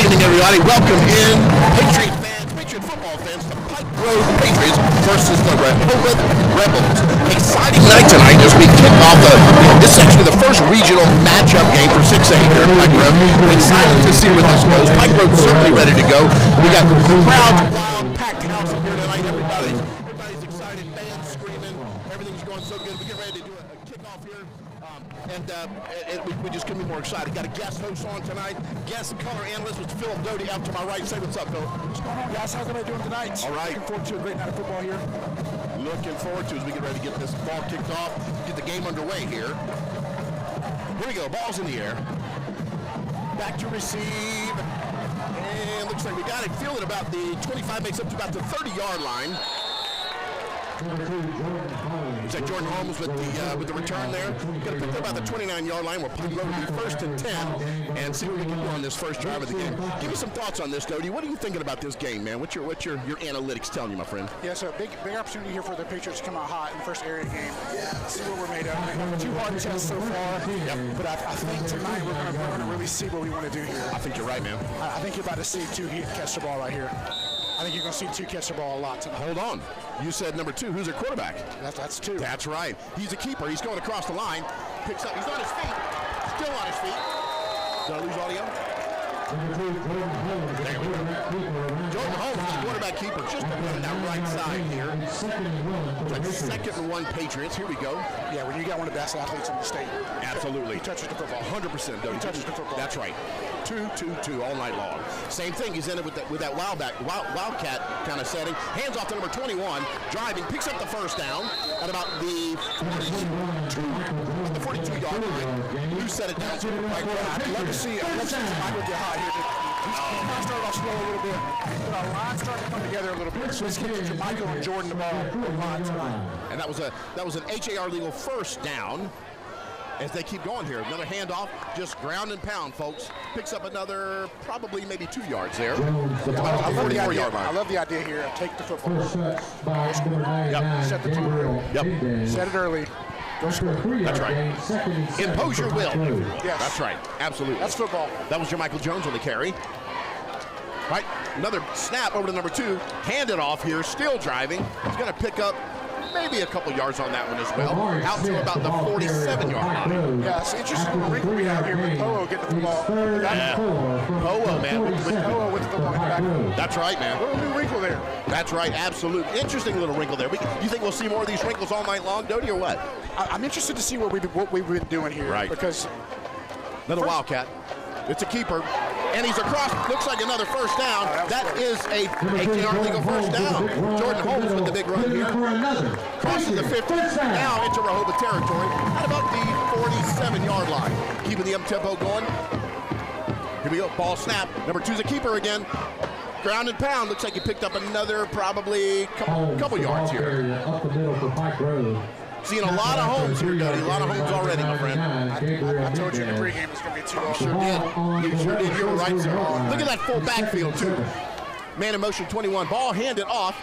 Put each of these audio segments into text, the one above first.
evening, everybody. Welcome in, Patriot fans, Patriot football fans, the Pike Road Patriots versus the Rehobeth Rebels. Exciting night tonight as we kick off this is actually the first regional matchup game for 6A here at Pike Road. Excited to see where this goes. Pike Road's certainly ready to go. We got the crowd, wild, packed house in here tonight. Everybody's excited, fans screaming. Everything's going so good. We get ready to do a kickoff here. We just couldn't be more excited. Got a guest host on tonight. Guest color analyst was Philip Doty out to my right. Say what's up, Philip. What's going on, guys? How's everybody doing tonight? All right. Looking forward to a great night of football here. Looking forward to as we get ready to get this ball kicked off, get the game underway here. Here we go. Ball's in the air. Back to receive. And looks like we got it. Fielded about the 25, makes up to about the 30-yard line. Looks like Jordan Holmes with the return there. Going to pick up about the 29-yard line. We're Pike Road will be first and 10 and see what we can do on this first drive of the game. Give me some thoughts on this, Doty. What are you thinking about this game, man? What's your analytics telling you, my friend? Yeah, so big opportunity here for the Patriots to come out hot in the first area game. See what we're made of. We have 2 hard tests so far, but I think tonight we're going to really see what we want to do here. I think you're right, man. I think you're about to see 2 catch the ball right here. I think you're going to see 2 catch the ball a lot tonight. Hold on. You said number 2. Who's their quarterback? That's 2. That's right. He's a keeper. He's going across the line. Picks up. He's on his feet. Still on his feet. Did I lose audio? There we go. Jordan Holmes, the quarterback keeper, just on that right side here. Second and 1 Patriots. Here we go. Yeah, when you got one of the best athletes in the state. Absolutely. He touches the football. 100%. He touches the football. That's right. 2 all night long. Same thing. He's in it with that wildcat kind of setting. Hands off to number 21. Driving. Picks up the first down at about the 42-yard line. You set it down. I'd love to see Michael get hot here. He's going to start off slow a little bit, but our line's starting to come together a little bit. So let's get Michael and Jordan the ball line tonight. And that was an HAR legal first down. As they keep going here, another handoff, just ground and pound, folks. Picks up another, probably maybe 2 yards there. I love the idea here. Take the football. Yep. Set the tone. Yep. Set it early. That's right. Impose your will. Yes. That's right. Absolutely. That's football. That was your Michael Jones on the carry. Right. Another snap over to number 2. Hand it off here. Still driving. He's going to pick up maybe a couple yards on that one as well. Out to about the 47-yard line. Yeah, it's interesting the wrinkle we have here with Poe getting the ball. Yeah. Poe, man. With Poe with the football in the back. That's right, man. A little new wrinkle there. That's right, absolutely. Interesting little wrinkle there. You think we'll see more of these wrinkles all night long, Doty, or what? I'm interested to see what we've been doing here. Right. Because another wildcat. It's a keeper. And he's across. Looks like another first down. That is a HAR legal first down. Jordan Holmes with the big run here. Crosses the 50. Now into Rehobeth territory at about the 47-yard line. Keeping the up-tempo going. Here we go. Ball snap. Number 2's a keeper again. Ground and pound. Looks like he picked up another probably couple yards here. Up the middle for Pike Road. Seeing a lot of homes here, Doty. A lot of homes already, my friend. I told you in the pregame it's going to be 2 all. You sure did. You were right, sir. Look at that full backfield, too. Man in motion 21. Ball handed off.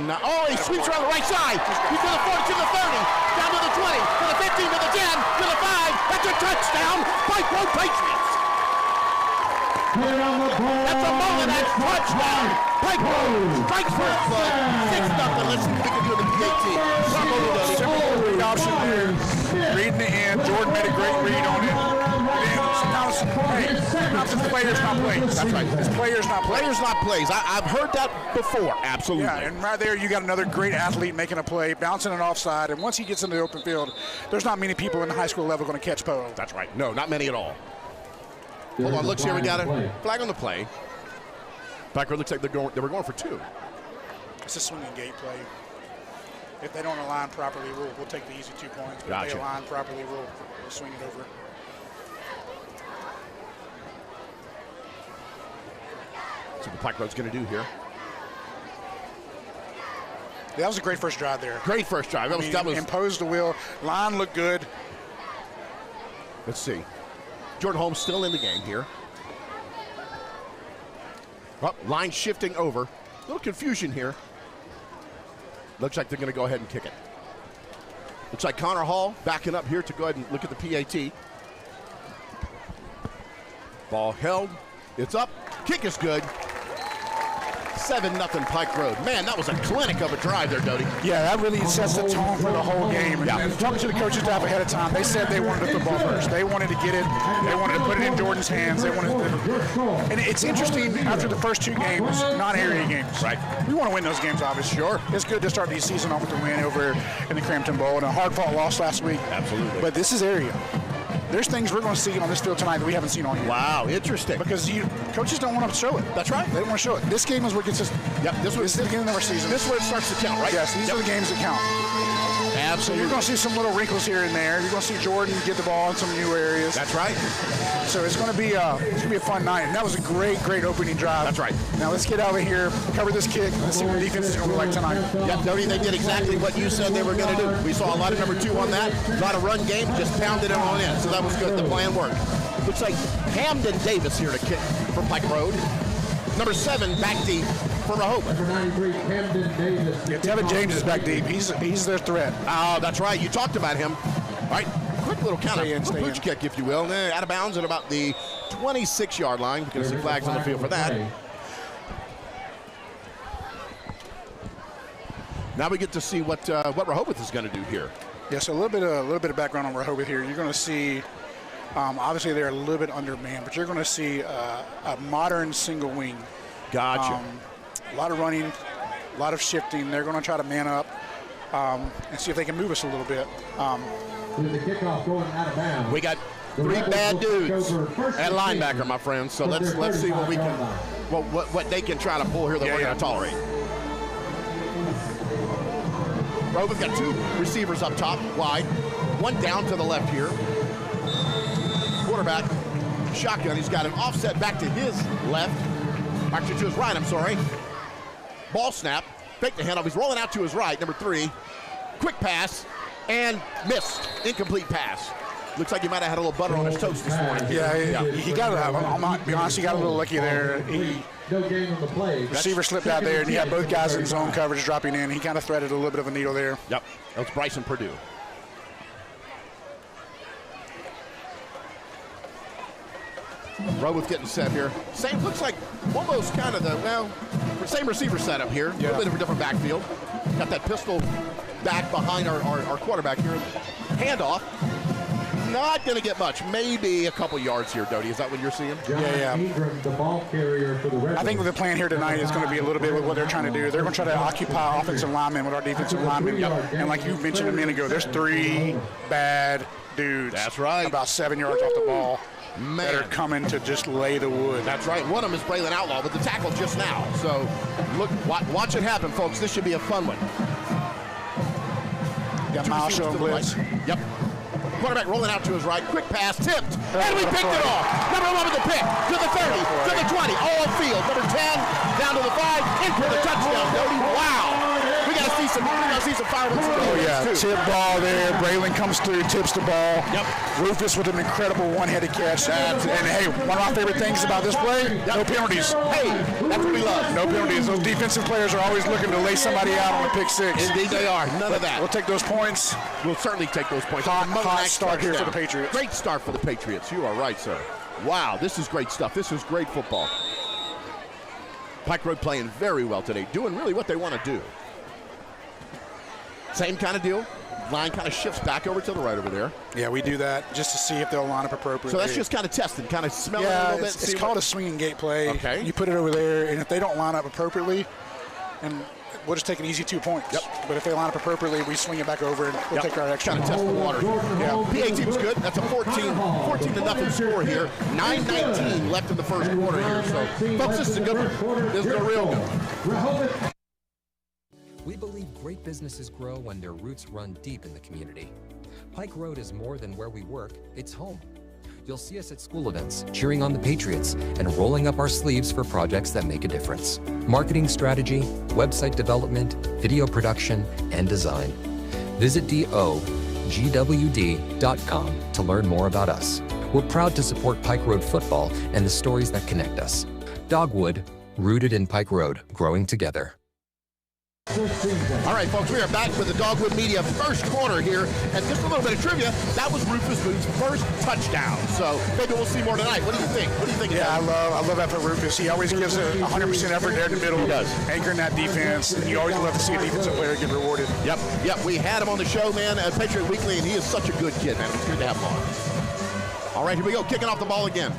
No, he sweeps around the right side. He's to the 40, to the 30, down to the 20, to the 15, to the 10, to the 5. That's a touchdown. Pike Road Patriots. That's a moment. That's touchdown. Pike Road strikes first blood. 6-0. Let's see what we can do in the PAT. Great option there. Reading the end. Jordan made a great read on it. Sometimes it's players, not plays. That's right. It's players, not plays. Players, not plays. I've heard that before. Absolutely. Yeah, and right there you got another great athlete making a play, bouncing it offside, and once he gets into the open field, there's not many people in the high school level going to catch Poe. That's right. No, not many at all. Hold on, looks here. We got a flag on the play. Pike Road looks like they were going for 2. It's a swinging gate play. If they don't align properly, we'll take the easy 2 points. But Gotcha. if they align properly, we'll swing it over. See what Pike Road's going to do here. Yeah, that was a great first drive there. Great first drive. That was imposed the wheel. Line looked good. Let's see. Jordan Holmes still in the game here. Line shifting over. A little confusion here. Looks like they're going to go ahead and kick it. Looks like Connor Hall backing up here to go ahead and look at the PAT. Ball held. It's up. Kick is good. 7-0 Pike Road. Man, that was a clinic of a drive there, Doty. Yeah, that really sets the tone for the whole game. And talking to the coaching staff ahead of time, they said they wanted the football first. They wanted to get it. They wanted to put it in Jordan's hands. They wanted to, and it's interesting, after the first 2 games, non-area games. Right. We want to win those games, obviously. Sure. It's good to start the season off with a win over in the Crampton Bowl and a hard-fought loss last week. Absolutely. But this is area. There's things we're going to see on this field tonight that we haven't seen all year. Wow, interesting. Because coaches don't want to show it. That's right. They don't want to show it. This game is what gets us. Yep. This is the beginning of our season. This is where it starts to count, right? Yes, these are the games that count. Absolutely. So you're going to see some little wrinkles here and there. You're going to see Jordan get the ball in some new areas. That's right. So it's going to be a fun night. And that was a great opening drive. That's right. Now let's get over here, cover this kick, and let's see what the defense is going to be like tonight. Yeah, Doty, they did exactly what you said they were going to do. We saw a lot of number 2 on that. A lot of run game, just pounded it on in. So that was good. The plan worked. Looks like Hamden Davis here to kick for Pike Road. Number 7 back deep for Rehobeth. Number 93, Hamden Davis. Yeah, Devin James is back deep. He's their threat. Oh, that's right. You talked about him. All right, quick little pooch kick, if you will. Out of bounds at about the 26-yard line. We're going to see flags on the field for that. Now we get to see what Rehobeth is going to do here. Yeah, so a little bit of background on Rehobeth here. You're going to see, obviously they're a little bit undermanned, but you're going to see a modern single wing. Gotcha. A lot of running, a lot of shifting. They're going to try to man up and see if they can move us a little bit. With the kickoff going out of bounds. We got 3 bad dudes at linebacker, my friends. So let's see what we can, what they can try to pull here that we're going to tolerate. Rehobeth got 2 receivers up top, wide, 1 down to the left here. Quarterback, shotgun. He's got an offset back to his left, actually to his right. I'm sorry. Ball snap, fake the handoff. He's rolling out to his right. Number 3, quick pass. And missed. Incomplete pass. Looks like he might have had a little butter on his toast this morning. He got it. I'll be honest, he got a little lucky there. No gain on the play. Receiver slipped out there, and he had both guys in zone coverage dropping in. He kind of threaded a little bit of a needle there. Yep. That was Bryson Purdue. Rehobeth getting set here. Same, looks like almost kind of the, same receiver setup here. A little bit of a different backfield. Got that pistol back behind our quarterback here. Handoff. Not going to get much. Maybe a couple yards here, Doty. Is that what you're seeing? Yeah. Ingram, the ball carrier for the Rebels. I think the plan here tonight is going to be a little bit with what they're trying to do. They're going to try to occupy offensive linemen with our defensive linemen. And like you mentioned a minute ago, there's 3 bad dudes. That's right. About 7 yards off the ball. That are coming to just lay the wood. That's right. One of them is Braylon Outlaw with the tackle just now. So look, watch it happen, folks. This should be a fun one. Got Miles showing blitz. Yep. Quarterback rolling out to his right. Quick pass, tipped. And we picked it off. Number 1 with the pick. To the 30, to the 20. All field. Number 10, down to the 5. In for the touchdown, Doty. Wow. We got to see some fireworks. Oh, yeah. Tip ball there. Braylon comes through, tips the ball. Yep. Rufus with an incredible one-headed catch. And hey, one of my favorite things about this play, no penalties. Hey, that's what we love. No penalties. Those defensive players are always looking to lay somebody out on a pick 6. Indeed they are. None of that. We'll take those points. We'll certainly take those points. Hot start here for the Patriots. Great start for the Patriots. You are right, sir. Wow, this is great stuff. This is great football. Pike Road playing very well today, doing really what they want to do. Same kind of deal. Line kind of shifts back over to the right over there. Yeah, we do that just to see if they'll line up appropriately. So that's just kind of testing, kind of smelling a little bit. It's called a swinging gate play. Okay. You put it over there, and if they don't line up appropriately, and we'll just take an easy 2 points. Yep. But if they line up appropriately, we swing it back over, and we'll take our extra. Kind of test the water. Yeah. PAT was good. That's a 14-0 score here. 9:19 left in the first quarter here. So, folks, this is a good one. This is a real good one. We believe great businesses grow when their roots run deep in the community. Pike Road is more than where we work, it's home. You'll see us at school events, cheering on the Patriots, and rolling up our sleeves for projects that make a difference. Marketing strategy, website development, video production, and design. Visit dogwd.com to learn more about us. We're proud to support Pike Road football and the stories that connect us. Dogwood, rooted in Pike Road, growing together. All right, folks, we are back with the Dogwood Media first quarter here. And just a little bit of trivia, that was Rufus Boone's first touchdown. So maybe we'll see more tonight. What do you think? What do you think? Yeah, I love that for Rufus. He always gives a 100% effort there in the middle. He does. Anchoring that defense. And you always love to see a defensive player get rewarded. Yep. We had him on the show, man, at Patriot Weekly, and he is such a good kid, man. It's good to have him on. All right, here we go. Kicking off the ball again.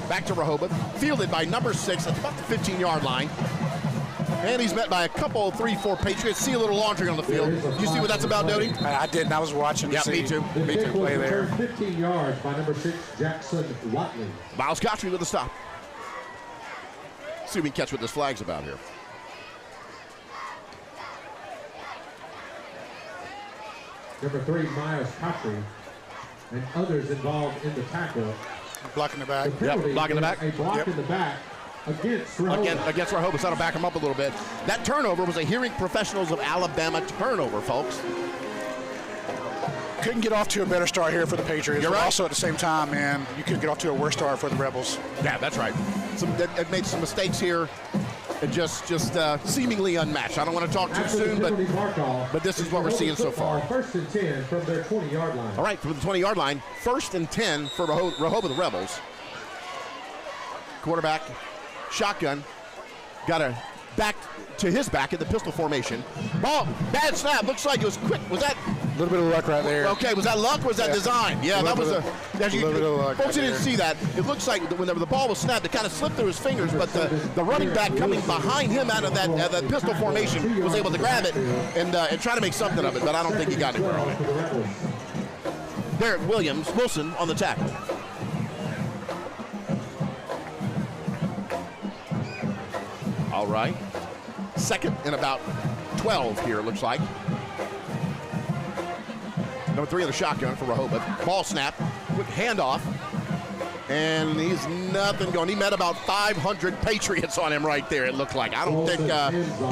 Back to Rehobeth. Fielded by number 6 at about the 15-yard line. And he's met by a couple, 3-4 Patriots. See a little laundry on the field. Do you see what that's about, Doty? I did, and I was watching. Yeah, me too. Me too. Play there. 15 yards by number 6, Jackson Watley. Miles Godfrey with a stop. See if we can catch what this flag's about here. Number 3, Miles Godfrey, and others involved in the tackle. Blocking the back. Yep, blocking the back. A block in the back. Against Rehobeth. That'll back him up a little bit. That turnover was a Hearing Professionals of Alabama turnover, folks. Couldn't get off to a better start here for the Patriots. You're right. Also, at the same time, man, you could get off to a worse start for the Rebels. Yeah, that's right. They've made some mistakes here, and just seemingly unmatched. I don't want to talk too soon, but this is what we're seeing so far. First and 10 from their 20-yard line. All right, from the 20-yard line, first and 10 for Rehobeth Rebels. Quarterback. Shotgun, got a back to his back in the pistol formation. Ball, bad snap. Looks like it was quick. Was that a little bit of luck right there? Okay, was that luck or was that design? Yeah, that was a little bit of luck. Folks, you didn't see that. It looks like when the ball was snapped, it kind of slipped through his fingers, but the running back coming behind him out of that pistol formation was able to grab it and try to make something of it, but I don't think he got anywhere on it. Derek Wilson on the tackle. All right. Second and about 12 here, it looks like. Number 3 in the shotgun for Rehobeth. Ball snap, quick handoff, and he's nothing going. He met about 500 Patriots on him right there, it looked like. I don't think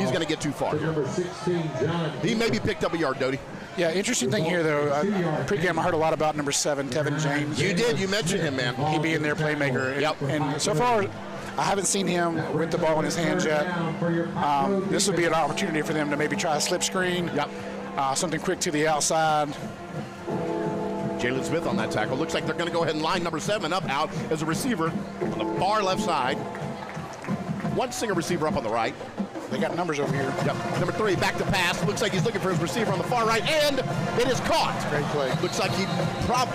he's going to get too far. Number 16, John. He maybe picked up a yard, Doty. Yeah, interesting thing here, though. Pre-game, I heard a lot about number 7, Tevin James. You did. You mentioned him, man. He being their playmaker. Yep. And so far, I haven't seen him with the ball in his hands yet. This would be an opportunity for them to maybe try a slip screen. Yep. Something quick to the outside. Jalen Smith on that tackle. Looks like they're going to go ahead and line number 7 up out as a receiver on the far left side. One single receiver up on the right. They got numbers over here. Yep. Number 3, back to pass. Looks like he's looking for his receiver on the far right, and it is caught. Great play. Looks like he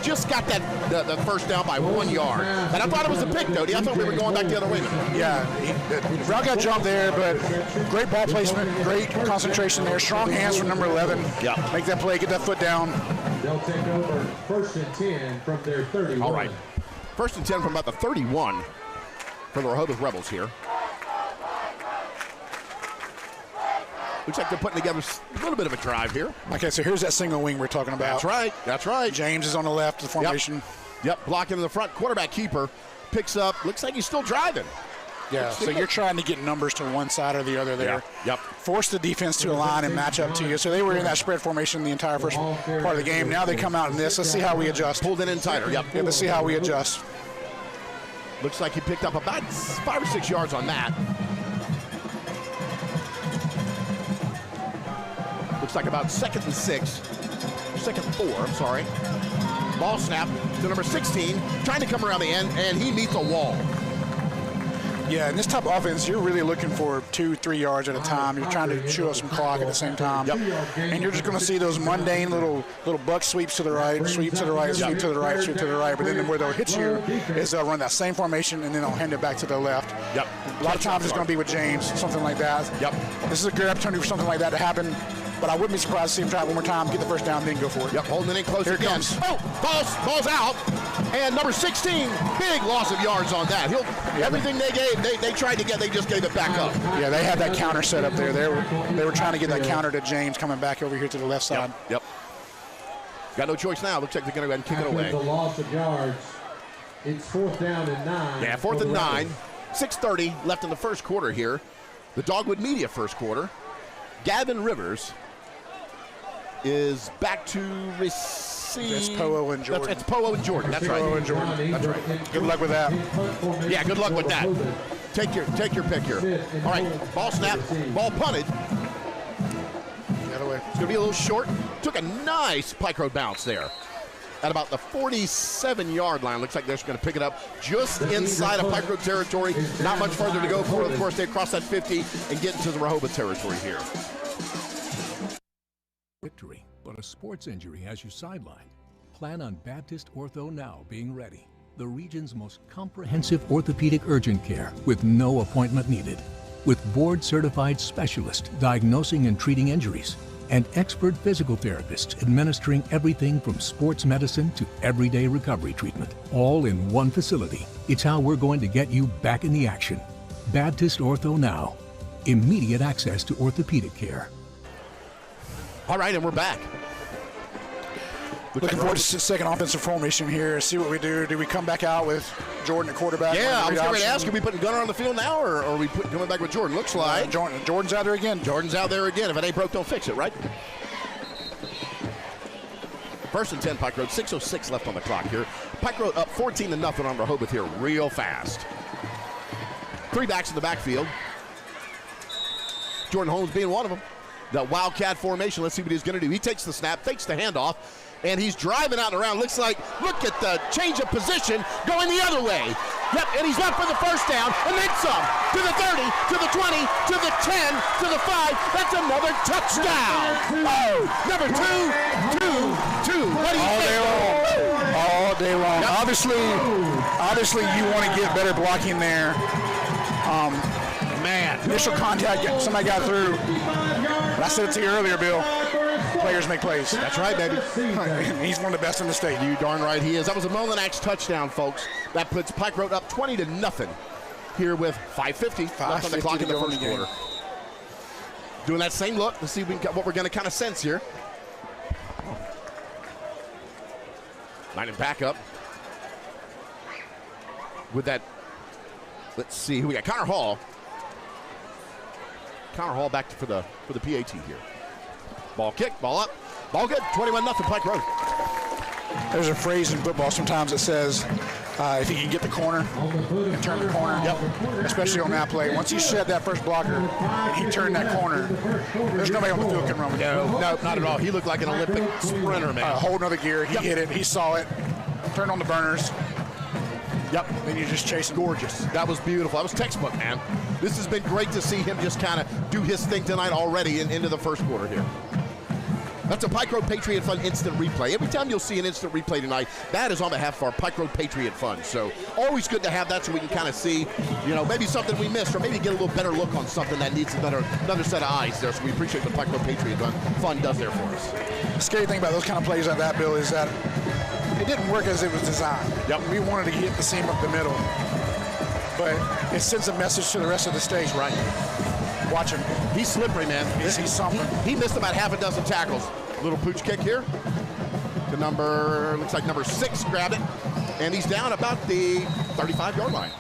just got the first down by 1 yard. And I thought it was a pick, Doty. I thought we were going back the other way. Yeah, the route got jumped there, but great ball placement, great concentration there. Strong hands from number 11. Yeah. Make that play, get that foot down. They'll take over first and 10 from their 31. All right. First and 10 from about the 31 for the Rehobeth Rebels here. Looks like they're putting together a little bit of a drive here. Okay, so here's that single wing we're talking about. That's right. That's right. James is on the left of the formation. Yep. Blocking in the front. Quarterback keeper picks up. Looks like he's still driving. Yeah, so you're trying to get numbers to one side or the other there. Yeah. Yep. Force the defense to align and match up to you. So they were in that spread formation the entire first part of the game. Now they come out in this. Let's see how we adjust. Pulled it in tighter. Yep. Yeah, let's see how we adjust. Looks like he picked up about 5 or 6 yards on that. Looks like about 2nd and 4, I'm sorry. Ball snap to number 16, trying to come around the end, and he meets a wall. Yeah, in this type of offense, you're really looking for 2-3 yards at a time. You're trying to chew up some clock at the same time. Yep. And you're just going to see those mundane little buck sweeps to the right, sweep to the right, sweep to the right, sweep to the right. But then where they'll hit you is they'll run that same formation, and then they'll hand it back to the left. Yep. A lot of times it's going to be with James, something like that. Yep. This is a good opportunity for something like that to happen. But I wouldn't be surprised to see him try it one more time, get the first down, then go for it. Yep, holding it in close Here again. It comes. Oh, ball's out. And number 16, big loss of yards on that. Everything they gave, they tried to get, they just gave it back up. Yeah, they had that counter set up there. They were trying to get that counter to James coming back over here to the left side. Yep. Got no choice now. Looks like they're going to go ahead and kick it away. The loss of yards. It's 4th down and 9. Yeah, 4th and 9. 6:30 left in the first quarter here. The Dogwood Media first quarter. Gavin Rivers is back to receive. That's Poe and Jordan. It's Poe and Jordan. That's right. Poe and Jordan. That's right. Good luck with that. Yeah, good luck with that. Take your pick here. All right, ball snap, ball punted. quick. It's going to be a little short. Took a nice Pike Road bounce there. At about the 47-yard line. Looks like they're just going to pick it up just inside of Pike Road territory. Not much further to go for it. Of course, they cross that 50 and get into the Rehobeth territory here. Victory, but a sports injury has you sidelined. Plan on Baptist Ortho Now being ready. The region's most comprehensive orthopedic urgent care with no appointment needed. With board-certified specialists diagnosing and treating injuries, and expert physical therapists administering everything from sports medicine to everyday recovery treatment, all in one facility. It's how we're going to get you back in the action. Baptist Ortho Now. Immediate access to orthopedic care. All right, and we're back. Looking forward to the second offensive formation here. See what we do. Do we come back out with Jordan at quarterback? Yeah, I was going to ask, are we putting Gunnar on the field now, or are we coming back with Jordan? Looks like Jordan's out there again. Jordan's out there again. If it ain't broke, don't fix it, right? First and 10, Pike Road. 6:06 left on the clock here. Pike Road up 14-0 on Rehobeth here real fast. 3 backs in the backfield. Jordan Holmes being one of them. The Wildcat formation. Let's see what he's going to do. He takes the snap, takes the handoff, and he's driving out and around. Looks like, look at the change of position going the other way. Yep, and he's up for the first down, and then some. To the 30, to the 20, to the 10, to the 5. That's another touchdown. Oh, number 2. What do you think? All day long. Yep. Obviously, you want to get better blocking there. Man. Initial contact, somebody got through. But I said it to you earlier, Bill. Players make plays. That's right, baby. He's one of the best in the state. You darn right he is. That was a Molinax touchdown, folks. That puts Pike Road up 20-0 here with 5:50 left on the clock in the first quarter. Doing that same look to see what we're going to kind of sense here. Line and back up. With that, let's see who we got. Connor Hall. Connor Hall back for the PAT here. Ball kick, ball up, ball good. 21-0 Pike Road. There's a phrase in football sometimes that says, if he can get the corner and turn the corner, especially on that play. Once he shed that first blocker and he turned that corner, there's nobody on the field can run with him. No, not at all. He looked like an Olympic sprinter, man. A whole nother gear. He hit it. He saw it. Turned on the burners. Yep. Then you just chase him. Gorgeous. That was beautiful. That was textbook, man. This has been great to see him just kind of do his thing tonight already into the first quarter here. That's a Pike Road Patriot Fund instant replay. Every time you'll see an instant replay tonight, that is on behalf of our Pike Road Patriot Fund. So always good to have that so we can kind of see, maybe something we missed or maybe get a little better look on something that needs another set of eyes there. So we appreciate what Pike Road Patriot Fund does there for us. The scary thing about those kind of plays like that, Bill, is that it didn't work as it was designed. Yep. We wanted to hit the seam up the middle, but it sends a message to the rest of the stage. Right. Watch him. He's slippery, man. He's something. He missed about half a dozen tackles. Little pooch kick here. Looks like number 6 grabbed it, and he's down about the 35-yard line.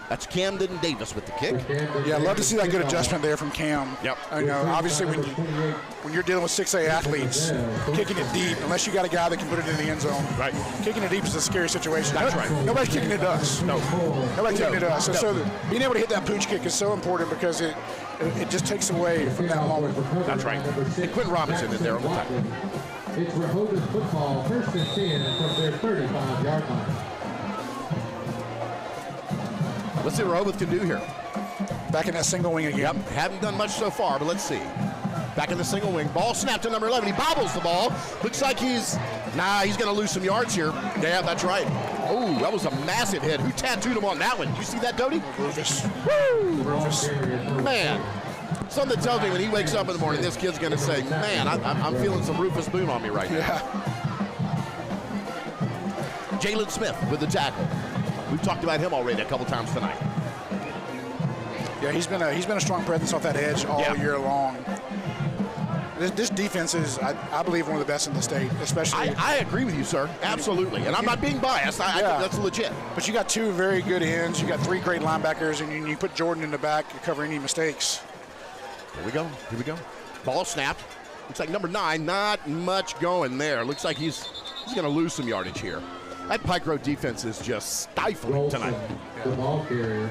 That's Camden Davis with the kick. Yeah, I'd love to see that good adjustment there from Cam. Yep. Obviously, when you're dealing with 6A athletes, kicking it deep, unless you got a guy that can put it in the end zone, right? Kicking it deep is a scary situation. That's right. Nobody's kicking it to us. No. Nobody's kicking it to us. So being able to hit that pooch kick is so important because it just takes away from that moment. That's right. And Quentin Robinson is there on the tackle. It's Rehobeth football, 1st and 10 from their 35-yard line. Let's see what Rehobeth can do here. Back in that single wing again. Yep, haven't done much so far, but let's see. Back in the single wing. Ball snapped to number 11. He bobbles the ball. Looks like he's going to lose some yards here. Yeah, that's right. Oh, that was a massive hit. Who tattooed him on that one? Did you see that, Doty? Rufus. Woo! Rufus. Man, something tells me when he wakes up in the morning, this kid's going to say, man, I'm feeling some Rufus Boone on me right now. Yeah. Jalen Smith with the tackle. We've talked about him already a couple times tonight. Yeah, he's been a strong presence off that edge all year long. This defense is, I believe, one of the best in the state, especially. I agree with you, sir. Absolutely. And I'm not being biased. I think that's legit. But you got 2 very good ends. You got 3 great linebackers, and you put Jordan in the back to cover any mistakes. Here we go. Ball snapped. Looks like number 9, not much going there. Looks like he's going to lose some yardage here. That Pike Road defense is just stifling tonight. The ball carrier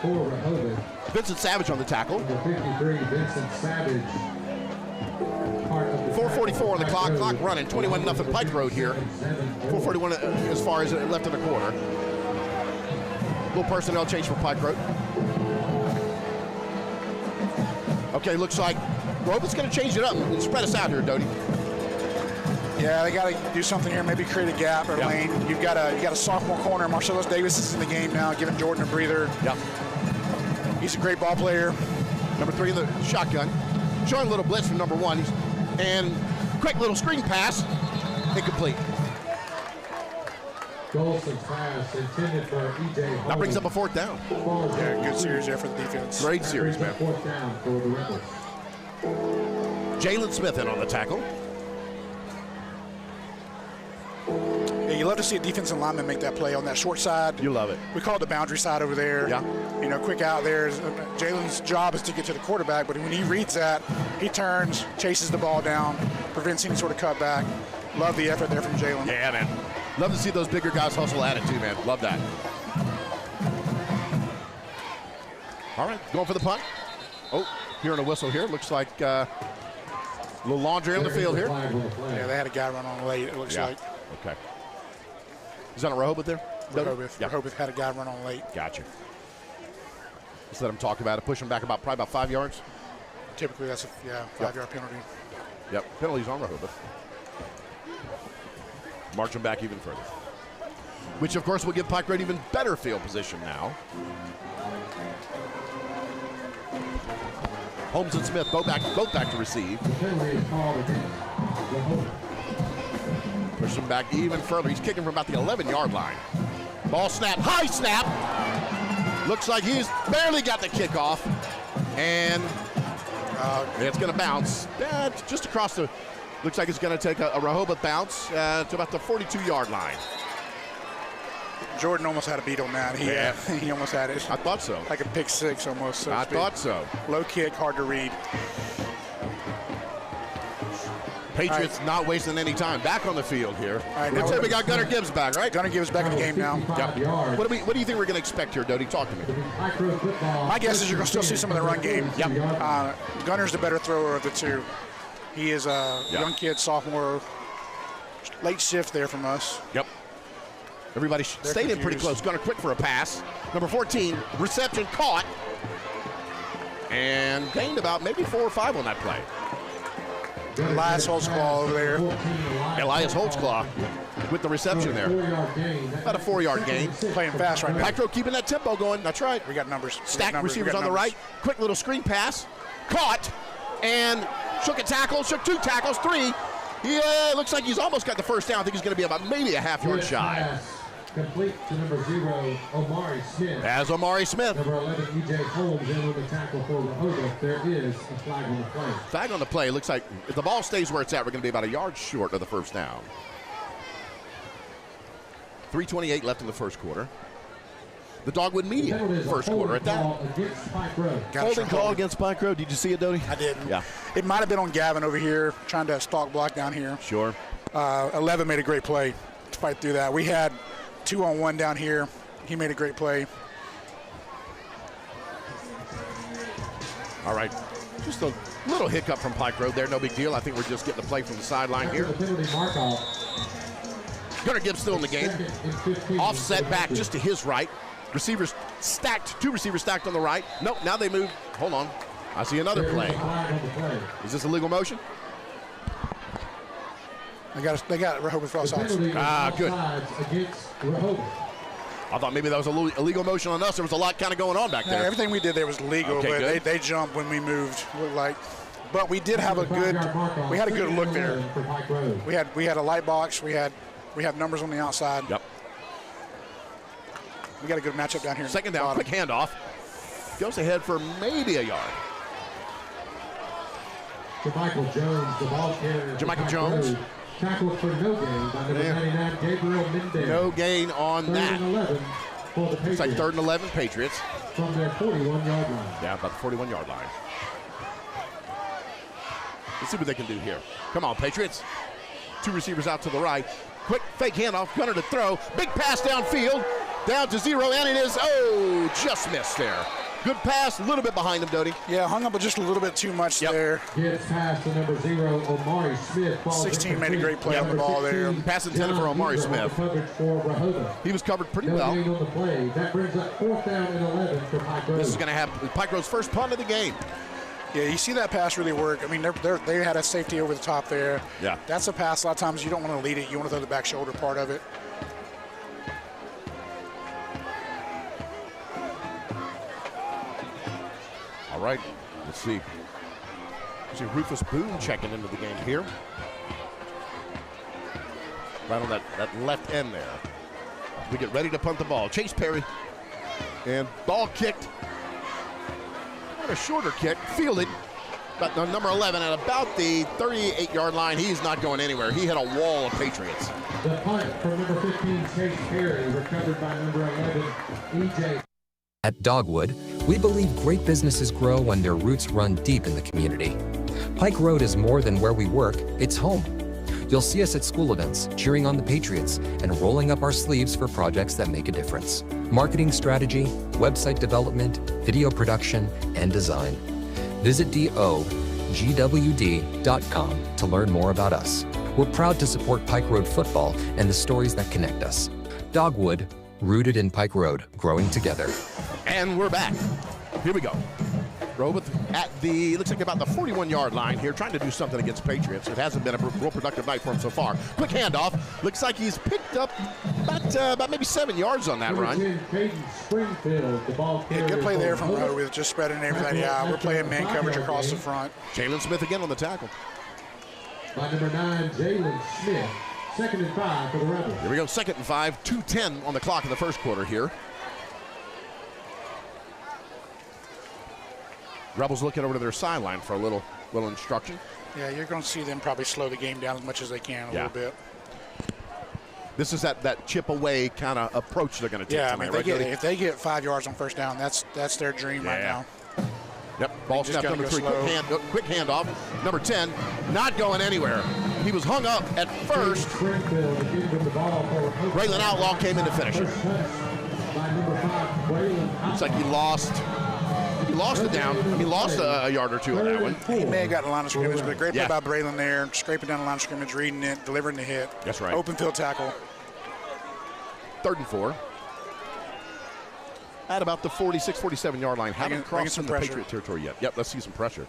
for Rehobeth. Vincent Savage on the tackle. Number 53, Vincent Savage. 4:34 on the clock. Clock running. 21-0 Pike Road here. 4:41 as far as left in the quarter. Little personnel change for Pike Road. Okay, looks like Rehobeth's going to change it up and spread us out here, Doty. Yeah, they got to do something here. Maybe create a gap or lane. You got a sophomore corner. Marcellus Davis is in the game now, giving Jordan a breather. Yep. He's a great ball player. Number 3 in the shotgun. Showing a little blitz from number 1. And quick little screen pass. Incomplete. Golson's pass intended for E.J. That brings up a 4th down. Yeah, good series there for the defense. Great series, man. 4th down for the Rebels. Jalen Smith in on the tackle. Yeah, you love to see a defensive lineman make that play on that short side. You love it. We call it the boundary side over there. Yeah. You know, quick out there. Jalen's job is to get to the quarterback, but when he reads that, he turns, chases the ball down, prevents any sort of cutback. Love the effort there from Jalen. Yeah, man. Love to see those bigger guys hustle at it too, man. Love that. All right, going for the punt. Oh, hearing a whistle here. Looks like a little laundry on the field here. Yeah, they had a guy run on late, it looks like. Okay. Is that a Rehobeth there? Rehobeth. Yeah. Rehobeth had a guy run on late. Gotcha. Just let him talk about it. Push him back probably about 5 yards. Typically, that's a 5-yard penalty. Yep, penalties on Rehobeth. March him back even further. Which, of course, will give Pike Road even better field position now. Holmes and Smith both back to receive. Push him back even further. He's kicking from about the 11-yard line. Ball snap, high snap. Looks like he's barely got the kickoff. And it's going to bounce. Just across the, looks like it's going to take a Rehobeth bounce to about the 42-yard line. Jordan almost had a beat on that. He almost had it. I thought so. Like a pick six almost. So I thought so. Low kick, hard to read. Patriots not wasting any time. Back on the field here. Right, Looks like we got Gunnar Gibbs back, right? Gunnar Gibbs back in the game now. Yep. What do you think we're going to expect here, Doty? Talk to me. My guess is you're going to still see some of the run game. Yep. Gunner's the better thrower of the two. He is a young kid, sophomore, late shift there from us. Yep. Everybody stayed in pretty close. Gunnar quick for a pass. Number 14, reception caught. And gained about maybe 4 or 5 on that play. Elias Holtzclaw over there. Elias Holtzclaw with the reception there. About a 4-yard gain. Playing fast right now. Pike Road keeping that tempo going. That's right. We got numbers. Stacked receivers on the right. Quick little screen pass. Caught. And shook a tackle. Shook 2 tackles. 3. Yeah, looks like he's almost got the first down. I think he's going to be about maybe a half-yard shy. Complete to number 0, Omari Smith. As Omari Smith. Number 11, E.J. Holmes in on the tackle for Rehobeth. There is a flag on the play. Flag on the play. Looks like if the ball stays where it's at, we're going to be about a yard short of the first down. 3:28 left in the first quarter. The Dogwood Media first quarter at that. Against Pike Road. Holding call against Pike Road. Did you see it, Doty? I didn't. Yeah. It might have been on Gavin over here, trying to stalk block down here. Sure. 11 made a great play to fight through that. We had 2-on-1 down here. He made a great play. All right. Just a little hiccup from Pike Road there. No big deal. I think we're just getting a play from the sideline here. Gunnar Gibbs still in the game. Offset back just to his right. Receivers stacked. 2 receivers stacked on the right. Nope. Now they move. Hold on. I see another play. Is this a legal motion? They got Rehobeth offsides. Good. Against Rehobeth. I thought maybe that was a illegal motion on us. There was a lot kind of going on back there. Everything we did there was legal, Okay, but they jumped when we moved. But we did have a good look there. We had a light box. We have numbers on the outside. Yep. We got a good matchup down here. Second down, quick handoff. Goes ahead for maybe a yard. Jermichael Jones, the ball carrier. Jermichael Jones. Tackled for no gain by number 99, Gabriel Mendez. No gain on that. 3rd and 11 for the Patriots. It's like 3rd and 11 Patriots. From their 41-yard line. Yeah, about the 41-yard line. Let's see what they can do here. Come on, Patriots. 2 receivers out to the right. Quick fake handoff. Gunnar to throw. Big pass downfield. Down to 0, and it is, just missed there. Good pass, a little bit behind him, Doty. Yeah, hung up just a little bit too much there. Gets past the number 0, Omari Smith. 16 made a great play on the ball there. Pass intended for Omari Smith. Coverage for Rehobeth. He was covered pretty No well. gain on the play. That brings up 4th down and 11 for Pike Road. This is going to have Pike Road's first punt of the game. Yeah, you see that pass really work. I mean, they had a safety over the top there. Yeah. That's a pass. A lot of times you don't want to lead it. You want to throw the back shoulder part of it. All right, let's see. See Rufus Boone checking into the game here. Right on that left end there. We get ready to punt the ball. Chase Perry. And ball kicked. Not a shorter kick. Fielded. But number 11 at about the 38-yard line. He's not going anywhere. He hit a wall of Patriots. The punt from number 15, Chase Perry, recovered by number 11, EJ. At Dogwood, we believe great businesses grow when their roots run deep in the community. Pike Road is more than where we work, it's home. You'll see us at school events, cheering on the Patriots, and rolling up our sleeves for projects that make a difference. Marketing strategy, website development, video production, and design. Visit dogwd.com to learn more about us. We're proud to support Pike Road football and the stories that connect us. Dogwood, rooted in Pike Road, growing together. And we're back. Here we go. Rehobeth at the, looks like about the 41-yard line here, trying to do something against Patriots. It hasn't been a real productive night for him so far. Quick handoff. Looks like he's picked up about maybe 7 yards on that run. Yeah, good play there from Rehobeth, just spreading everything out. We're playing man coverage across the front. Jalen Smith again on the tackle. By number 9, Jalen Smith. 2nd and 5 for the Rebels. Here we go, 2nd and 5, 2:10 on the clock in the first quarter here. Rebels looking over to their sideline for a little instruction. Yeah, you're going to see them probably slow the game down as much as they can a little bit. This is that chip away kind of approach they're going to take tonight, right? If they get 5 yards on first down, that's their dream right now. Yep, ball snap number 3, quick handoff. Number 10, not going anywhere. He was hung up at first. Braylon Outlaw came in to finish it. Looks like he lost it down. He lost a yard or two on that one. He may have gotten the line of scrimmage, but great play by Braylon there, scraping down the line of scrimmage, reading it, delivering the hit. That's right. Open field tackle. 3rd and 4. At about the 46, 47-yard line. Haven't crossed into Patriot territory yet. Yep, let's see some pressure.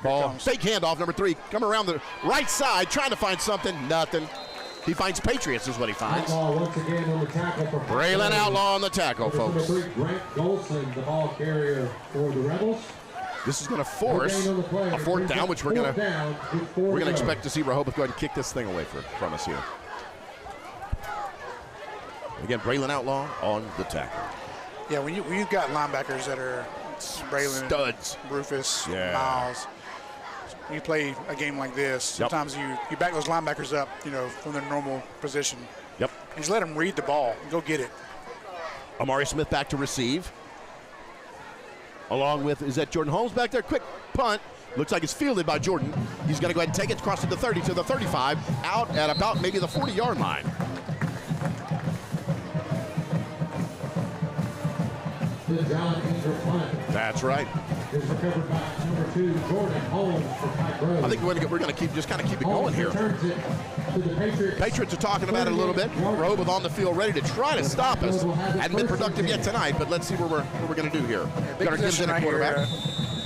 Ball, fake handoff, number 3. Coming around the right side, trying to find something. Nothing. He finds Patriots is what he finds. Braylon Outlaw on the tackle, folks. Number 3, Grant Golson, the ball carrier for the Rebels. This is going to force a 4th down, which we're going to expect to see Rehobeth go ahead and kick this thing away from us here. Again, Braylon Outlaw on the tackle. Yeah, when you've got linebackers that are Braylon, studs, Rufus, Miles. You play a game like this, sometimes you back those linebackers up, from their normal position. Yep. And just let them read the ball and go get it. Omari Smith back to receive. Along with, is that Jordan Holmes back there? Quick punt. Looks like it's fielded by Jordan. He's going to go ahead and take it across to the 30, to the 35, out at about maybe the 40-yard line. That's right. Is recovered by number 2, Jordan Holmes for Pike Road. I think we're going to keep it going here. Patriots are talking about it a little bit. Rehobeth on the field ready to try to stop us. Hadn't been productive yet tonight, but let's see what we're going to do here. Gunnar gives in a quarterback.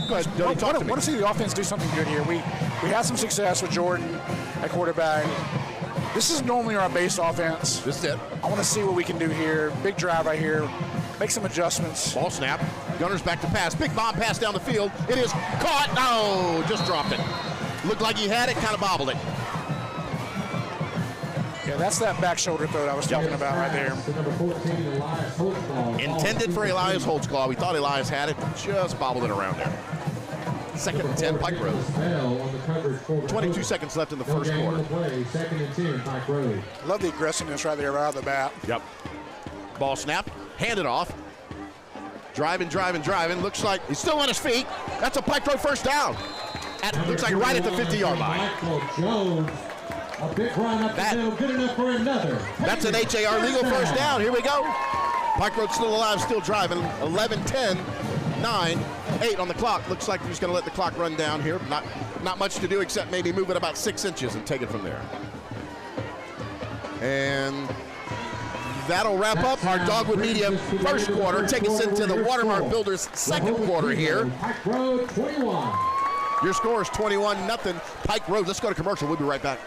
Go ahead, Jody, talk to me. I want to see the offense do something good here. We had some success with Jordan at quarterback. This is normally our base offense. This is it. I want to see what we can do here. Big drive right here. Make some adjustments. Ball snap. Gunner's back to pass. Big bomb pass down the field. It is caught. No, just dropped it. Looked like he had it, kind of bobbled it. Yeah, that's that back shoulder throw I was talking about right there. Intended for Elias Holtzclaw. We thought Elias had it, just bobbled it around there. 2nd and 10, Pike Road. 22 seconds left in the first quarter. 2nd and 10, Pike Road. Love the aggressiveness right there right out of the bat. Yep. Ball snap, handed off. Driving. Looks like he's still on his feet. That's a Pike Road first down. Looks like right at the 50-yard line. Michael Jones, a big run up the middle, good enough for another. That's an HAR legal first down. Here we go. Pike Road still alive, still driving. 11-10. 9, 8 on the clock. Looks like we're just going to let the clock run down here. Not much to do except maybe move it about 6 inches and take it from there. And that'll wrap up our Dogwood Media first quarter. Take us into the Watermark Builders second quarter here. Pike Road 21. Your score is 21-0. Pike Road. Let's go to commercial. We'll be right back.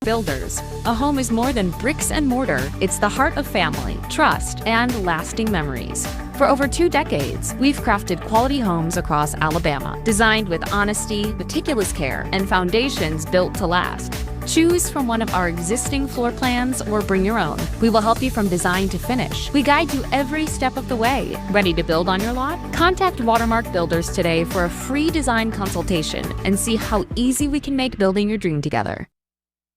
Builders. A home is more than bricks and mortar. It's the heart of family, trust, and lasting memories. For over 2 decades, we've crafted quality homes across Alabama, designed with honesty, meticulous care, and foundations built to last. Choose from one of our existing floor plans or bring your own. We will help you from design to finish. We guide you every step of the way. Ready to build on your lot? Contact Watermark Builders today for a free design consultation and see how easy we can make building your dream together.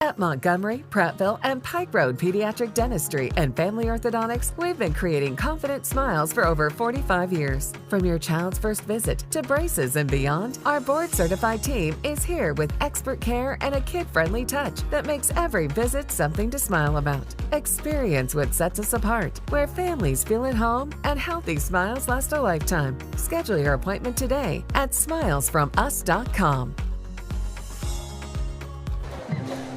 At Montgomery, Prattville, and Pike Road Pediatric Dentistry and Family Orthodontics, we've been creating confident smiles for over 45 years. From your child's first visit to braces and beyond, our board-certified team is here with expert care and a kid-friendly touch that makes every visit something to smile about. Experience what sets us apart, where families feel at home and healthy smiles last a lifetime. Schedule your appointment today at smilesfromus.com.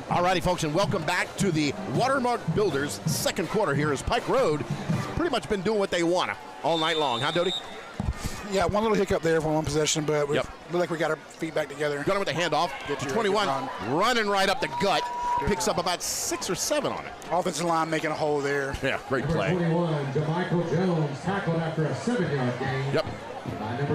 Alrighty, folks, and welcome back to the Watermark Builders second quarter here as Pike Road pretty much been doing what they want all night long. Huh, Doty? Yeah, one little hiccup there for one possession, but we look like we got our feet back together. Got him with the handoff. 21 running right up the gut. Picks up about 6 or 7 on it. Offensive line making a hole there. Yeah, great play. 21, JaMichael Jones tackled after a 7-yard gain. Yep.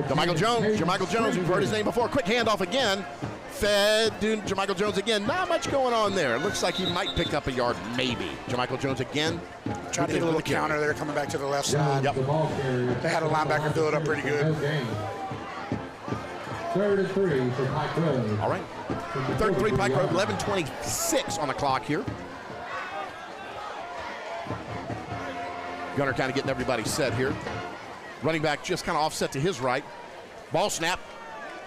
JaMichael Jones, we've heard his name before. Quick handoff again. Fed, JaMichael Jones again. Not much going on there. It looks like he might pick up a yard, maybe. JaMichael Jones again. Trying to get a little counter there, coming back to the left side. Yep. They had a linebacker fill it up pretty good. 3rd and 3 for Pike Road. All right. 3rd and 3, Pike Road. 11:26 on the clock here. Gunner kind of getting everybody set here. Running back just kind of offset to his right. Ball snap.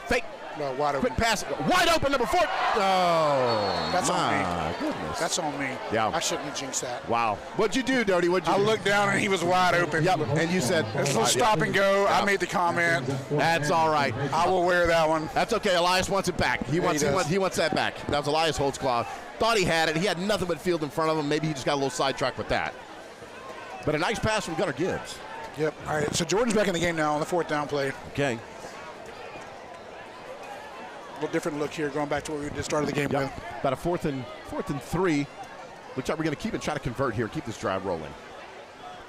Fake. Well, wide open. Quick pass. Wide open, number 4. Oh, that's on me. Goodness. That's on me. Yeah. I shouldn't have jinxed that. Wow. What'd you do, Doty? I looked down and he was wide open. Yep. And you said it's a little stop and go. I made the comment. That's all right. I will wear that one. That's okay. Elias wants it back. He wants that back. That was Elias Holtzclaw. Thought he had it. He had nothing but field in front of him. Maybe he just got a little sidetracked with that. But a nice pass from Gunner Gibbs. Yep. All right. So Jordan's back in the game now on the 4th down play. Okay. A little different look here, going back to what we just started the game with. About a 4th and 3. Looks like we're going to keep it, try to convert here, keep this drive rolling.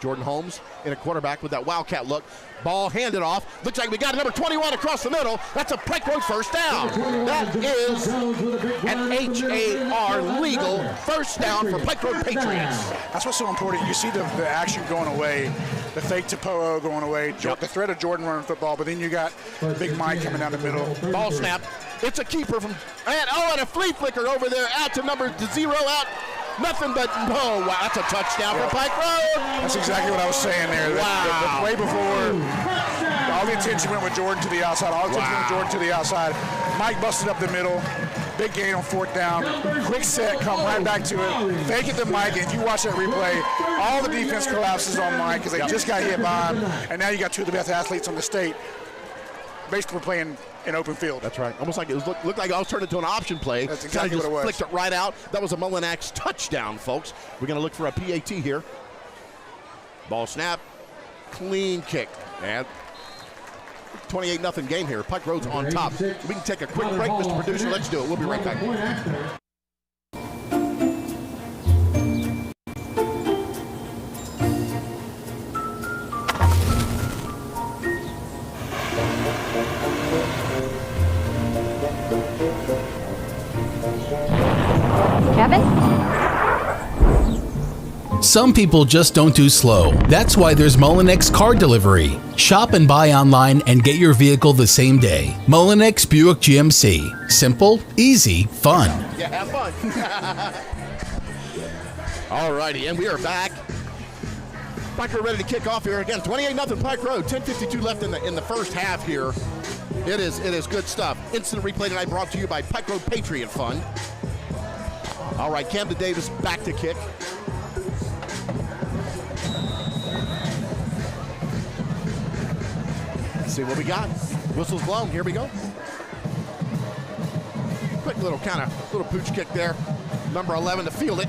Jordan Holmes in a quarterback with that wildcat look. Ball handed off. Looks like we got number 21 across the middle. That's a Pike Road first down. That is an HAR legal first down for Pike Road Patriots. That's what's so important. You see the action going away, the fake to Poe going away, the threat of Jordan running football, but then you got Big Mike coming down the middle. Ball snap. It's a keeper from, and a flea flicker over there out to number 0 out. Nothing but, oh, wow, that's a touchdown for Pike Road. That's exactly what I was saying there. Wow. The play before, all the attention went with Jordan to the outside. All the attention went with Jordan to the outside. Mike busted up the middle. Big gain on 4th down. Quick set, come right back to it. Fake it to Mike, and if you watch that replay, all the defense collapses on Mike because they just got hit by him, and now you got 2 of the best athletes on the state basically playing in open field. That's right. Almost like it looked like I was turned into an option play. That's exactly what it was. Flicked it right out. That was a Mullinax touchdown, folks. We're going to look for a PAT here. Ball snap. Clean kick. And 28-0 game here. Pike Road's on top. We can take a quick break, Mr. Producer. Let's do it. We'll be right back. Kevin? Some people just don't do slow. That's why there's Mullinax Car Delivery. Shop and buy online and get your vehicle the same day. Mullinax Buick GMC. Simple, easy, fun. Yeah, have fun. All righty, and we are back. Pike Road ready to kick off here again. 28-0 Pike Road. 10:52 left in the first half here. It is good stuff. Instant replay tonight brought to you by Pike Road Patriot Fund. All right, Camden Davis back to kick. Let's see what we got. Whistle's blown. Here we go. Quick little pooch kick there. Number 11 to field it.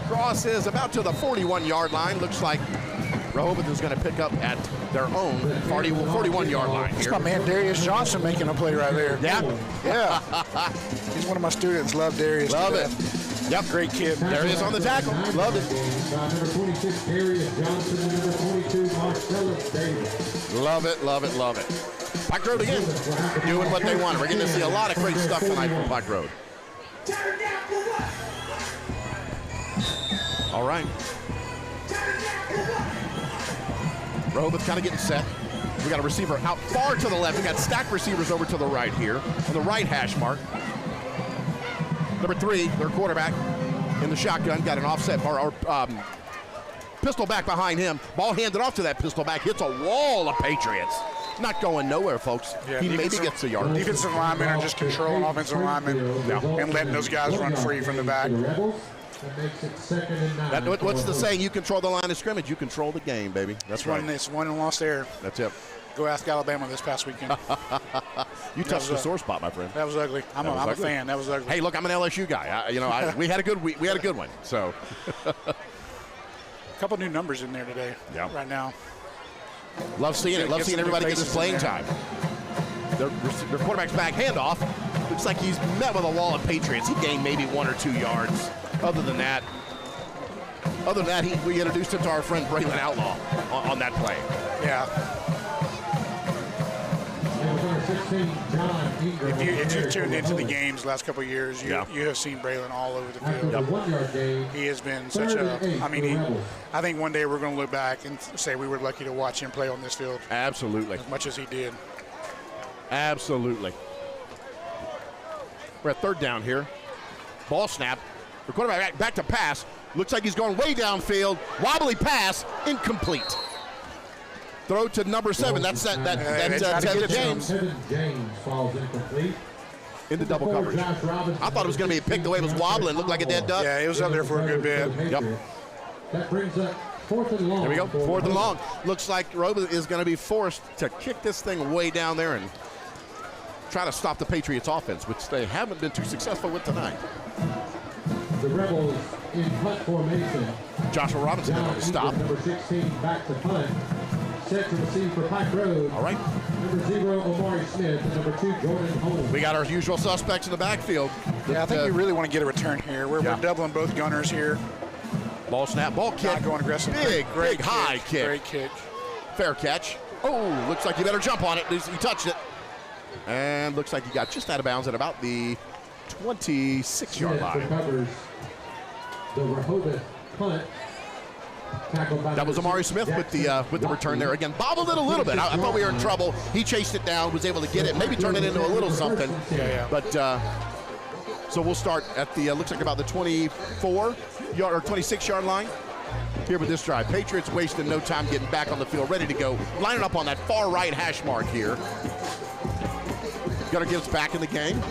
Cross is about to the 41-yard line. Looks like Rehobeth is going to pick up at their own 41-yard line It's here. my man Darius Johnson making a play right there. Yeah. Yeah. He's one of my students. Love Darius. Love it. Yep. Great kid. There he is on the tackle. Love it. Number 26, Darius Johnson, and number 22, Marcellus Davis. Love it, love it, love it. Pike Road again, doing what they want. We're going to see a lot of great stuff tonight from Pike Road. All right. Rehobeth kind of getting set. We got a receiver out far to the left. We got stacked receivers over to the right here on the right hash mark. Number 3, their quarterback in the shotgun, got an offset or pistol back behind him. Ball handed off to that pistol back. Hits a wall of Patriots. Not going nowhere, folks. Yeah, he maybe gets a yard. Defensive linemen are just controlling offensive linemen and letting those guys run free from the back. What's the saying? You control the line of scrimmage. You control the game, baby. That's right. It's won and lost there. That's it. Go ask Alabama this past weekend. You touched the sore spot, my friend. That was ugly. I'm a fan. That was ugly. Hey, look, I'm an LSU guy. We had a good one. So, a couple new numbers in there today. Yeah. Right now. Love seeing it. Love seeing everybody get this playing time. Their quarterback's back handoff. Looks like he's met with a wall of Patriots. He gained maybe 1 or 2 yards. Other than that, we introduced him to our friend Braylon Outlaw on that play. Yeah. If you've tuned into the games the last couple of years, you have seen Braylon all over the field. He has been such I think one day we're going to look back and say we were lucky to watch him play on this field. Absolutely. As much as he did. Absolutely. We're at third down here. Ball snap. The quarterback back to pass. Looks like he's going way downfield. Wobbly pass. Incomplete. Throw to number 7. That's Tevin James. Tevin James falls incomplete. In the double coverage. I thought it was going to be a pick the way it was wobbling. Looked like a dead duck. Yeah, it was up there for a good bit. Yep. That brings up 4th and long. There we go. 4th and long. Looks like Rehobeth is going to be forced to kick this thing way down there and try to stop the Patriots offense, which they haven't been too successful with tonight. The Rebels in punt formation. Joshua Robinson on the stop. Number 16 back to punt. Set to receive for Pike Road. All right. Number 0, Omari Smith. And number 2, Jordan Holmes. We got our usual suspects in the backfield. Yeah, I think we really want to get a return here. We're doubling both gunners here. Ball snap, ball kick. Not going aggressive. Big high kick. Great kick. Fair catch. Oh, looks like you better jump on it. He touched it. And looks like he got just out of bounds at about the 26-yard line. Recovers the Rehobeth punt. That was Amari Smith with the return there. Again, bobbled it a little bit. I thought we were in trouble. He chased it down, was able to get it, maybe turn it into a little something. But so we'll start at the looks like about the 24-yard or 26-yard line here with this drive. Patriots wasting no time getting back on the field, ready to go. Lining up on that far right hash mark here. Gunner gets back in the game.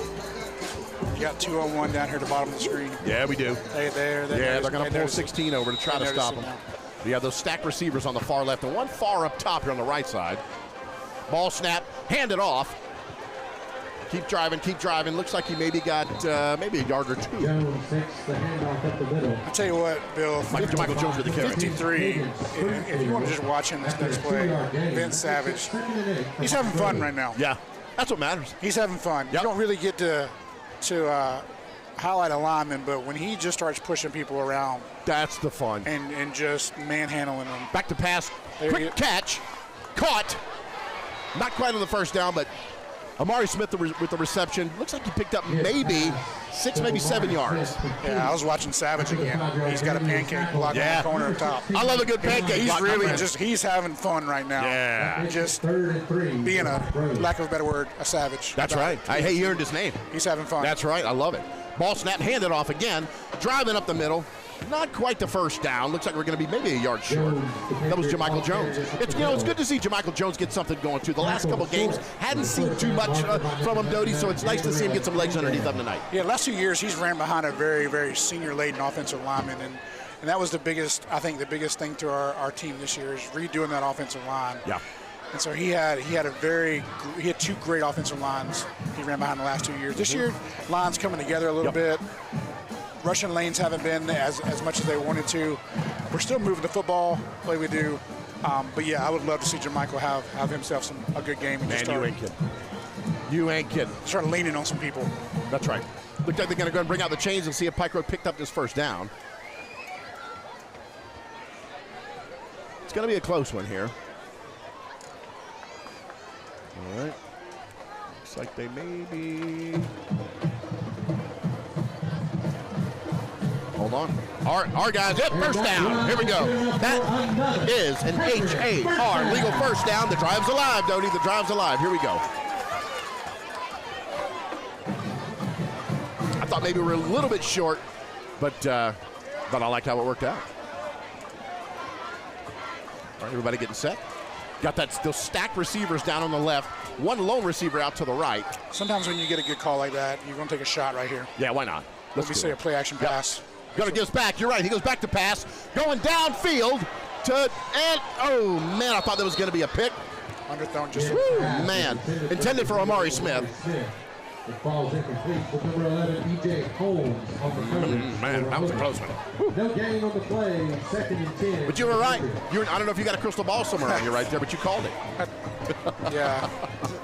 You got 2-on-1 down here at the bottom of the screen. Yeah, we do. They're going to pull 16 over to try to stop them. You have those stacked receivers on the far left and one far up top here on the right side. Ball snap, hand it off. Keep driving. Looks like he maybe got maybe a yard or 2. Jones takes the handoff up the middle. I'll tell you what, Bill. Michael Jones with the carry. 53. If you want to just watch him this next play, Vince Savage, he's having fun right now. Yeah, that's what matters. He's having fun. You don't really get to highlight a lineman, but when he just starts pushing people around, that's the fun. And just manhandling them. Back to pass. Quick catch. Caught. Not quite on the first down, but Amari Smith with the reception. Looks like he picked up maybe 6, maybe 7 yards. Yeah, I was watching Savage again. He's got a pancake block in the corner up top. I love a good pancake. He's really he's having fun right now. Yeah. Just being lack of a better word, a savage. That's right. Hey, he earned his name. He's having fun. That's right. I love it. Ball snap, handed off again. Driving up the middle. Not quite the first down. Looks like we're going to be maybe a yard short. That was Jermichael Jones. It's good to see Jermichael Jones get something going too. The last couple of games hadn't seen too much from him, Doty. So it's nice to see him get some legs underneath him tonight. Yeah, last 2 years he's ran behind a very, very senior-laden offensive lineman, and that was the biggest thing to our team this year is redoing that offensive line. Yeah. And so he had two great offensive lines he ran behind the last 2 years. This year, lines coming together a little bit. Rushing lanes haven't been as much as they wanted to. We're still moving the football the way we do. But yeah, I would love to see Jermichael have himself a good game. And Man, you ain't kidding. You ain't kidding. Start leaning on some people. That's right. Looks like they're going to go and bring out the chains and see if Pike Road picked up this first down. It's going to be a close one here. All right. Looks like they may be. Hold on. Our guys, yep, first down. Here we go. That is an H-A-R legal first down. The drive's alive, Doty. The drive's alive. Here we go. I thought maybe we were a little bit short, but I liked how it worked out. All right, everybody getting set. Got those stacked receivers down on the left. One lone receiver out to the right. Sometimes when you get a good call like that, you're going to take a shot right here. Yeah, why not? Let's say a play action pass. Gonna gives back. You're right. He goes back to pass. Going downfield oh man, I thought that was going to be a pick. Underthrown just. Man, intended for Amari Smith. It falls incomplete with number 11, E.J. Holmes on the coverage. Man, that was a close one. No gain on the play, 2nd and 10. But you were right. I don't know if you got a crystal ball somewhere on you right there, but you called it. Yeah.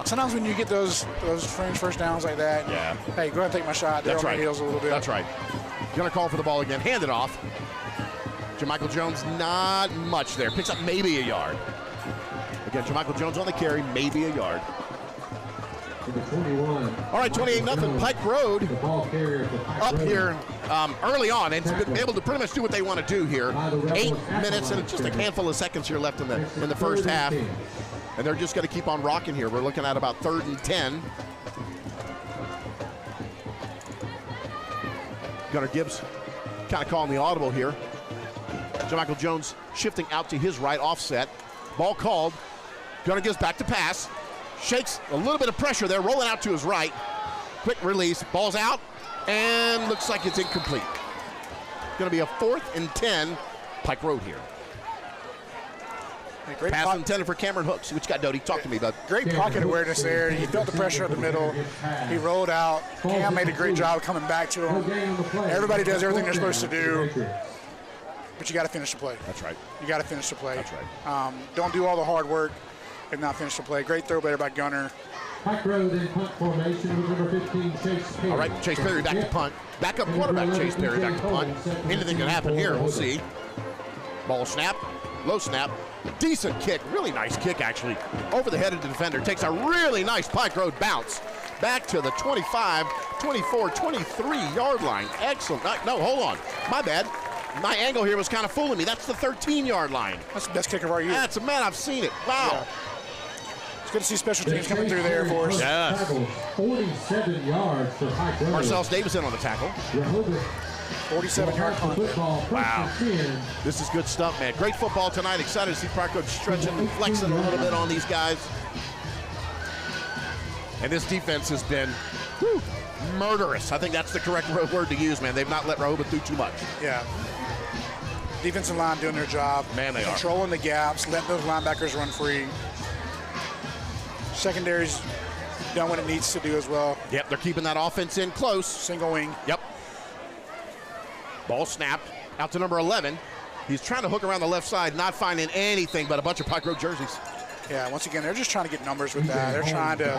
Sometimes when you get those fringe first downs like that, yeah. Hey, go ahead and take my shot. They're on my heels a little bit. That's right. Gonna call for the ball again. Hand it off. Jermichael Jones, not much there. Picks up maybe a yard. Again, Jermichael Jones on the carry, maybe a yard. All right, 28-0. Pike Road up here early on, and it's been able to pretty much do what they want to do here. 8 minutes and just a handful of seconds here left in the first half, and they're just going to keep on rocking here. We're looking at about 3rd and 10. Gunnar Gibbs kind of calling the audible here. Jermichael Jones shifting out to his right, offset. Ball called. Gunnar Gibbs back to pass. Shakes a little bit of pressure there, rolling out to his right. Quick release, ball's out, and looks like it's incomplete. Going to be a 4th and 10, Pike Road here. Great pass intended for Cameron Hooks. What you got, Doty? Talk to me, bud. Great pocket awareness there. He felt the pressure in the middle. He rolled out. Cam made a great job coming back to him. Everybody does everything they're supposed to do, but you got to finish the play. That's right. You got to finish the play. That's right. Don't do all the hard work and not finish the play. Great throw there by Gunnar. Pike Road in punt formation with number 15, Chase Perry. All right, Chase Perry back to punt. Backup quarterback Chase Perry back to punt. Anything can happen here, we'll see. Ball snap, low snap. Decent kick, really nice kick actually. Over the head of the defender. Takes a really nice Pike Road bounce. Back to the 25, 24, 23 yard line. Excellent. No, hold on. My bad. My angle here was kind of fooling me. That's the 13-yard line. That's the best kick of our year. That's man, I've seen it. Wow. Yeah. It's good to see special teams coming through there for us. Yes. 47 yards for Pike Road. Marcellus Davison on the tackle. 47-yard punt. Wow. This is good stuff, man. Great football tonight. Excited to see Pike Road stretching and flexing a little bit on these guys. And this defense has been murderous. I think that's the correct word to use, man. They've not let Rehobeth do too much. Yeah. Defensive line doing their job. Man, they are. Controlling the gaps, letting those linebackers run free. Secondary's done what it needs to do as well. Yep, they're keeping that offense in close. Single wing. Yep. Ball snapped out to number 11. He's trying to hook around the left side, not finding anything but a bunch of Pike Road jerseys. Yeah, once again, they're just trying to get numbers with that. They're trying to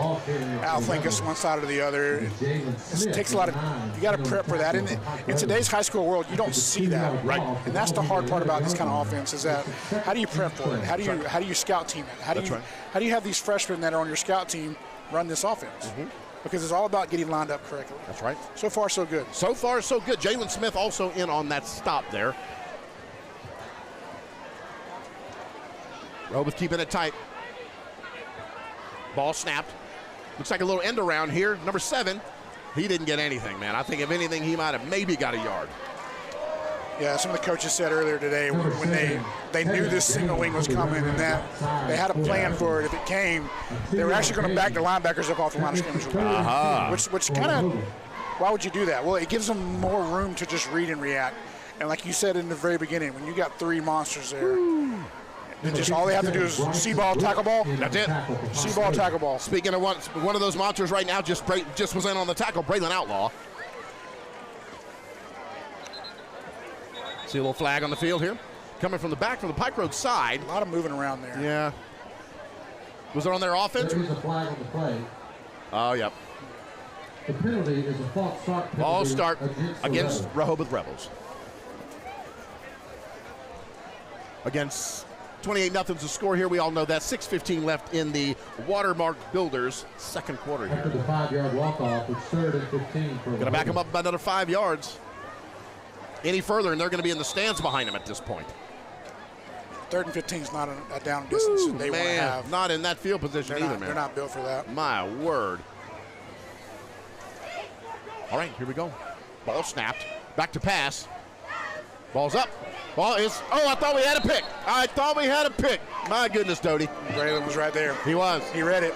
outflank us one side or the other. It takes a lot of, you got to prep for that. In today's high school world, you don't see that. Right. And that's the hard part about this kind of offense is that how do you prep for it? How do you scout team it? How do you have these freshmen that are on your scout team run this offense? Mm-hmm. Because it's all about getting lined up correctly. That's right. So far, so good. So far, so good. Jalen Smith also in on that stop there. Rehobeth keeping it tight. Ball snapped. Looks like a little end around here. Number 7, he didn't get anything, man. I think if anything, he might have maybe got a yard. Yeah, some of the coaches said earlier today when they knew this single wing was coming and that they had a plan for it. If it came, they were actually going to back the linebackers up off the line of scrimmage. Which kind of, why would you do that? Well, it gives them more room to just read and react. And like you said in the very beginning, when you got 3 monsters there, Just all they have to do is see ball, tackle ball. That's it. See ball, tackle ball. Speaking of one of those monsters right now, just was in on the tackle, Braylon Outlaw. See a little flag on the field here. Coming from the back, from the Pike Road side. A lot of moving around there. Yeah. Was it on their offense? There is a flag on the play. Oh, yep. The penalty is a false start penalty Ball start against the Rehobeth Rebels. Against 28-0's the score here. We all know that. 6:15 left in the Watermark Builders second quarter after here. the 5-yard walk-off. It's 3rd and 15 for Going to back them up by another 5 yards. Any further, and they're going to be in the stands behind them at this point. 3rd and 15 is not a down distance that they want to have. Not in that field position either, man. They're not built for that. My word. All right, here we go. Ball snapped. Back to pass. Ball's up. Ball is, oh, I thought we had a pick. I thought we had a pick. My goodness, Doty. Braylon was right there. He was. He read it.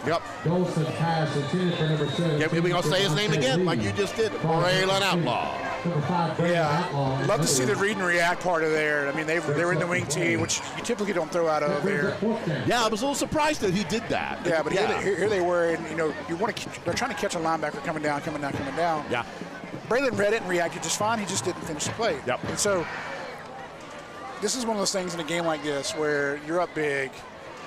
Yep. Golson pass intended for number 7. Yeah, we're going to say his name again like you just did. Braylon Outlaw. Yeah, love to see the read and react part of there. I mean, they were in the wing tee, which you typically don't throw out of there. Yeah, I was a little surprised that he did that. Yeah, but here they were, and they're trying to catch a linebacker coming down. Yeah. Braylon read it and reacted just fine. He just didn't finish the play. Yep. And so this is one of those things in a game like this where you're up big.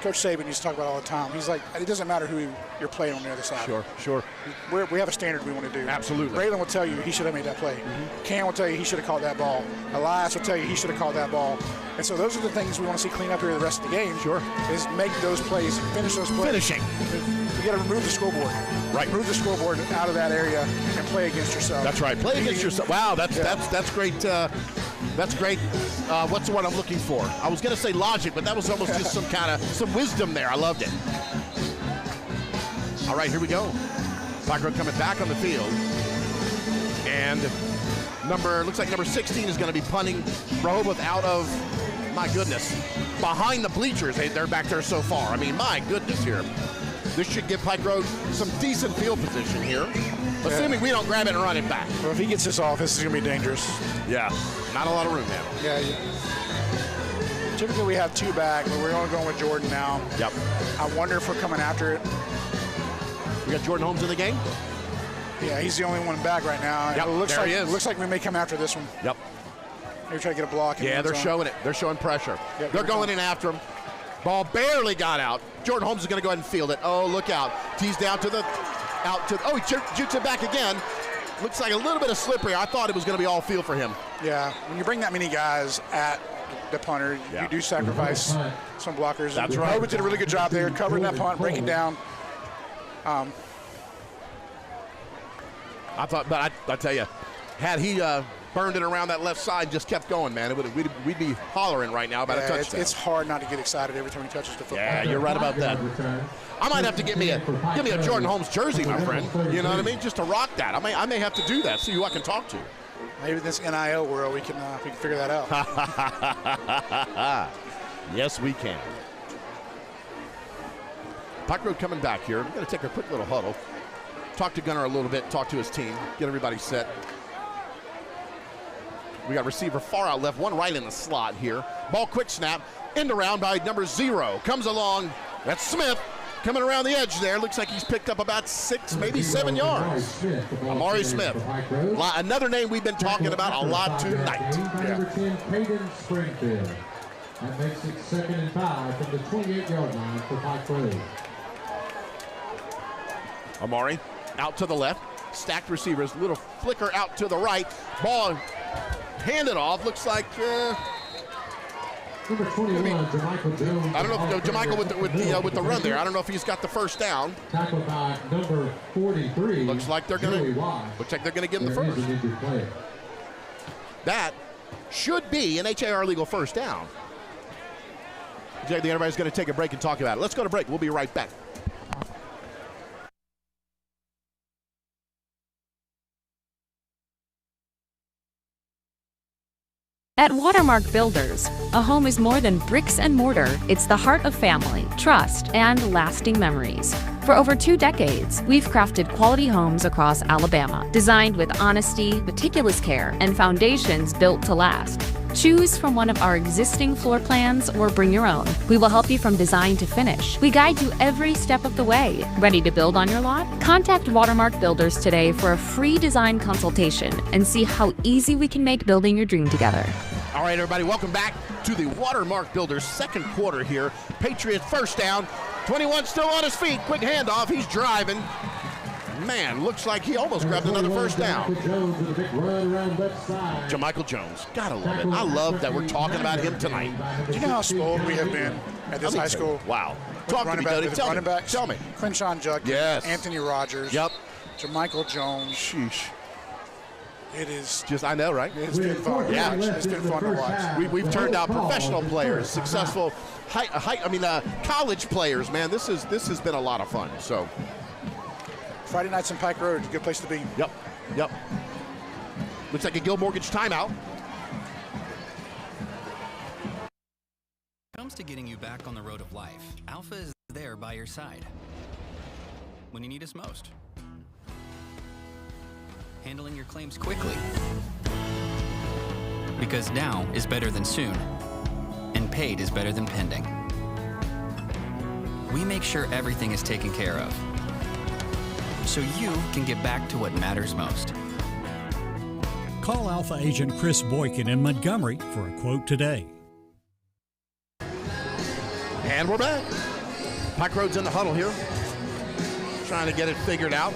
Coach Saban used to talk about all the time. He's like, it doesn't matter who you're playing on the other side. Sure. We have a standard we want to do. Absolutely. Braylon will tell you he should have made that play. Cam will tell you he should have caught that ball. Elias will tell you he should have caught that ball. And so those are the things we want to see clean up here the rest of the game. Sure. Is make those plays, finish those plays. Finishing. You got to remove the scoreboard. Right. Remove the scoreboard out of that area and play against yourself. That's right. Play against yourself. Wow, that's great. That's great. What's the word I'm looking for? I was going to say logic, but that was almost just some wisdom there. I loved it. All right, here we go. Pike Road coming back on the field. And looks like number 16 is going to be punting Rehobeth out of, my goodness, behind the bleachers. They're back there so far. I mean, my goodness here. This should give Pike Road some decent field position here, assuming we don't grab it and run it back. Well, if he gets this off, this is going to be dangerous. Yeah, not a lot of room now. Yeah. Typically we have 2 back, but we're only going with Jordan now. Yep. I wonder if we're coming after it. We got Jordan Holmes in the game? Yeah, he's the only one back right now. Yep, he is. It looks like we may come after this one. Yep. Maybe try to get a block. Yeah, they're showing it. They're showing pressure. Yep, they're going in after him. Ball barely got out. Jordan Holmes is going to go ahead and field it. Oh, look out. Tees down to the, oh, he jukes it back again. Looks like a little bit of slippery. I thought it was going to be all field for him. Yeah, when you bring that many guys at the punter, you do sacrifice some blockers. That's right. Rehobeth did a really good job there, covering that punt, breaking down. I thought, but I tell you, had he burned it around that left side, just kept going, man, we'd be hollering right now about a touchdown. It's hard not to get excited every time he touches the football. Yeah, you're right about that. I might have to give me a Jordan Holmes jersey, my friend. You know what I mean? Just to rock that. I may have to do that. See who I can talk to. Maybe this NIL world, we can figure that out. Yes, we can. Pike Road coming back here. We're going to take a quick little huddle. Talk to Gunner a little bit. Talk to his team. Get everybody set. We got receiver far out left, one right in the slot here. Ball quick snap, end around by number 0. Comes along, that's Smith, coming around the edge there. Looks like he's picked up about 6, maybe 7 yards. Amari Smith, another name we've been talking about a lot tonight. Number 10, Peyton Springfield. That makes it 2nd and 5 from the 28-yard line for Pike Road. Amari out to the left, stacked receivers, little flicker out to the right. Ball handed off, looks like Number 21, Jermichael Jones. I don't know if Jermichael with the run there. I don't know if he's got the first down. Tackled by number 43. Looks like they're gonna give him the first. That should be an HAR legal first down. I think everybody's going to take a break and talk about it. Let's go to break. We'll be right back. At Watermark Builders, a home is more than bricks and mortar. It's the heart of family, trust, and lasting memories. For over 2 decades, we've crafted quality homes across Alabama, designed with honesty, meticulous care, and foundations built to last. Choose from one of our existing floor plans or bring your own. We will help you from design to finish. We guide you every step of the way. Ready to build on your lot? Contact Watermark Builders today for a free design consultation and see how easy we can make building your dream together. All right, everybody, welcome back to the Watermark Builders second quarter here. Patriots first down. 21 still on his feet. Quick handoff. He's driving. Man, looks like he almost grabbed another first down. Jamichael Jones. Gotta love it. I love that we're talking about him tonight. Do you know how spoiled we have been at this high school? Wow. Talk to me, Duddy. Tell me. Quinshon Judkins. Yes. Anthony Rogers. Yep. Jamichael Jones. Sheesh. It is just, I know, right? It's been fun. Yeah, it's been fun to watch. We've turned out professional players, successful, college players. Man, this has been a lot of fun. So, Friday nights in Pike Road, good place to be. Yep. Looks like a Gil Mortgage timeout. When it comes to getting you back on the road of life, Alpha is there by your side when you need us most. Handling your claims quickly. Because now is better than soon, and paid is better than pending. We make sure everything is taken care of, so you can get back to what matters most. Call Alpha Agent Chris Boykin in Montgomery for a quote today. And we're back. Pike Road's in the huddle here, trying to get it figured out.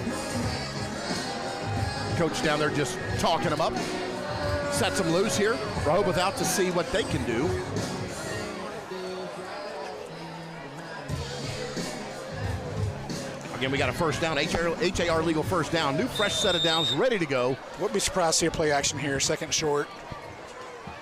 Coach down there just talking them up. Sets them loose here. Rehobeth out to see what they can do. Again, we got a first down, HAR legal first down. New fresh set of downs ready to go. Wouldn't be surprised to see a play action here. Second short.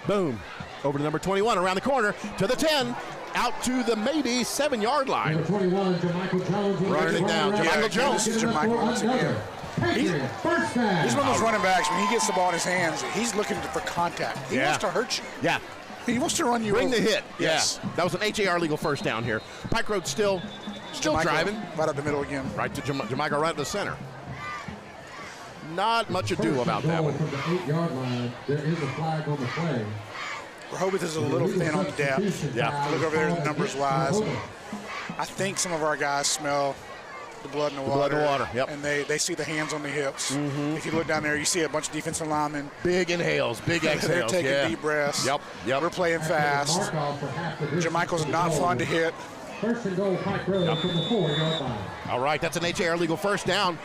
Boom. Over to number 21, around the corner, to the 10, out to the maybe 7-yard line. Number 21, Jamichael Jones. Running it down, Jamichael Jones. This is Jamichael once again. He's one of those running backs, when he gets the ball in his hands, he's looking for contact. He wants to hurt you. Yeah. He wants to run you Bring over. the hit. Yes. Yeah. That was an HAR legal first down here. Pike Road still driving. Right up the middle again. Right to Jamichael, right to the center. Not much ado about that one. From the 8-yard line, there is a flag on the play. Rehobeth is a little thin on the depth. Yeah. Look over there, numbers-wise. I think some of our guys smell the blood in the water. Blood in the water, yep. And they see the hands on the hips. Mm-hmm. If you look down there, you see a bunch of defensive linemen. Big inhales, big exhales. They're taking deep breaths. Yep. We're playing fast. Jamichael's not fun to hit. First and goal, Pike Road from the 4-yard line. All right, that's an HAR legal first down.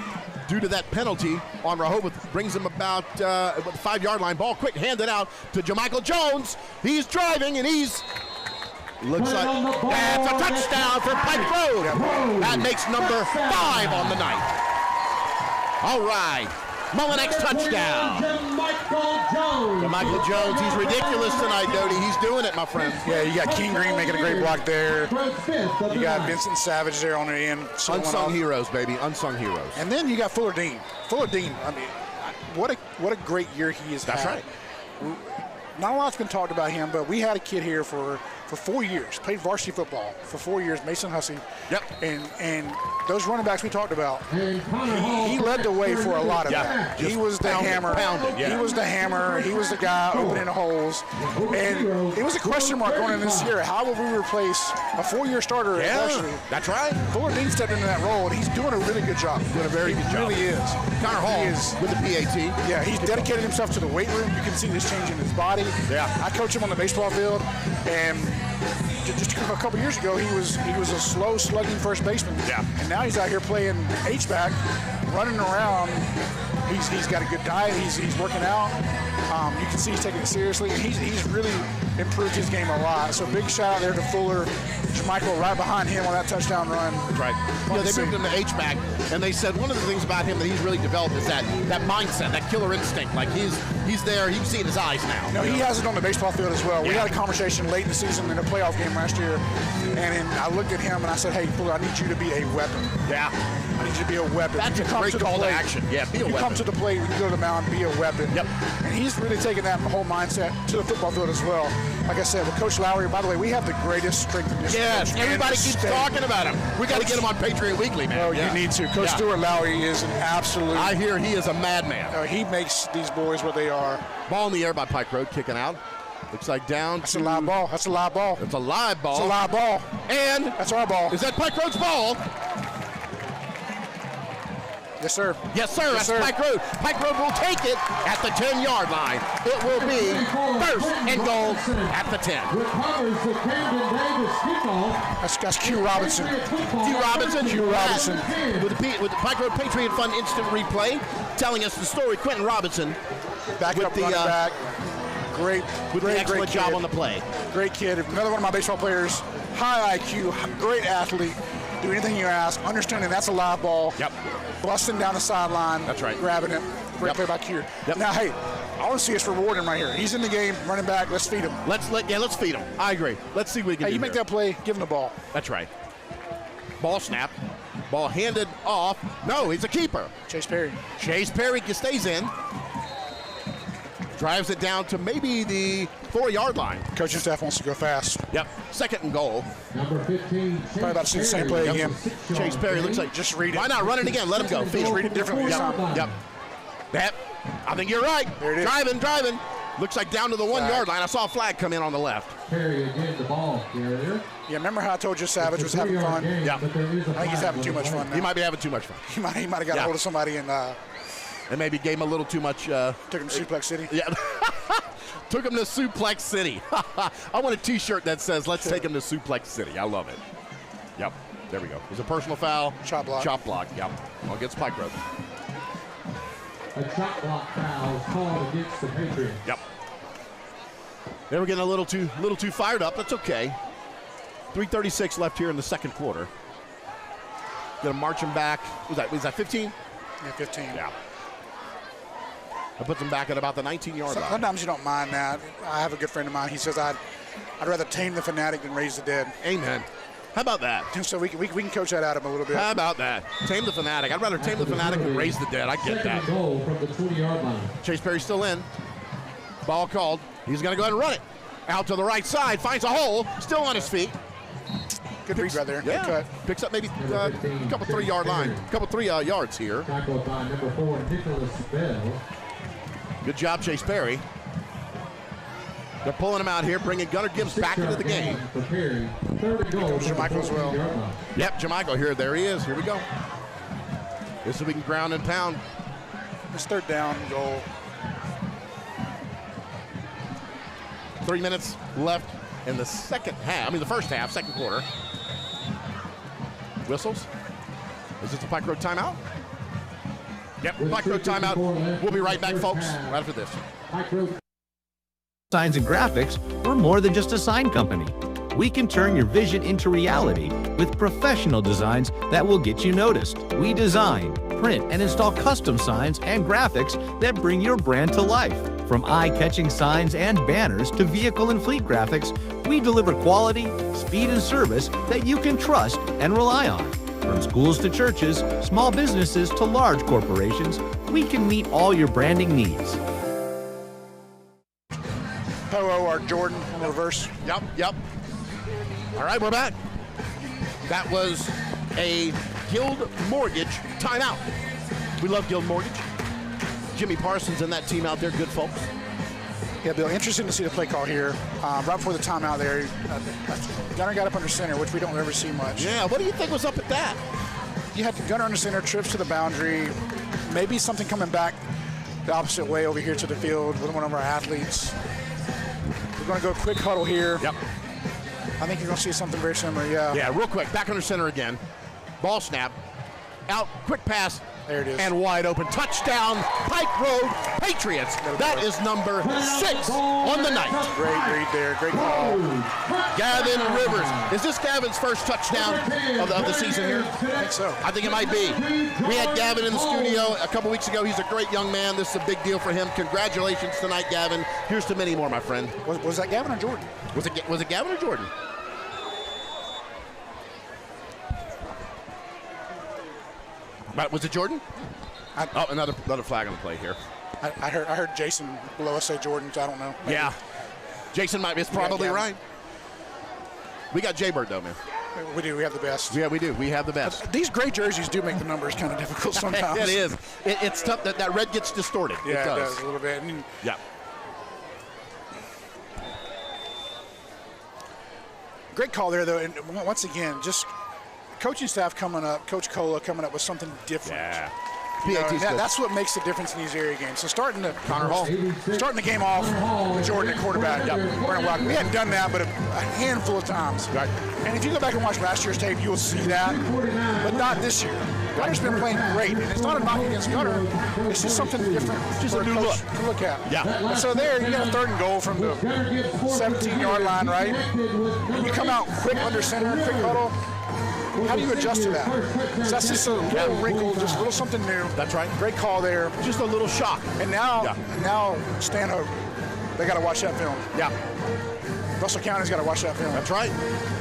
Due to that penalty on Rehobeth, brings him about the 5-yard line. Ball quick handed out to Jamichael Jones. He's driving, and looks like that's a touchdown for Pike Road. That makes number 5 on the night. All right, Mullinex touchdown. Jamichael Jones, he's ridiculous tonight, Doty. He's doing it, my friend. Yeah, you got King Green making a great block there. You got Vincent Savage there on the end. Unsung heroes, baby, unsung heroes. And then you got Fuller Dean. Fuller Dean, I mean, what a great year he has had. That's right. Not a lot's been talked about him, but we had a kid here for 4 years, played varsity football for 4 years, Mason Hussey. Yep. And those running backs we talked about, he led the way for a lot of that. He was the hammer. He was the hammer. He was the guy opening the holes. And it was a question mark going into this year. How will we replace a 4-year starter at varsity? That's right. Fuller Dean stepped into that role, and he's doing a really good job. Doing a very good job. He really is. Connor Hall with the PAT. Yeah, he's dedicated himself to the weight room. You can see this change in his body. Yeah. I coach him on the baseball field, and just a couple years ago, he was a slow slugging first baseman. Yeah. And now he's out here playing H-back, running around. He's got a good diet. He's working out. You can see he's taking it seriously. He's really improved his game a lot. So big shout out there to Fuller. Jamichael right behind him on that touchdown run. That's right. Yeah, they moved him to H-back, and they said one of the things about him that he's really developed is that mindset, that killer instinct. Like he's there. You can see it in his eyes now. No, he has it on the baseball field as well. We had a conversation late in the season in a playoff game last year, and I looked at him and I said, "Hey, Fuller, I need you to be a weapon. Yeah, I need you to be a weapon. That's a great call to action. Yeah, be a weapon. You come to the plate when you go to the mound, be a weapon." Yep. And he's really taken that whole mindset to the football field as well. Like I said, with Coach Lowry, by the way, we have the greatest strength and yes, everybody keeps talking about him. We got to get him on Patriot Weekly, man. Oh, you need to. Coach Stuart Lowry is an absolute. I hear he is a madman. He makes these boys what they are. Ball in the air by Pike Road, kicking out. Looks like down. That's a live ball. That's a live ball. It's a live ball. It's a live ball. And that's our ball. Is that Pike Road's ball? Yes, sir. Yes, sir. That's Pike Road. Pike Road will take it at the 10-yard line. It will be first and goal at the 10. That's Q Robinson. Q Robinson. With the Pike Road Patriot Fund instant replay, telling us the story. Quentin Robinson. Back up running back. Great excellent job on the play. Great kid. Another one of my baseball players. High IQ, great athlete. Do anything you ask. Understanding that's a live ball. Yep. Busting down the sideline. That's right. Grabbing it. Great play by Q. Yep. Now, hey, I want to see us reward him right here. He's in the game, running back. Let's feed him. Let's feed him. I agree. Let's see what we can do. Hey, you make that play, give him the ball. That's right. Ball snap. Ball handed off. No, he's a keeper. Chase Perry. Chase Perry stays in. Drives it down to maybe the 4-yard line. Coaching staff wants to go fast. Yep. Second and goal. Number 15. Probably about to see the same play again. Chase Perry looks like just read it. Why not run it again? Let him go. Just read it differently this time. Yep. That. I think you're right. There it is. Driving. Looks like down to the 1-yard line. I saw a flag come in on the left. Perry again, the ball carrier. Yeah, remember how I told you Savage was having fun? Yeah. I think he's having too much fun now. He might be having too much fun. He might have got a hold of somebody and maybe gave him a little too much. Took him to Suplex City. Yeah. Took him to Suplex City. I want a T-shirt that says, let's take him to Suplex City. I love it. Yep. There we go. It was a personal foul. Chop block. Chop block. Yep. Against Pike Road. A chop block foul is called against the Patriots. Yep. They were getting a little too fired up. That's okay. 3:36 left here in the second quarter. Gonna march him back. Was that 15? Yeah, 15. Yeah. That puts him back at about the 19-yard line. Sometimes you don't mind that. I have a good friend of mine. He says, I'd rather tame the fanatic than raise the dead. Amen. How about that? So we can coach that out of him a little bit. How about that? Tame the fanatic. I'd rather tame the fanatic than raise the dead. I get that. Goal from the 20-yard line. Chase Perry still in. Ball called. He's going to go ahead and run it. Out to the right side. Finds a hole. Still on his feet. Good read right there. Yeah. Good cut. Picks up maybe a couple 3-yard line. A couple 3 yards here. Tackled by number 4, Nicholas Bell. Good job, Chase Perry. They're pulling him out here, bringing Gunnar Gibbs back into the game. For Perry. Third and goal. Jermichael as well. Yep, Jermichael here. There he is. Here we go. This will be ground and pound. It's third down goal. 3 minutes left in the second quarter. Whistles. Is this a Pike Road timeout? Yep, Pike Road timeout. We'll be right back, folks, right after this. Signs and graphics, we're more than just a sign company. We can turn your vision into reality with professional designs that will get you noticed. We design, print, and install custom signs and graphics that bring your brand to life. From eye-catching signs and banners to vehicle and fleet graphics, we deliver quality, speed, and service that you can trust and rely on. From schools to churches, small businesses to large corporations, we can meet all your branding needs. Poe or Jordan in the reverse. Yep. All right, we're back. That was a Guild Mortgage timeout. We love Guild Mortgage. Jimmy Parsons and that team out there, good folks. Yeah, Bill, interesting to see the play call here. Right before the timeout there, Gunnar got up under center, which we don't ever see much. Yeah, what do you think was up at that? You had Gunnar under center, trips to the boundary, maybe something coming back the opposite way over here to the field with one of our athletes. We're going to go quick huddle here. Yep. I think you're going to see something very similar, yeah. Yeah, real quick, back under center again. Ball snap, out, quick pass. There it is. And wide open. Touchdown, Pike Road Patriots. That is number 6 on the night. Great read there. Great call. Gavin Rivers. Is this Gavin's first touchdown of the season here? I think so. I think it might be. We had Gavin in the studio a couple weeks ago. He's a great young man. This is a big deal for him. Congratulations tonight, Gavin. Here's to many more, my friend. Was that Gavin or Jordan? Was it Gavin or Jordan? Was it Jordan? Another flag on the play here. I heard Jason below us say Jordan, so I don't know. Maybe. Yeah. Jason might be probably right. We got Jaybird though, man. We do. We have the best. Yeah, we do. We have the best. These gray jerseys do make the numbers kind of difficult sometimes. It is. It's tough. That red gets distorted. Yeah, it does a little bit. Yeah. Great call there, though. And once again, just coaching staff coming up, Coach Cola coming up with something different. Yeah. You know, that's what makes the difference in these area games. So starting the game off with Jordan at quarterback, we hadn't done that but a handful of times. Right. And if you go back and watch last year's tape, you will see that, but not this year. Gunner's been playing great, and it's not a knock against Gunner. It's just something different, just a new look to look at. Yeah. And so there, you got a 3rd and goal from the 17-yard line, right? And you come out quick under center, quick huddle. How do you adjust to that? So that's just a little wrinkle, just a little something new. That's right. Great call there. Just a little shock. And now Stanhope, they got to watch that film. Yeah. Russell County's got to watch that film. That's right.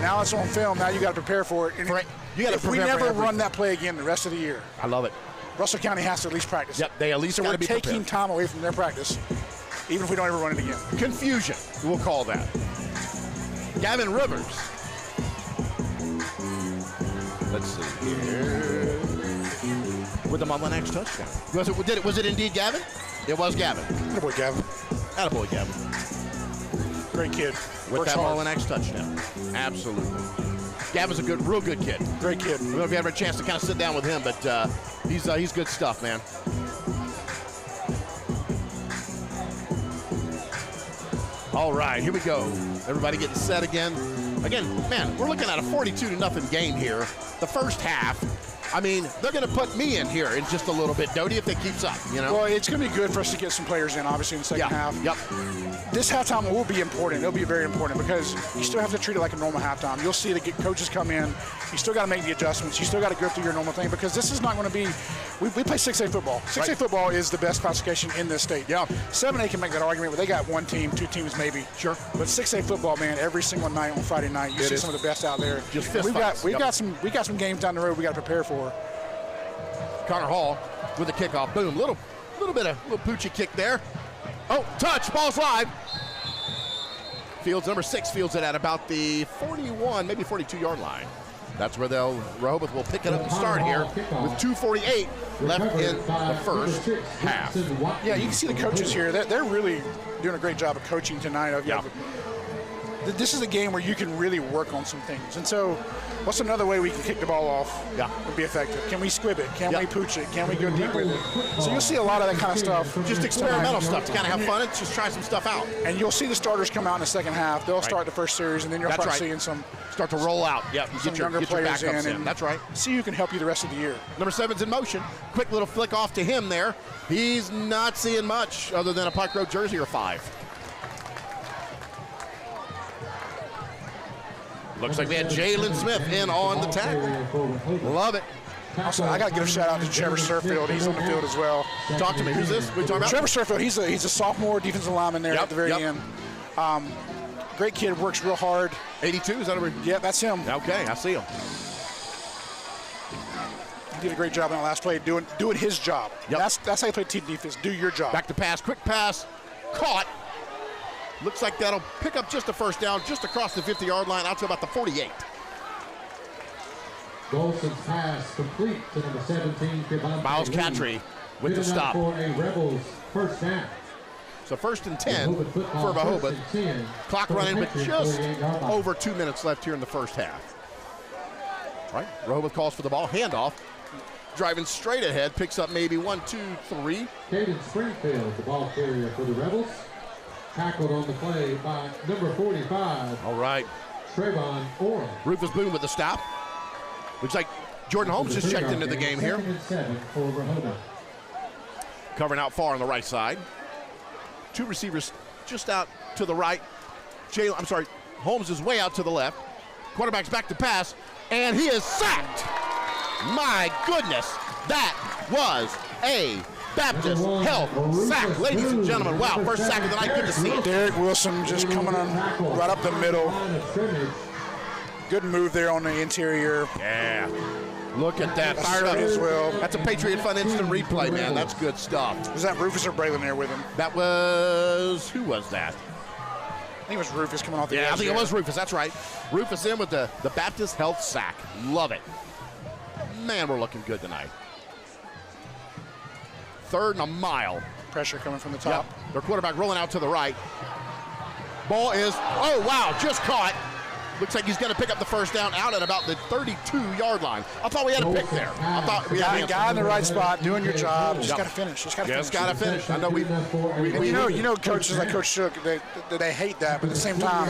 Now it's on film. Now you got to prepare for it. And you got to prepare. If we never run that play again the rest of the year, I love it. Russell County has to at least practice. Yep. They at least got to be prepared. So we're taking time away from their practice, even if we don't ever run it again. Confusion, we'll call that. Gavin Rivers. Let's see here. With the Mullinex touchdown. Was it indeed Gavin? It was Gavin. Attaboy, Gavin. Attaboy, Gavin. Great kid. With that Mullinex touchdown. Absolutely. Gavin's a real good kid. Great kid. I don't know if you ever had a chance to kind of sit down with him, but he's good stuff, man. All right, here we go. Everybody getting set again. Again, man, we're looking at a 42-0 game here. The first half. I mean, they're going to put me in here in just a little bit, Doty, if it keeps up, you know? Well, it's going to be good for us to get some players in, obviously, in the second half. Yep. This halftime will be important. It'll be very important because you still have to treat it like a normal halftime. You'll see the coaches come in. You still got to make the adjustments. You still got to go through your normal thing because this is not going to be – we play 6A football. 6A football is the best classification in this state. Yeah. 7A can make that argument, but they got one team, 2 teams maybe. Sure. But 6A football, man, every single night on Friday night, you see some of the best out there. Just fist fights. We got some games down the road we got to prepare for. Connor Hall with the kickoff. Boom. Little poochie kick there. Oh, touch. Ball's live. Number 6 fields it at about the 41, maybe 42-yard line. That's where Rehobeth will pick it up and start here with 2:48 left in the first half. Yeah, you can see the coaches here. They're really doing a great job of coaching tonight. This is a game where you can really work on some things. And so what's another way we can kick the ball off and be effective? Can we squib it? Can we pooch it? Can we go deep with it? So you'll see a lot of that kind of stuff. Just experimental stuff to kind of have fun and just try some stuff out. And you'll see the starters come out in the second half. They'll start the first series, and then you'll start seeing some start to roll out. Yeah, some younger players in. And that's right. See who can help you the rest of the year. Number 7's in motion. Quick little flick off to him there. He's not seeing much other than a Pike Road jersey or 5. Looks like we had Jalen Smith in on the tackle. Love it. Also, I got to give a shout out to Trevor Surfield. He's on the field as well. Talk to me. Who's this? We talking about? Trevor Surfield. He's a sophomore defensive lineman there at the very end. Great kid. Works real hard. 82. Is that over? Yeah, that's him. Okay, I see him. He did a great job on that last play, doing his job. Yep. That's how you play team defense. Do your job. Back to pass. Quick pass. Caught. Looks like that'll pick up just a first down, just across the 50-yard line, out to about the 48. Golson's pass complete to number 17, Miles Catry with the stop. For a Rebels first down. So 1st and 10 for Rehobeth. Clock running, but just over 2 minutes left here in the first half. All right, Rehobeth calls for the ball, handoff. Driving straight ahead, picks up maybe 1, 2, 3. Caden Springfield, the ball carrier for the Rebels. Tackled on the play by number 45. All right. Trayvon Orr. Rufus Boone with the stop. Looks like Jordan Holmes just checked into the game here. 2nd and 7 for Rehobeth. Covering out far on the right side. 2 receivers just out to the right. Holmes is way out to the left. Quarterback's back to pass, and he is sacked. My goodness, that was a Baptist Health sack, ladies and gentlemen. Wow, first sack of the night. Good to see it. Derek Wilson just coming on right up the middle. Good move there on the interior. Yeah. Look at that. Fired up as well. That's a Patriot Fun instant replay, man. That's good stuff. Was that Rufus or Braylon there with him? That was, who was that? I think it was Rufus coming off the edge. Yeah, I think it was Rufus. That's right. Rufus in with the Baptist Health sack. Love it. Man, we're looking good tonight. 3rd and a mile. Pressure coming from the top. Yep. Their quarterback rolling out to the right. Ball is, oh, wow, just caught. Looks like he's going to pick up the first down out at about the 32-yard line. I thought we had a pick there. I thought we had a guy in the right spot, doing your job. Just got to finish. Just got to finish. I know you know coaches like Coach Shook, they hate that, but at the same time,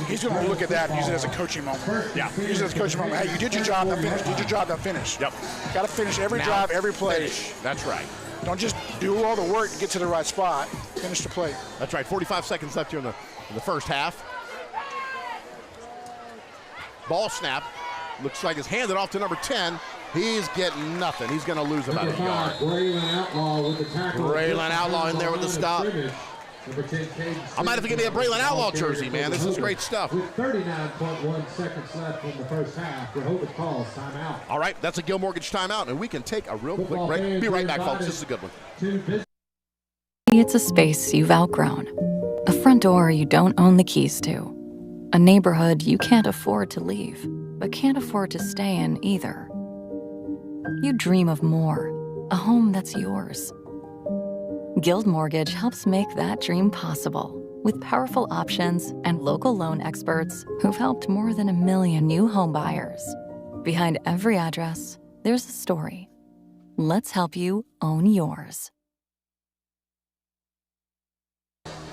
he's going to look at that and use it as a coaching moment. Yeah. Use it as a coaching moment. Hey, you did your job, now finish. Did your job, now finish. Yep. Got to finish every drive, every play. That's right. Don't just do all the work to get to the right spot. Finish the play. That's right. 45 seconds left here in the first half. Ball snap. Looks like it's handed off to number 10. He's getting nothing. He's going to lose about a yard. Braylon Outlaw in there with the stop. I might have to give me a Braylon Outlaw jersey, man. This is great stuff. With 39.1 seconds left in the first half, Rehobeth calls timeout. All right, that's a Gil Mortgage timeout, and we can take a real quick break. Be right back, folks. This is a good one. It's a space you've outgrown. A front door you don't own the keys to. A neighborhood you can't afford to leave, but can't afford to stay in either. You dream of more, a home that's yours. Guild Mortgage helps make that dream possible with powerful options and local loan experts who've helped more than 1 million new home buyers. Behind every address, there's a story. Let's help you own yours.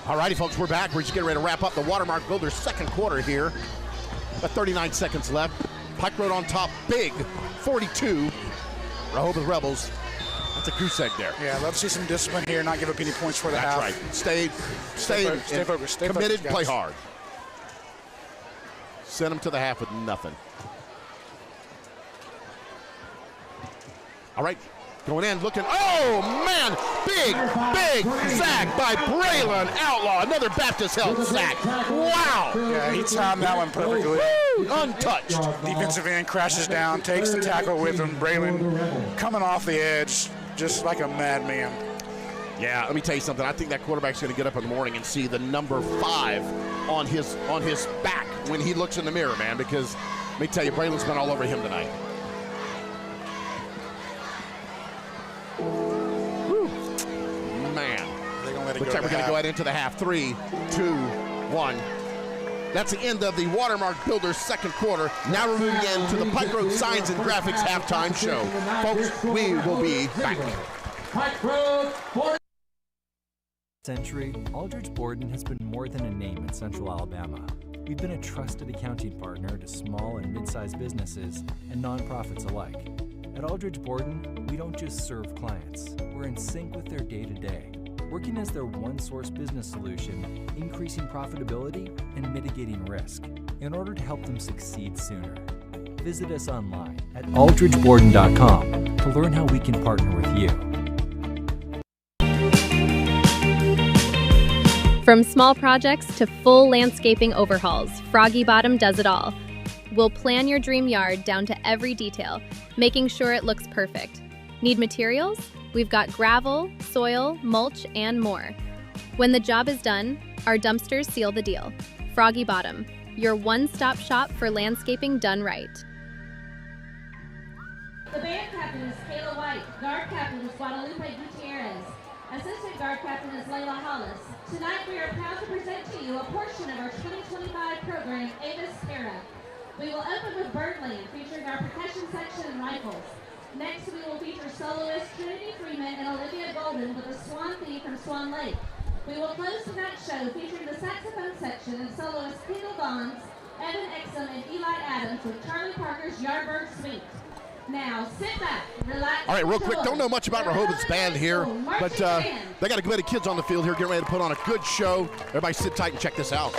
All righty, folks, we're back. We're just getting ready to wrap up the Watermark Builders second quarter here. About 39 seconds left. Pike Road on top, big, 42. Rehobeth Rebels. That's a goose egg there. Yeah, love to see some discipline here, not give up any points for the half. That's right. Stay focused. Stay committed, focused, play hard. Send them to the half with nothing. All right. Going in, looking, oh man, big sack by Braylon Outlaw. Another Baptist Health sack. Wow. Yeah, he timed that one perfectly. Woo, untouched. Defensive end crashes down, takes the tackle with him. Braylon coming off the edge, just like a madman. Yeah, let me tell you something. I think that quarterback's going to get up in the morning and see the number 5 on his back when he looks in the mirror, man, because let me tell you, Braylon's been all over him tonight. Man. Looks like we're going to go ahead into the half. 3, 2, 1. That's the end of the Watermark Builders second quarter. Now we're moving into the Pike Road Signs and Graphics halftime show. Folks, we will be back. Pike Road Century, Aldridge Borden has been more than a name in Central Alabama. We've been a trusted accounting partner to small and mid-sized businesses and nonprofits alike. At Aldridge Borden, we don't just serve clients. We're in sync with their day-to-day, working as their one-source business solution, increasing profitability and mitigating risk in order to help them succeed sooner. Visit us online at aldridgeborden.com to learn how we can partner with you. From small projects to full landscaping overhauls, Froggy Bottom does it all. We'll plan your dream yard down to every detail, making sure it looks perfect. Need materials? We've got gravel, soil, mulch, and more. When the job is done, our dumpsters seal the deal. Froggy Bottom, your one-stop shop for landscaping done right. The band captain is Kayla White. Guard captain is Guadalupe Gutierrez. Assistant guard captain is Layla Hollis. Tonight we are proud to present to you a portion of our 2025 program, Avis Era. We will open with Birdland, featuring our percussion section and rifles. Next, we will feature soloists Trinity Freeman and Olivia Golden with a swan theme from Swan Lake. We will close tonight's show featuring the saxophone section and soloists Kendall Bonds, Evan Exum, and Eli Adams with Charlie Parker's Yardbird Suite. Now, sit back, relax. All right, real quick, don't know much about Rehobeth's band here, but they got a good of kids on the field here getting ready to put on a good show. Everybody sit tight and check this out.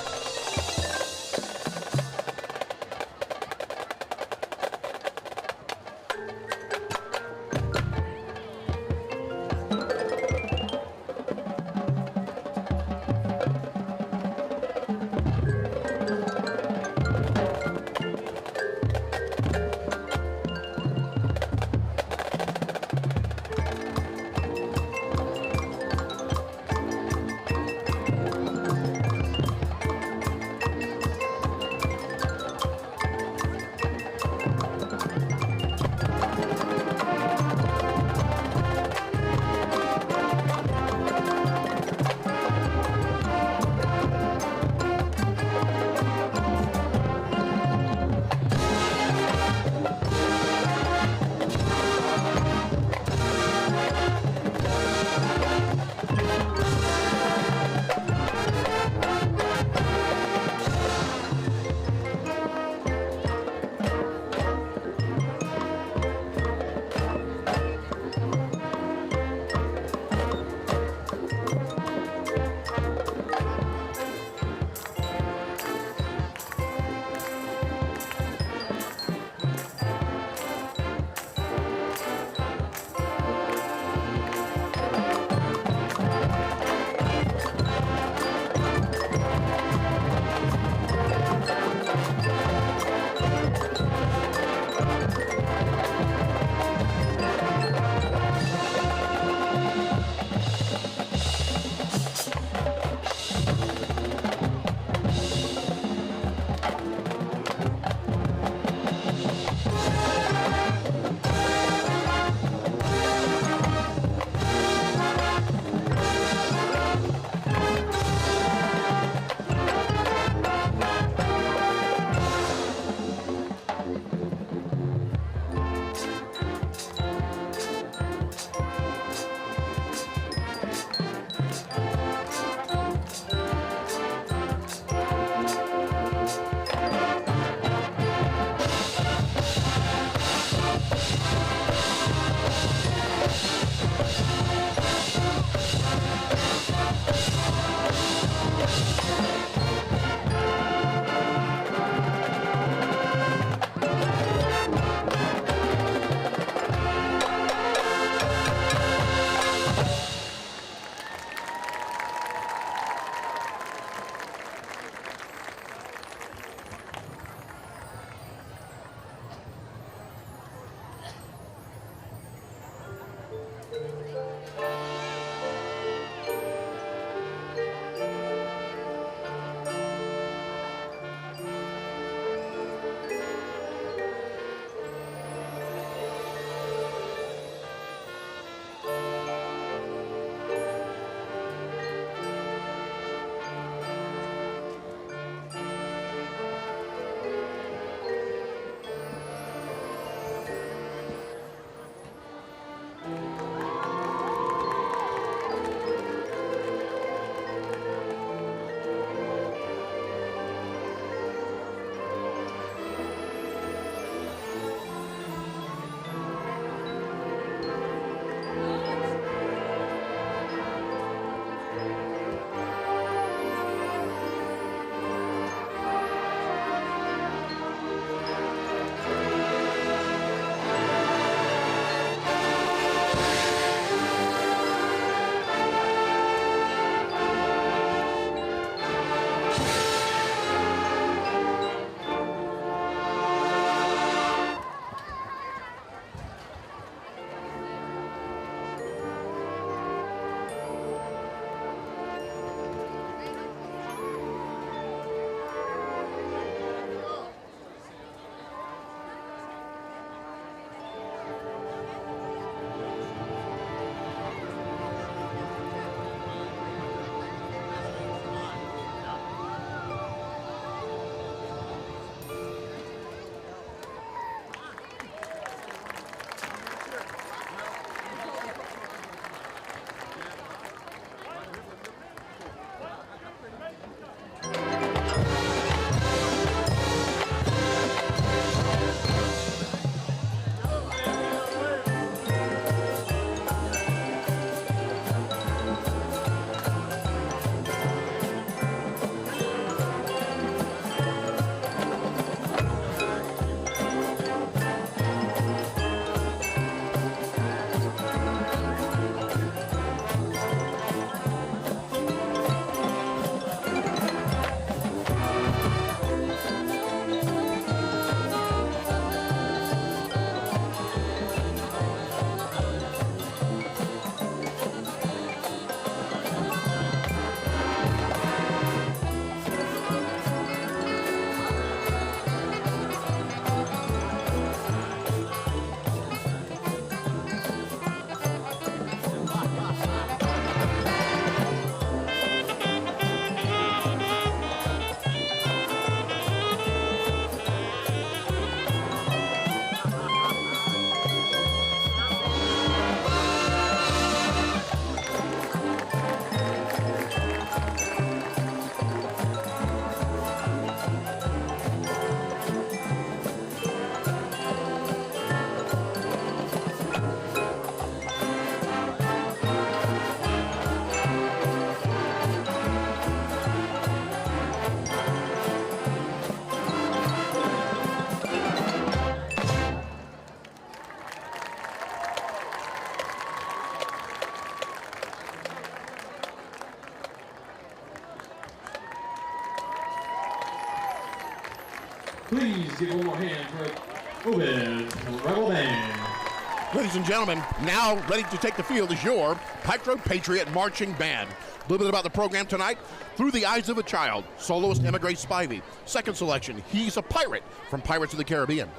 Please give one more hand for Rehobeth Rebel Band. Ladies and gentlemen, now ready to take the field is your Pike Road Patriot Marching Band. A little bit about the program tonight. Through the Eyes of a Child, soloist Emma Grace Spivey. Second selection, He's a Pirate from Pirates of the Caribbean.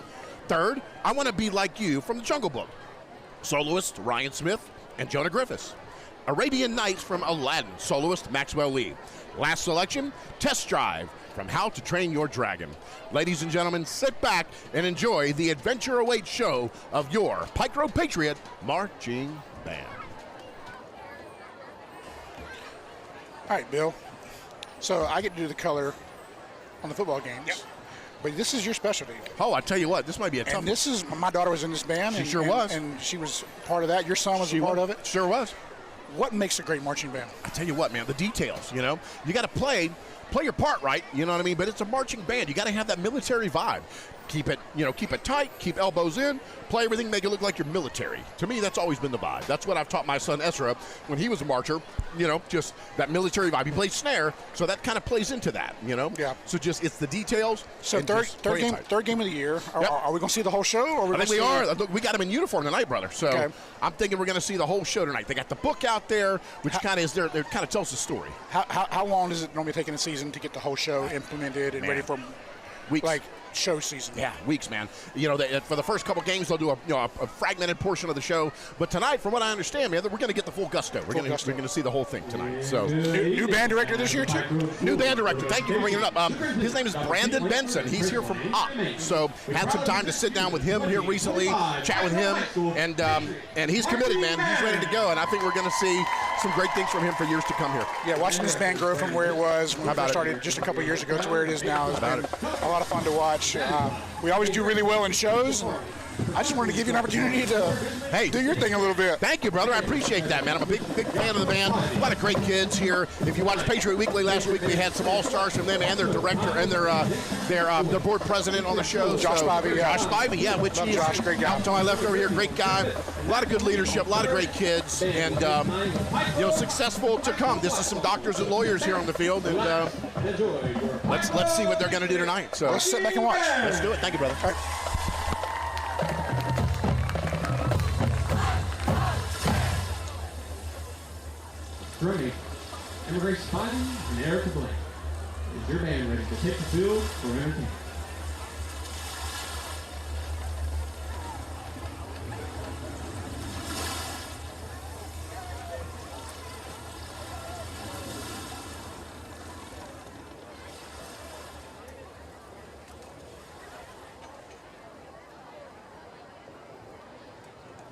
Third, I Want to Be Like You from the Jungle Book. Soloist Ryan Smith and Jonah Griffiths. Arabian Nights from Aladdin, soloist Maxwell Lee. Last selection, Test Drive from How to Train Your Dragon. Ladies and gentlemen, sit back and enjoy the Adventure Awaits show of your Pike Road Patriot Marching Band. All right, Bill. So I get to do the color on the football games. Yep. But this is your specialty. Oh, I tell you what, this might be a tough one. This is, my daughter was in this band. She sure was. And she was part of that. Your son was a part of it. Sure was. What makes a great marching band? I tell you what, man, the details, you know. You got to play your part right, you know what I mean? But it's a marching band. You got to have that military vibe. Keep it tight, keep elbows in, play everything, make it look like you're military. To me, that's always been the vibe. That's what I've taught my son Ezra when he was a marcher, you know, just that military vibe. He plays snare, so that kind of plays into that, you know? Yeah. So just, it's the details. So third game of the year. Yep. Are we going to see the whole show? Or I think we are. Look, we got them in uniform tonight, brother. So okay. I'm thinking we're going to see the whole show tonight. They got the book out there, which kind of is there. It kind of tells the story. How long does it normally take in a season to get the whole show implemented and ready for weeks? Like show season. Yeah, weeks, man. You know, for the first couple games, they'll do a fragmented portion of the show. But tonight, from what I understand, man, we're going to get the full gusto. We're going to see the whole thing tonight. So new band director this year too. New band director. Thank you for bringing it up. His name is Brandon Benson. He's here from Op. So had some time to sit down with him here recently, chat with him, and he's committed, man. He's ready to go, and I think we're going to see some great things from him for years to come here. Yeah, watching this band grow from where it was when we started just a couple of years ago to where it is now has been a lot of fun to watch. We always do really well in shows. I just wanted to give you an opportunity to do your thing a little bit. Thank you, brother. I appreciate that, man. I'm a big fan of the band. A lot of great kids here. If you watched Patriot Weekly last week, we had some all-stars from them and their director and their board president on the show. Josh Spivey, Josh Spivey, yeah, which is Josh, great guy. Out to my left over here, great guy. A lot of good leadership, a lot of great kids, and successful to come. This is some doctors and lawyers here on the field, and let's see what they're going to do tonight. So let's sit back and watch. Let's do it. Thank you, brother. All right. Great. Emma Grace Spivey and Erica Blank. Is your band ready to take the field for entertainment?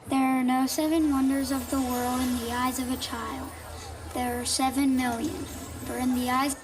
There are no 7 wonders of the world in the eyes of a child. There are 7 million, for in the eyes...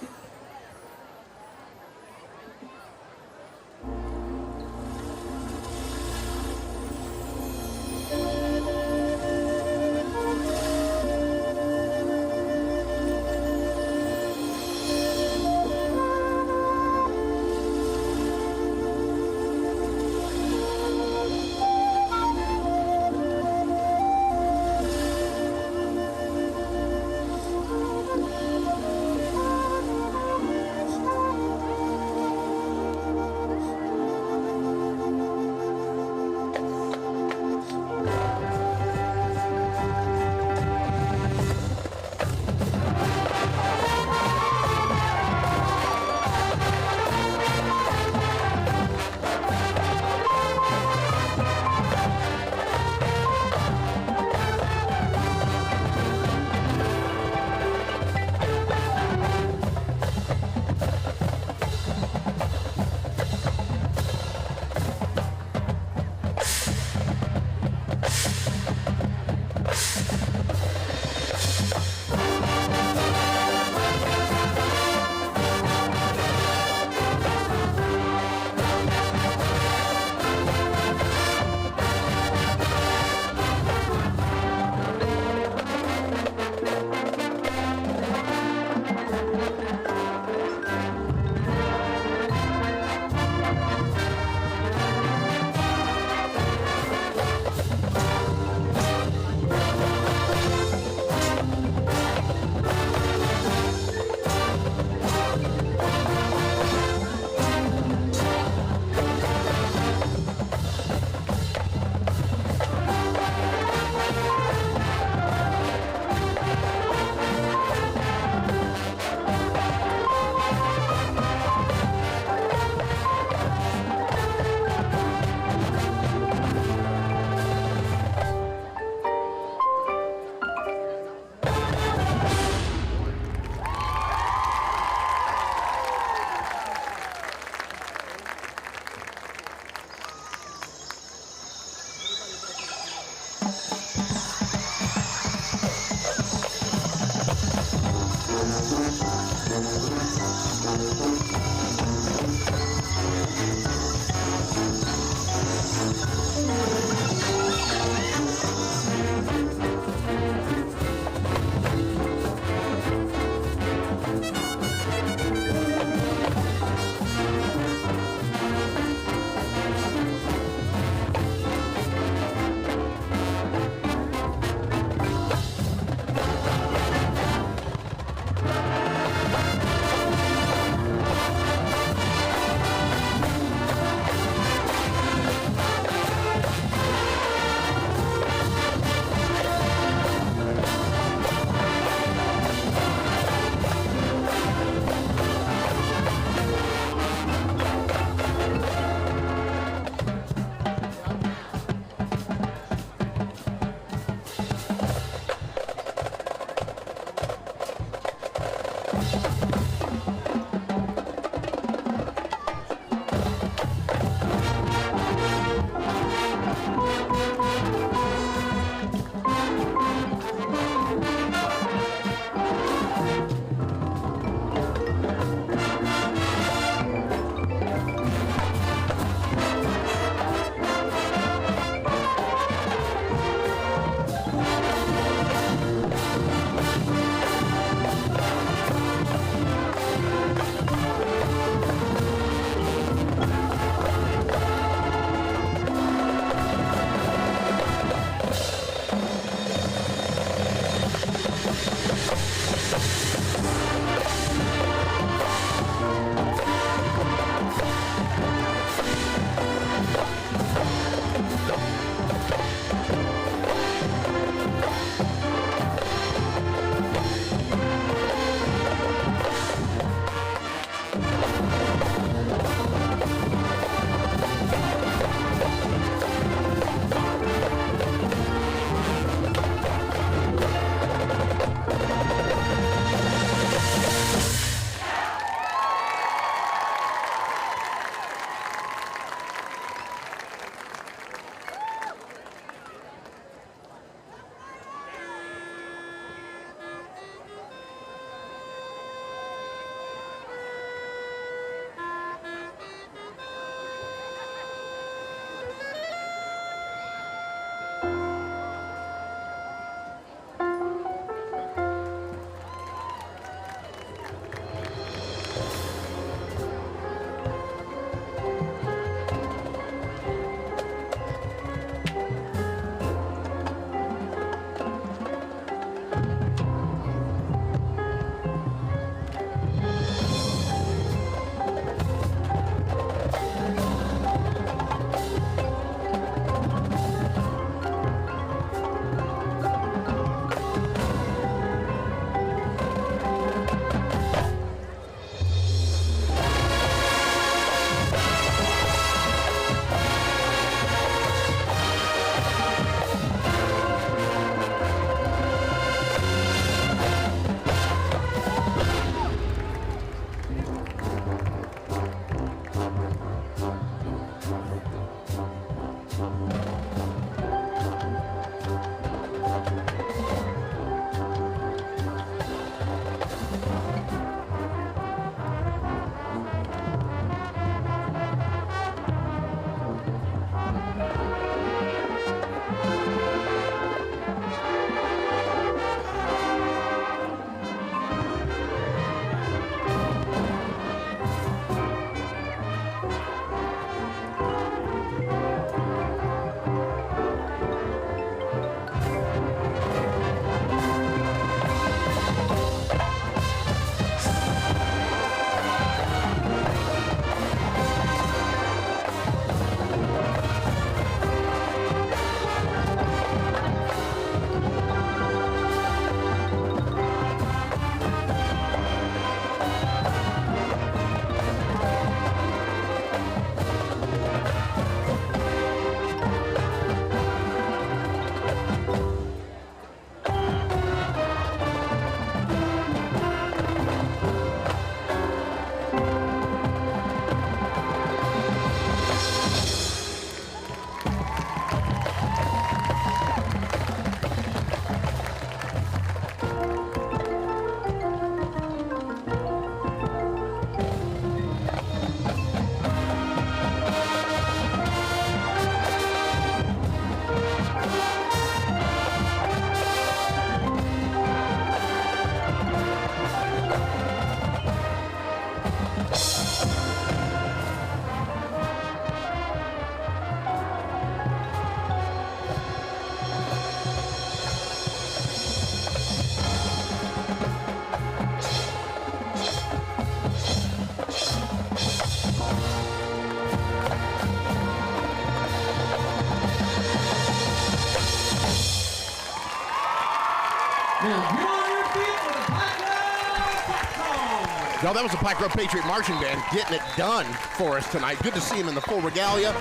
No, that was the Pike Road Patriot marching band getting it done for us tonight. Good to see them in the full regalia.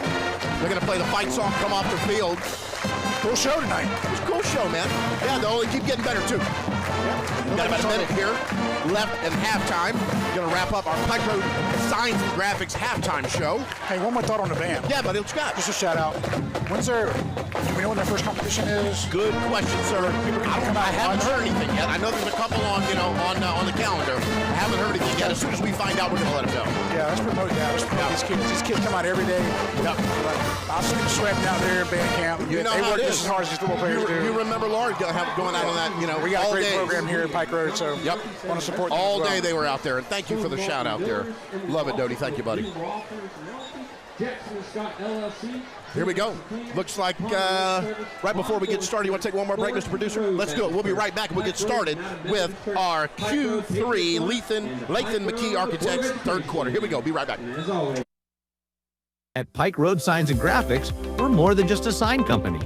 They're going to play the fight song, Come Off the Field. Cool show tonight. It was a cool show, man. Yeah, they'll only keep getting better, too. We've got about a minute here left at halftime. Going to wrap up our Pike Road Signs and Graphics halftime show. Hey, one more thought on the band. Yeah, but it's got. Just a shout out. Do we know when their first competition is? Good question, sir. I haven't heard anything yet. I know there's a couple on, on the calendar. I haven't heard anything yet. As soon as we find out, we're going to let them know. Yeah, let's promote that. Let's promote these kids. These kids come out every day. Yep. I'll see them sweating out there in band camp. You know they how work it just is. as hard as these football players do. You remember Laurie going out on that, we got a all great day. program here at Pike Road, so yep. Want to support them all as well. day they were out there, and thank you for the shout out there. Love it, Dodie. Thank you, buddy. Here we go. Looks like right before we get started, you want to take one more break, Mr. Producer? Let's do it. We'll be right back, and we'll get started with our Q3 Lathan McKee Architects third quarter. Here we go. Be right back. At Pike Road Signs and Graphics, we're more than just a sign company.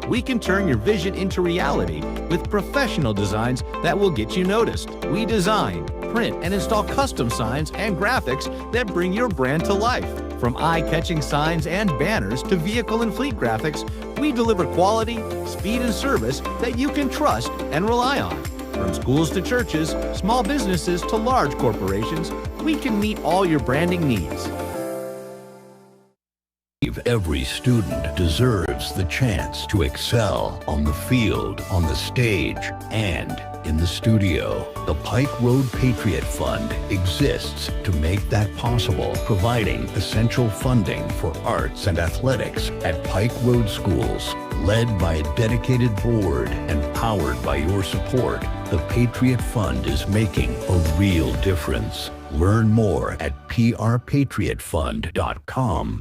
We can turn your vision into reality with professional designs that will get you noticed. We design, print, and install custom signs and graphics that bring your brand to life. From eye-catching signs and banners to vehicle and fleet graphics, we deliver quality, speed, and service that you can trust and rely on. From schools to churches, small businesses to large corporations, we can meet all your branding needs. Every student deserves the chance to excel on the field, on the stage, and in the studio. The Pike Road Patriot Fund exists to make that possible, providing essential funding for arts and athletics at Pike Road schools. Led by a dedicated board and powered by your support, the Patriot Fund is making a real difference. Learn more at prpatriotfund.com.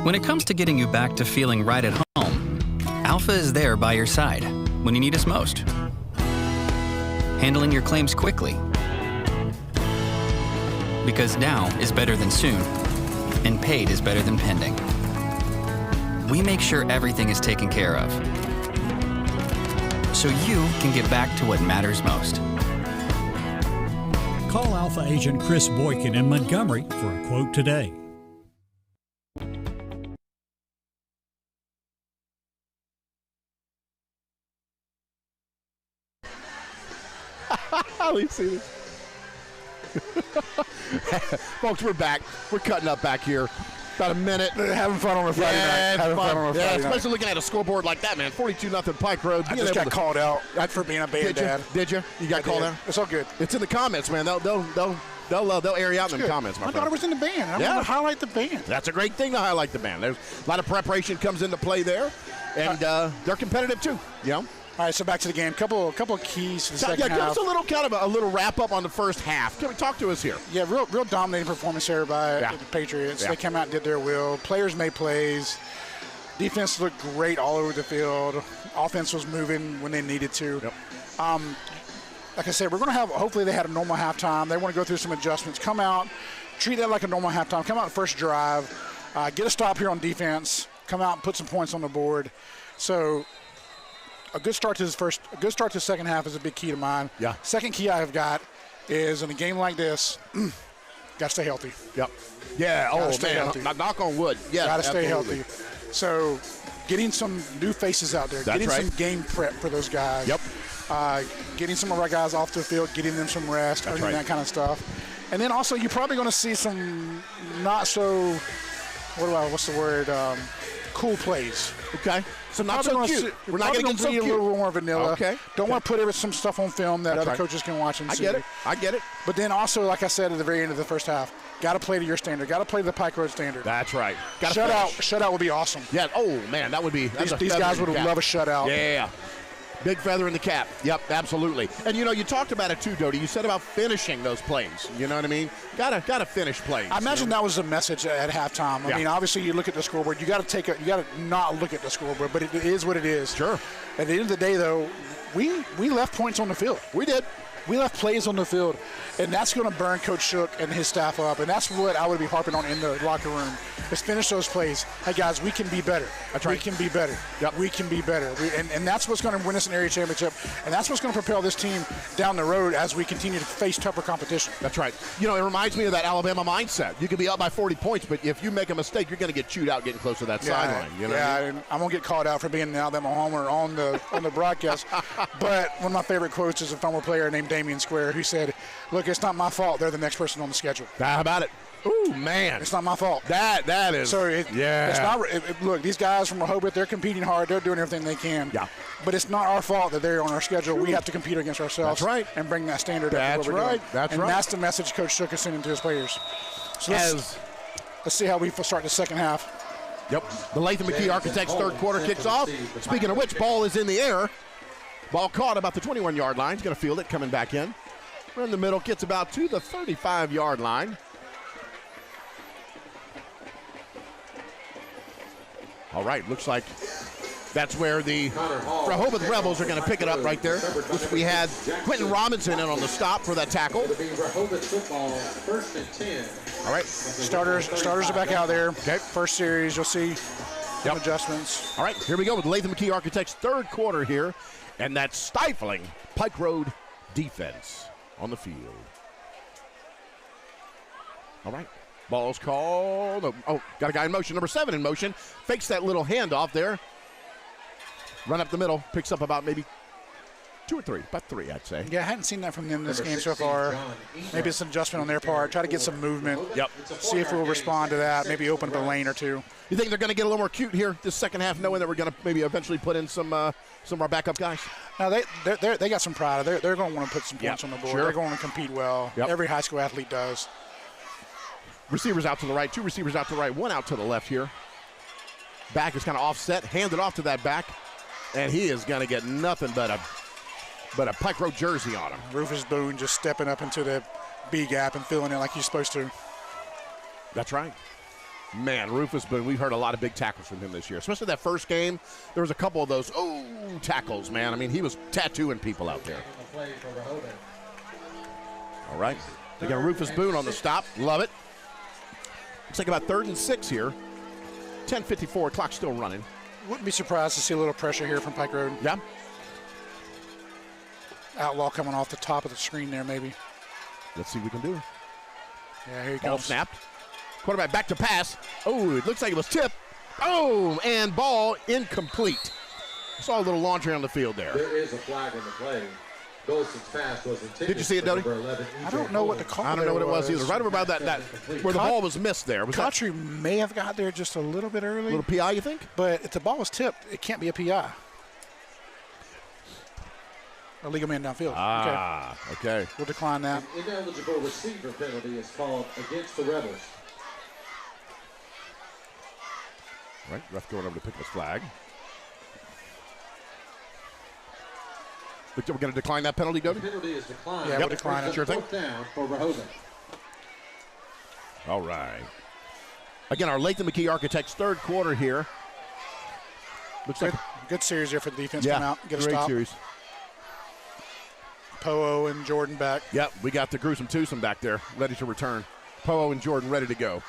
When it comes to getting you back to feeling right at home, Alpha is there by your side when you need us most. Handling your claims quickly. Because now is better than soon, and paid is better than pending. We make sure everything is taken care of, so you can get back to what matters most. Call Alpha Agent Chris Boykin in Montgomery for a quote today. We've seen this. Folks, we're back. We're cutting up back here. About a minute. Having fun on a Friday night. Having fun on a Friday night. Especially looking at a scoreboard like that, man. 42-0 Pike Road. I just got called out for being a bad dad. Did you? You got called out? It's all good. It's in the comments, man. They'll air you out in the comments, my friend. daughter was in the band. I'm going to highlight the band. That's a great thing to highlight the band. There's a lot of preparation comes into play there, and they're competitive too. You know. All right, so back to the game. Couple of keys to the second half. Give us a little a little wrap up on the first half. Can we talk to us here? Yeah, real dominating performance here by the Patriots. Yeah. They came out and did their will. Players made plays. Defense looked great all over the field. Offense was moving when they needed to. Yep. Like I said, we're going to have, hopefully they had a normal halftime. They want to go through some adjustments. Come out, treat that like a normal halftime. Come out first drive, get a stop here on defense. Come out and put some points on the board. So a good start to the second half is a big key to mine. Yeah. Second key I've got is in a game like this, got to stay healthy. Yep. Yeah. Man. Knock on wood. Yeah. Got to stay healthy. So getting some new faces out there, getting some game prep for those guys. Yep. Getting some of our guys off the field, getting them some rest, that kind of stuff. And then also you're probably going to see some not so, cool plays. Okay. So not so cute. We're not going to be a little more vanilla. Okay. Don't want to put some stuff on film that other coaches can watch and see. I get it. But then also, like I said at the very end of the first half, got to play to your standard. Got to play to the Pike Road standard. That's right. Shutout would be awesome. Yeah. Oh, man, that would be. These guys would love a shutout. Yeah. Big feather in the cap. Yep, absolutely. And, you talked about it too, Doty. You said about finishing those plays. You know what I mean? Gotta finish plays. I imagine that was the message at halftime. I mean, obviously you look at the scoreboard. You got to not look at the scoreboard, but it is what it is. Sure. At the end of the day, though, we left points on the field. We did. We left plays on the field, and that's going to burn Coach Shook and his staff up, and that's what I would be harping on in the locker room, is finish those plays. Hey, guys, we can be better. That's right. We can be better. Yep. We can be better. And that's what's going to win us an area championship, and that's what's going to propel this team down the road as we continue to face tougher competition. That's right. It reminds me of that Alabama mindset. You can be up by 40 points, but if you make a mistake, you're going to get chewed out getting close to that sideline. And I'm going to get called out for being an Alabama homer on the broadcast. But one of my favorite quotes is a former player named Damian Square who said, look, it's not my fault they're the next person on the schedule. How about it? Ooh, man. It's not my fault. That is. So, it's not. Look, these guys from Rehobeth, they're competing hard. They're doing everything they can. Yeah. But it's not our fault that they're on our schedule. We have to compete against ourselves. That's right. And bring that standard That's up. right. And that's the message Coach Shook is sending to his players. So let's see how we start the second half. Yep. The Latham McKee Architects third quarter kicks off. Speaking of which, ball is in the air. Ball caught about the 21-yard line. He's going to field it coming back in. We're in the middle, gets about to the 35-yard line. All right, looks like that's where the Rehobeth Rebels are going to pick it up right there, which we had Quentin Robinson in on the stop for that tackle. Rehobeth football, 1st and 10. All right. Starters are back out there. Okay. First series, you'll see some adjustments. All right, here we go with Latham McKee Architects third quarter here, and that stifling Pike Road defense on the field. All right. Ball's called. Oh, got a guy in motion. Number 7 in motion. Fakes that little handoff there. Run up the middle. Picks up about maybe 2 or 3. About 3, I'd say. Yeah, I hadn't seen that from them this game so far. Maybe it's an adjustment on their part. Try to get some movement. Yep. See if we'll respond to that. Maybe open up a lane or two. You think they're going to get a little more cute here this second half, knowing that we're going to maybe eventually put in some of our backup guys? No, they got some pride. They're going to want to put some points on the board. Sure. They're going to compete well. Yep. Every high school athlete does. Receivers out to the right, 2 receivers out to the right, 1 out to the left here. Back is kind of offset, handed off to that back, and he is going to get nothing but a Pike Road jersey on him. Rufus Boone just stepping up into the B gap and filling it like he's supposed to. That's right. Man, Rufus Boone, we've heard a lot of big tackles from him this year, especially that first game. There was a couple of those tackles, man. I mean, he was tattooing people out there. All right. They got Rufus Boone on the stop. Love it. Looks like about 3rd and 6 here. 10:54, clock still running. Wouldn't be surprised to see a little pressure here from Pike Road. Yeah. Outlaw coming off the top of the screen there, maybe. Let's see what we can do. Yeah, here he Ball comes. snapped. Quarterback back to pass. Oh, it looks like it was tipped. Oh, and ball incomplete. Saw a little laundry on the field there. There is a flag on the play. Golson's pass was intended. Did you see it, Dodie? I don't know what the call I don't know what it was either. Right over about that where the ball was missed there. Was Country may have got there just a little bit early. A little PI, you think? But if the ball was tipped, it can't be a PI. A legal man downfield. Okay. We'll decline that. An ineligible receiver penalty is called against the Rebels. Right, ref going over to pick this flag. We're going to decline that penalty, Dodie? The penalty is declined. Yeah, we'll decline it. Sure thing. Fourth down for Rehobeth. All right. Again, our Latham McKee Architects third quarter here. Looks like good series here for the defense. Come out, get a great stop. series. Poe and Jordan back. Yep, we got the gruesome twosome back there, ready to return. Poe and Jordan ready to go.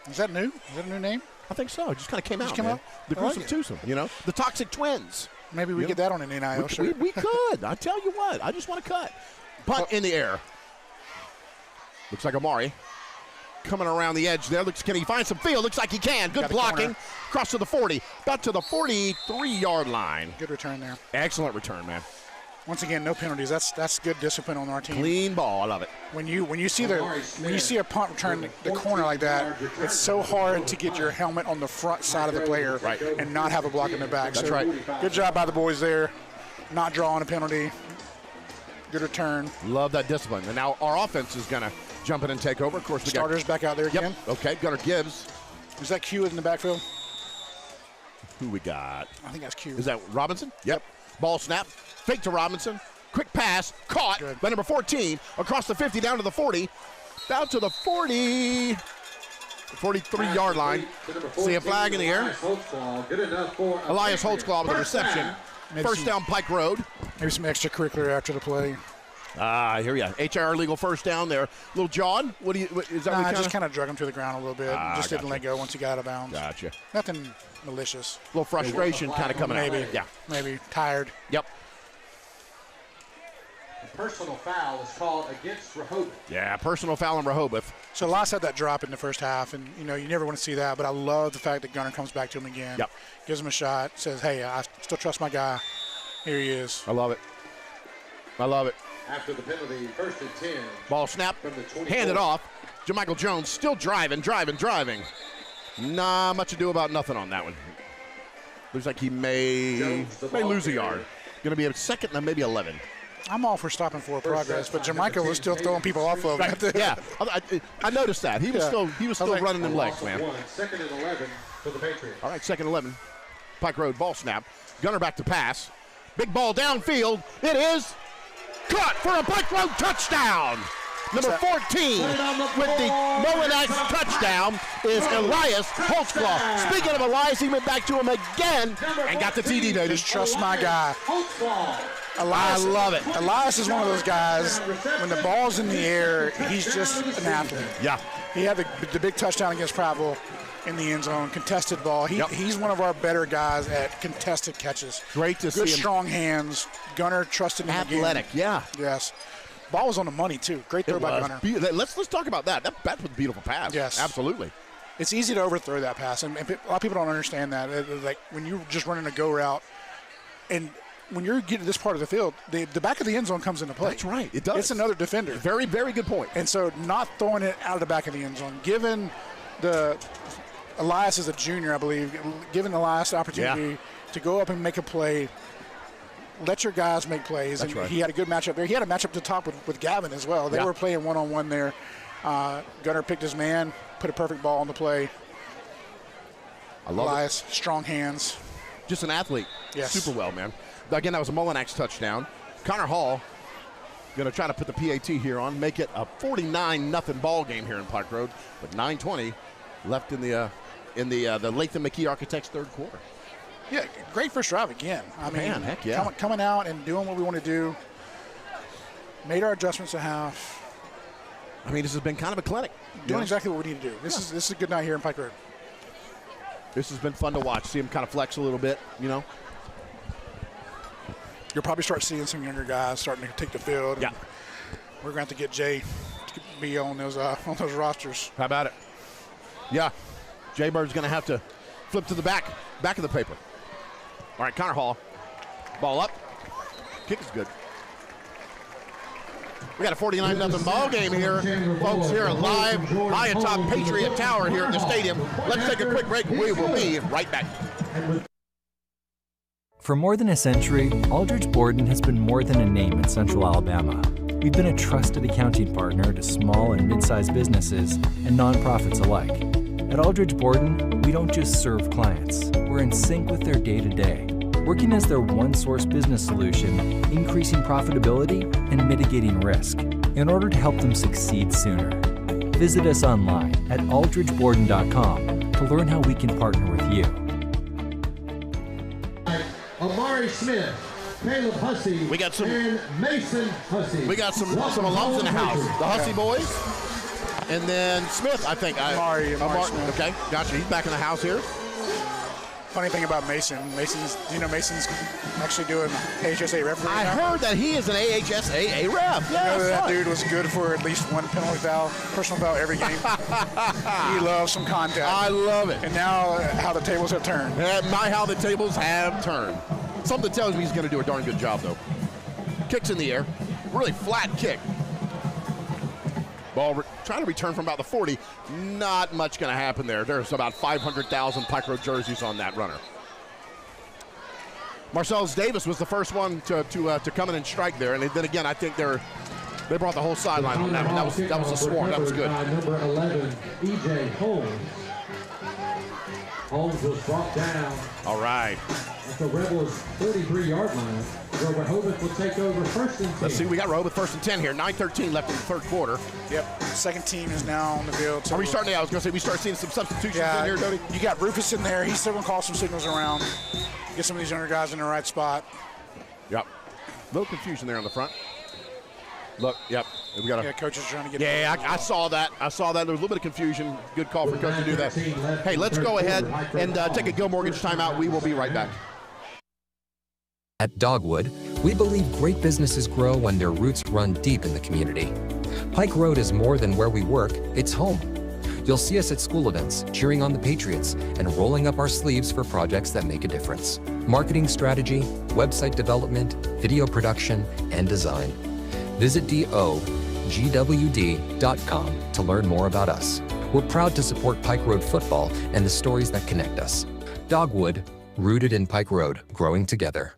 Is that new? Is that a new name? I think so. It just kind of came out. Came out? The I like gruesome it. twosome, you know? The toxic twins. Maybe we get that on an NIL shirt. We could. I tell you what. I just want to cut. Punt in the air. Looks like Amari coming around the edge there. Can he find some field? Looks like he can. Good blocking. Cross to the 40. About to the 43-yard line. Good return there. Excellent return, man. Once again, no penalties. That's good discipline on our team. Clean ball. I love it. When you see a punt return the corner like that, it's so hard to get your helmet on the front side of the player and not have a block in the back. That's so right. Good job by the boys there, not drawing a penalty. Good return. Love that discipline. And now our offense is going to jump in and take over. Of course, we starters back out there again. Okay, Gunnar Gibbs. Is that Q in the backfield? Who we got? I think that's Q. Is that Robinson? Yep. Ball snap. Fake to Robinson. Quick pass. Caught by number 14. Across the 50 down to the 40. Down to the 43-yard line. See a flag in the air. Elias Holtzclaw with the reception. First down, Pike Road. Maybe some extracurricular after the play. Here we go. HR legal first down there. Little John, is that? I just kind of drug him to the ground a little bit. Just didn't let go once he got out of bounds. Gotcha. Nothing malicious. A little frustration kind of coming out. Maybe. Yeah. Maybe tired. Yep. A personal foul is called against Rehobeth. Yeah, personal foul on Rehobeth. So Elias had that drop in the first half, and you never want to see that. But I love the fact that Gunnar comes back to him again. Yep. Gives him a shot. Says, "Hey, I still trust my guy." Here he is. I love it. I love it. After the penalty, 1st and 10. Ball snap. Handed off. JaMychal Jones still driving. Not much to do about nothing on that one. Looks like he may lose a yard. Going to be a second and maybe 11. I'm all for stopping forward progress, but JaMychal was still throwing people off of it. Yeah, I noticed that. He was still running them legs, man. 2nd and 11 for the Patriots. All right, 2nd and 11. Pike Road ball snap. Gunnar back to pass. Big ball downfield. It is caught for a Pike Road touchdown. Number 14 with the Molinex touchdown is Elias Holtzclaw. Speaking of Elias, he went back to him again and got the TD, baby. Just trust my guy. Elias, I love it. Elias is one of those guys, when the ball's in the air, he's just an athlete. Yeah. He had the big touchdown against Prattville in the end zone, contested ball. He's one of our better guys at contested catches. Great to see him. Good, strong hands. Gunnar trusted him again. Athletic, yeah. Yes. Ball was on the money, too. Great throw by Gunnar. Let's talk about that. That was a beautiful pass. Yes. Absolutely. It's easy to overthrow that pass, and a lot of people don't understand that. Like when you're just running a go route, and when you're getting to this part of the field, the back of the end zone comes into play. That's right. It does. It's another defender. Very, very good point. And so not throwing it out of the back of the end zone, given Elias is a junior, I believe, giving Elias the opportunity to go up and make a play. Let your guys make plays. That's and right. He had a good matchup there. He had a matchup at the top with Gavin as well. They were playing one-on-one there. Gunnar picked his man, put a perfect ball on the play. I love Elias, strong hands. Just an athlete. Yes. Super well, man. Again, that was a Molinex touchdown. Connor Hall going to try to put the PAT here on, make it a 49-0 ball game here in Pike Road with 9:20 left in the Latham McKee Architects third quarter. Yeah, great first drive again. I mean, heck yeah. Coming out and doing what we want to do. Made our adjustments at half. I mean, this has been kind of a clinic. Doing exactly what we need to do. This is a good night here in Pike Road. This has been fun to watch. See him kind of flex a little bit, You'll probably start seeing some younger guys starting to take the field. Yeah. We're going to have to get Jay to be on those rosters. How about it? Yeah. Jay Bird's going to have to flip to the back of the paper. All right, Connor Hall. Ball up. Kick is good. We got a 49-0 ball game here, folks, here live high atop Patriot Tower here at the stadium. Let's take a quick break. We will be right back. For more than a century, Aldridge Borden has been more than a name in Central Alabama. We've been a trusted accounting partner to small and mid-sized businesses and nonprofits alike. At Aldridge Borden, we don't just serve clients. We're in sync with their day-to-day, working as their one-source business solution, increasing profitability and mitigating risk in order to help them succeed sooner. Visit us online at aldridgeborden.com to learn how we can partner with you. Amari Smith, Caleb Hussey, and Mason Hussey. We got some alums in the house. The Hussey boys. And then Smith, I think. Amari Smith. Okay, gotcha. He's back in the house here. Funny thing about Mason's actually doing AHSA ref. I heard that he is an AHSAA ref. Yeah, that dude was good for at least one penalty foul, personal foul every game. He loves some contact. I love it. And now how the tables have turned. How the tables have turned. Something tells me he's going to do a darn good job, though. Kicks in the air. Really flat kick. Ball trying to return from about the 40. Not much going to happen there. There's about 500,000 Pike Road jerseys on that runner. Marcellus Davis was the first one to come in and strike there. And then again, I think they brought the whole sideline on that one. That was a swarm. That was good. Number 11, E.J. Holmes. Holmes was brought down. All right. At the Rebels' 43-yard line. Rehobeth will take over first and 10. Let's see, we got Rehobeth first and 10 here. 9:13 left in the third quarter. Yep, second team is now on the field. So are we starting? I was going to say we start seeing some substitutions in here, Dodie. You got Rufus in there. He's still going to call some signals around. Get some of these younger guys in the right spot. Yep. A little confusion there on the front. Look, yep. We got coaches trying to get. Yeah, I saw that. There was a little bit of confusion. Good call for coach to do that. Hey, let's go ahead and take a Go Mortgage timeout. We will be right back. At Dogwood, we believe great businesses grow when their roots run deep in the community. Pike Road is more than where we work, it's home. You'll see us at school events, cheering on the Patriots, and rolling up our sleeves for projects that make a difference. Marketing strategy, website development, video production, and design. Visit dogwd.com to learn more about us. We're proud to support Pike Road football and the stories that connect us. Dogwood, rooted in Pike Road, growing together.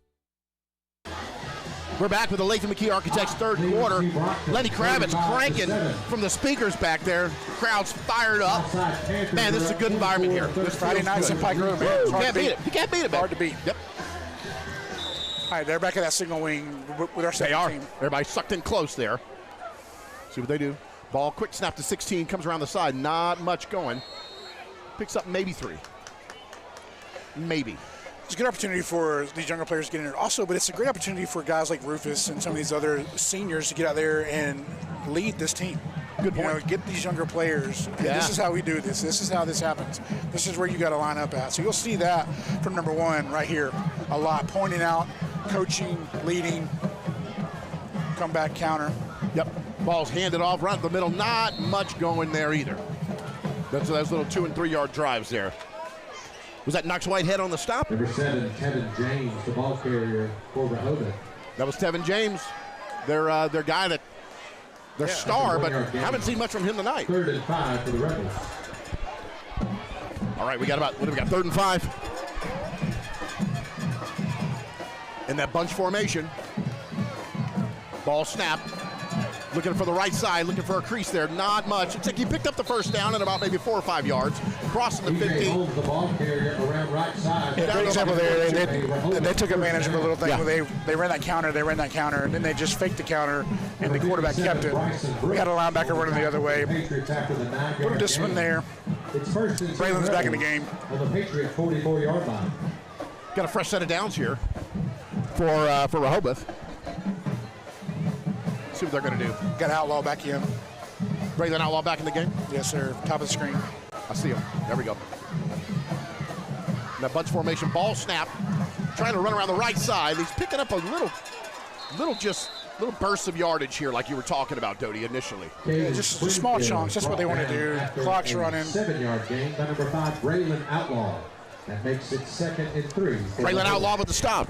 We're back with the Latham McKee Architects third quarter. Lenny Kravitz cranking from the speakers back there. Crowd's fired up. Man, this is a good environment here. This Friday nights in Pike Road, man. You can't beat it. You can't beat it, man. Hard to beat. Yep. All right, they're back at that signal wing with our second team. Everybody sucked in close there. See what they do. Ball, quick snap to 16, comes around the side. Not much going. Picks up maybe 3. Maybe. It's a good opportunity for these younger players to get in there also, but it's a great opportunity for guys like Rufus and some of these other seniors to get out there and lead this team. Good point. Get these younger players. Yeah. This is how we do this. This is how this happens. This is where you got to line up at. So you'll see that from number 1 right here a lot, pointing out, coaching, leading, comeback, counter. Yep. Ball's handed off right in the middle. Not much going there either. That's those little 2- and 3-yard drives there. Was that Knox Whitehead on the stop? Number 7, Tevin James, the ball carrier for Rehobeth. That was Tevin James, their guy that their star, but haven't seen much from him tonight. 3rd and 5 for the Rebels. All right, we got 3rd and 5. In that bunch formation. Ball snap. Looking for the right side, looking for a crease there. Not much. It's like he picked up the first down at about maybe 4 or 5 yards, crossing the 50. Holds the ball carrier around right side. Yeah, great example there. They took advantage of a little thing where they ran that counter, and then they just faked the counter, and the quarterback kept it. We had a linebacker running the other way. Little discipline there. Braylon's back in the game. On the Patriot 44-yard line. Got a fresh set of downs here for Rehobeth. See what they're going to do. Got Outlaw back in. Braylon Outlaw back in the game? Yes, sir. Top of the screen. I see him. There we go. That bunch formation, ball snap, trying to run around the right side. He's picking up a little bursts of yardage here, like you were talking about, Dodie, initially. Yeah, just small chunks. That's what they want to do. Clock's running. 7-yard gain by number 5, Braylon Outlaw. That makes it 2nd and 3. Braylon Outlaw with the stop.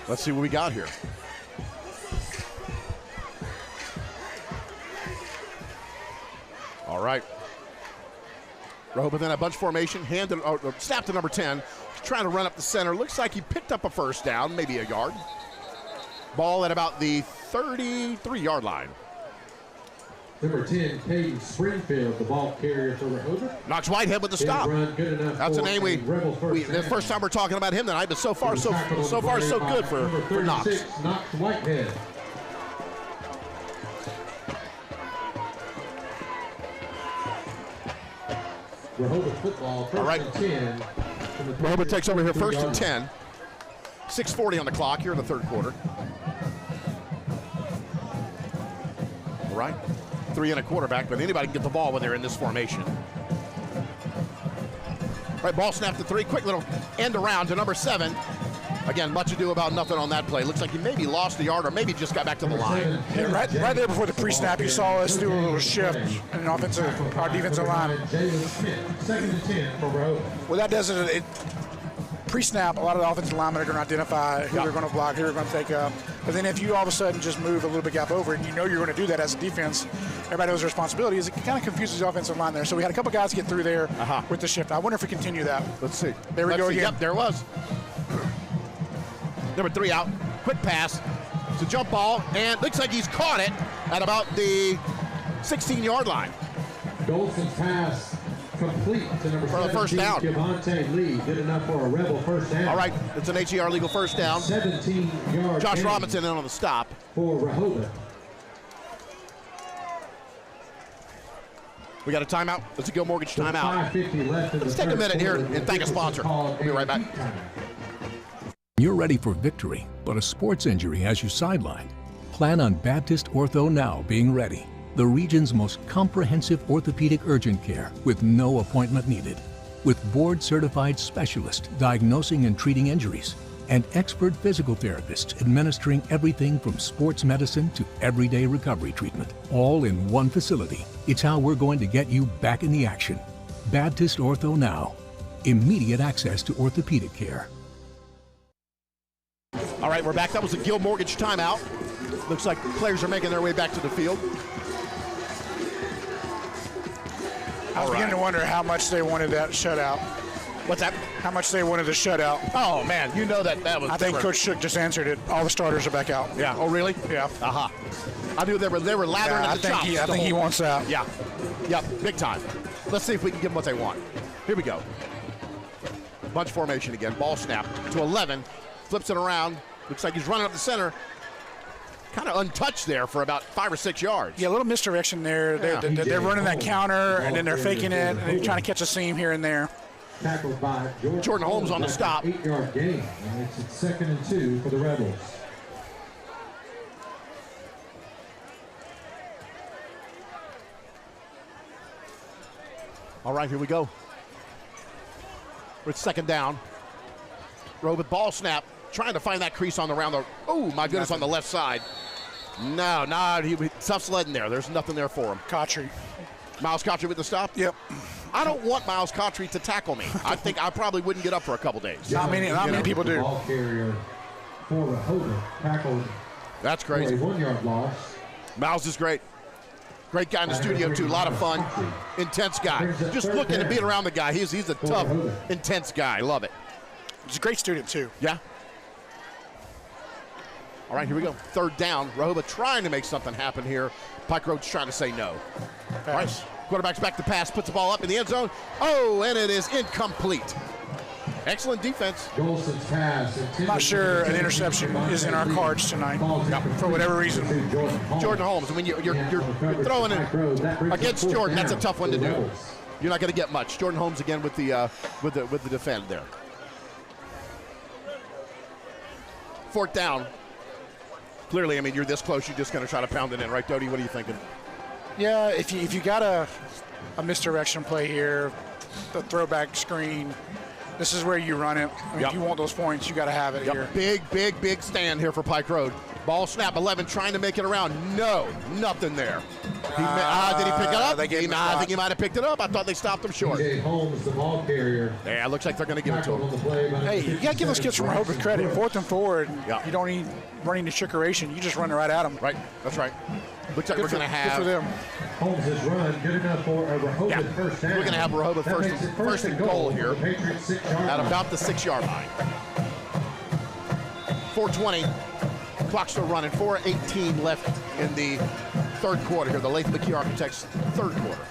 Let's see what we got here. All right. Rehobeth in a bunch formation, snap to number 10, trying to run up the center. Looks like he picked up a first down, maybe a yard. Ball at about the 33-yard line. Number 10, Peyton Springfield, the ball carrier for Rehobeth. Knox Whitehead with the stop. That's a name the first time we're talking about him tonight, but so far so good for Knox. Knox Whitehead. Rehobeth football, first and 10. Rehobeth takes over here first and 10. 6:40 on the clock here in the third quarter. All right. 3 and a quarterback, but anybody can get the ball when they're in this formation. All right, ball snap to 3. Quick little end around to number 7. Again, much ado about nothing on that play. Looks like he maybe lost the yard or maybe just got back to the line. Yeah, right there before the pre-snap, you saw us do a little shift in our defensive line. Second and 10 for Rehobeth. What that does is pre-snap, a lot of the offensive linemen are going to identify who they're going to block, who they're going to take up. But then if you all of a sudden just move a little bit gap over and you know you're going to do that as a defense, everybody knows their responsibility, it kind of confuses the offensive line there. So we had a couple guys get through there with the shift. I wonder if we continue that. Let's see. There we go again. Yep, there it was. Number 3 out. Quick pass. It's a jump ball, and looks like he's caught it at about the 16-yard line. Golson's pass complete to number 17, for the first down. Javante Lee did enough for a Rebel first down. All right, it's an HER legal first down. 17-yard Josh Robinson in on the stop. For Rehobeth. We got a timeout. It's a Gil Mortgage timeout. 5:50 left in the Let's take a minute here and thank a sponsor. We'll be right back. You're ready for victory, but a sports injury has you sidelined. Plan on Baptist Ortho Now being ready. The region's most comprehensive orthopedic urgent care with no appointment needed. With board-certified specialists diagnosing and treating injuries and expert physical therapists administering everything from sports medicine to everyday recovery treatment, all in one facility. It's how we're going to get you back in the action. Baptist Ortho Now. Immediate access to orthopedic care. All right, we're back. That was a Gil Mortgage timeout. Looks like players are making their way back to the field. I was beginning to wonder how much they wanted that shutout. What's that? How much they wanted the shutout. Oh, man, you know that was... I think Coach Shook just answered it. All the starters are back out. Yeah. Oh, really? Yeah. I knew they were lathering at the chops. I think he wants that. Yeah. Yep, big time. Let's see if we can give them what they want. Here we go. Bunch formation again. Ball snap to 11. Flips it around. Looks like he's running up the center. Kind of untouched there for about 5 or 6 yards. Yeah, a little misdirection there. They're running that counter, and then they're faking it, and they're trying to catch a seam here and there. Tackled by Jordan Holmes on the stop. 8-yard gain, and it's 2nd and 2 for the Rebels. All right, here we go. We're at 2nd down. Rehobeth ball snap, trying to find that crease on the round. Oh, my goodness, on the left side. No, tough sledding there. There's nothing there for him. Cotry. Miles Cotry with the stop? Yep. I don't want Miles Cotry to tackle me. I think I probably wouldn't get up for a couple days. Not many people do. Ball carrier for Rehobeth tackled. That's crazy. For a 1-yard loss. Miles is great. Great guy in the studio, too. A lot of fun. Intense guy. Just looking to beat around the guy. He's a tough, intense guy. Love it. He's a great student, too. Yeah. All right, here we go. 3rd down. Rehobeth trying to make something happen here. Pike Road's trying to say no. All right. Quarterback's back to pass. Puts the ball up in the end zone. Oh, and it is incomplete. Excellent defense. Golson's pass. I'm not sure an interception is in our cards tonight. For whatever reason. Jordan Holmes. I mean, you're throwing it against Jordan. That's a tough one to do. You're not going to get much. Jordan Holmes again with the defend there. 4th down. Clearly, I mean, you're this close. You're just going to try to pound it in, right, Dodie? What are you thinking? Yeah, if you got a misdirection play here, the throwback screen, this is where you run it. I mean, if you want those points, you got to have it here. Big stand here for Pike Road. Ball snap, 11 trying to make it around. No, nothing there. Did he pick it up? They gave him I think he might have picked it up. I thought they stopped him short. TJ Holmes, the ball carrier. Yeah, it looks like they're going to give it to him. Hey, you got to give those kids from Rehobeth credit. 4th and 4, you don't need running the trickeration. You just run right at them. Right, that's right. Looks like we're going to have. Good for them. Holmes' run, good enough for a Rehobeth first down. We're going to have Rehobeth first and goal here at about the 6-yard line. 4:20. Clock still running. 4:18 left in the third quarter here. The Latham McKee Architects third quarter.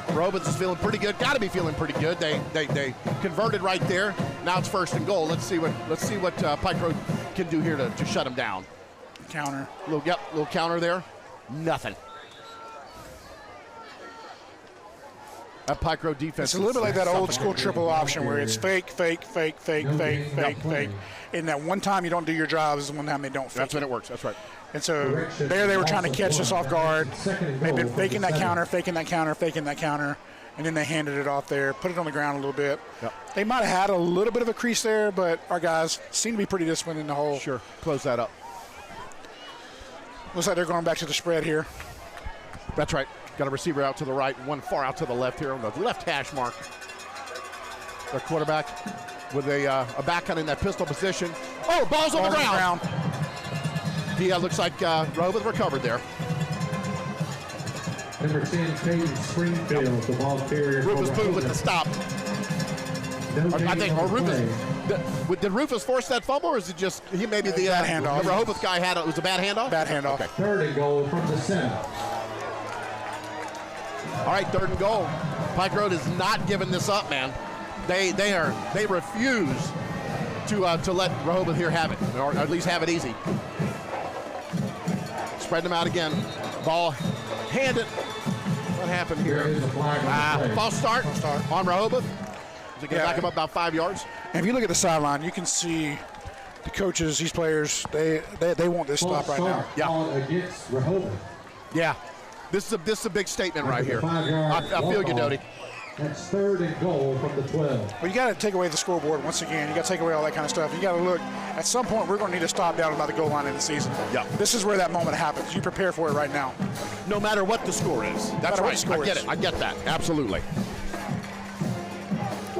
Rehobeth is feeling pretty good. Got to be feeling pretty good. They converted right there. Now it's first and goal. Let's see what Pike Road can do here to shut them down. Counter. Little counter there. Nothing. That Pike Road defense. It's a little bit like that old school triple option where it's fake, fake, fake, fake, fake, fake, fake. And that one time you don't do your job is the one time they don't fake. That's when it works. That's right. And so there they were trying to catch us off guard. They've been faking that counter, faking that counter, faking that counter, and then they handed it off there, put it on the ground a little bit. Yep. They might have had a little bit of a crease there, but our guys seem to be pretty disciplined in the hole. Sure. Close that up. Looks like they're going back to the spread here. That's right. Got a receiver out to the right, one far out to the left here on the left hash mark. Their quarterback with a back cut in that pistol position. Oh, ball's on the ground. He looks like Rehobeth recovered there. Number 10, Caden Springfield, the ball carrier. Rufus Boone with the stop. Did Rufus force that fumble, or is it just he maybe the handoff? The Rehobeth guy had it was a bad handoff? Bad handoff. Okay. 3rd and goal from the center. All right, 3rd and goal. Pike Road is not giving this up, man. They refuse to let Rehobeth here have it, or at least have it easy. Spread them out again. Ball handed. What happened here? False start on Rehobeth. To get back him up about 5 yards. And if you look at the sideline, you can see the coaches, these players, they want this stop right now. Yeah. Against Rehobeth. Yeah. This is a big statement right here. I feel you, Doty. That's 3rd and goal from the 12. Well, you got to take away the scoreboard once again. You got to take away all that kind of stuff. You got to look. At some point, we're going to need to stop down about the goal line in the season. Yeah. This is where that moment happens. You prepare for it right now. No matter what the score is. That's right. I get it. I get that. Absolutely.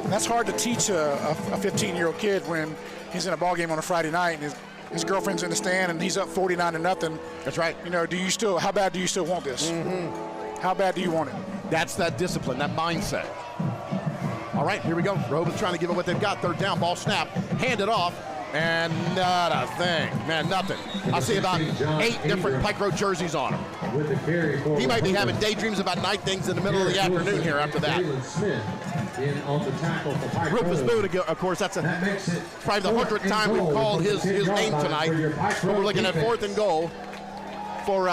That's hard to teach a 15-year-old kid when he's in a ball game on a Friday night and his girlfriend's in the stand and he's up 49-0. That's right. You know, how bad do you still want this? Mm-hmm. How bad do you want it? That's that discipline, that mindset. All right, here we go. Rehobeth trying to give it what they've got. 3rd down, ball snap, hand it off, and not a thing. Man, nothing. I see about 8 different Pike Road jerseys on him. He might be having daydreams about night things in the middle of the afternoon here after that. Rufus Boone, of course, that's probably the 100th time we've called his name tonight. But we're looking at 4th and goal for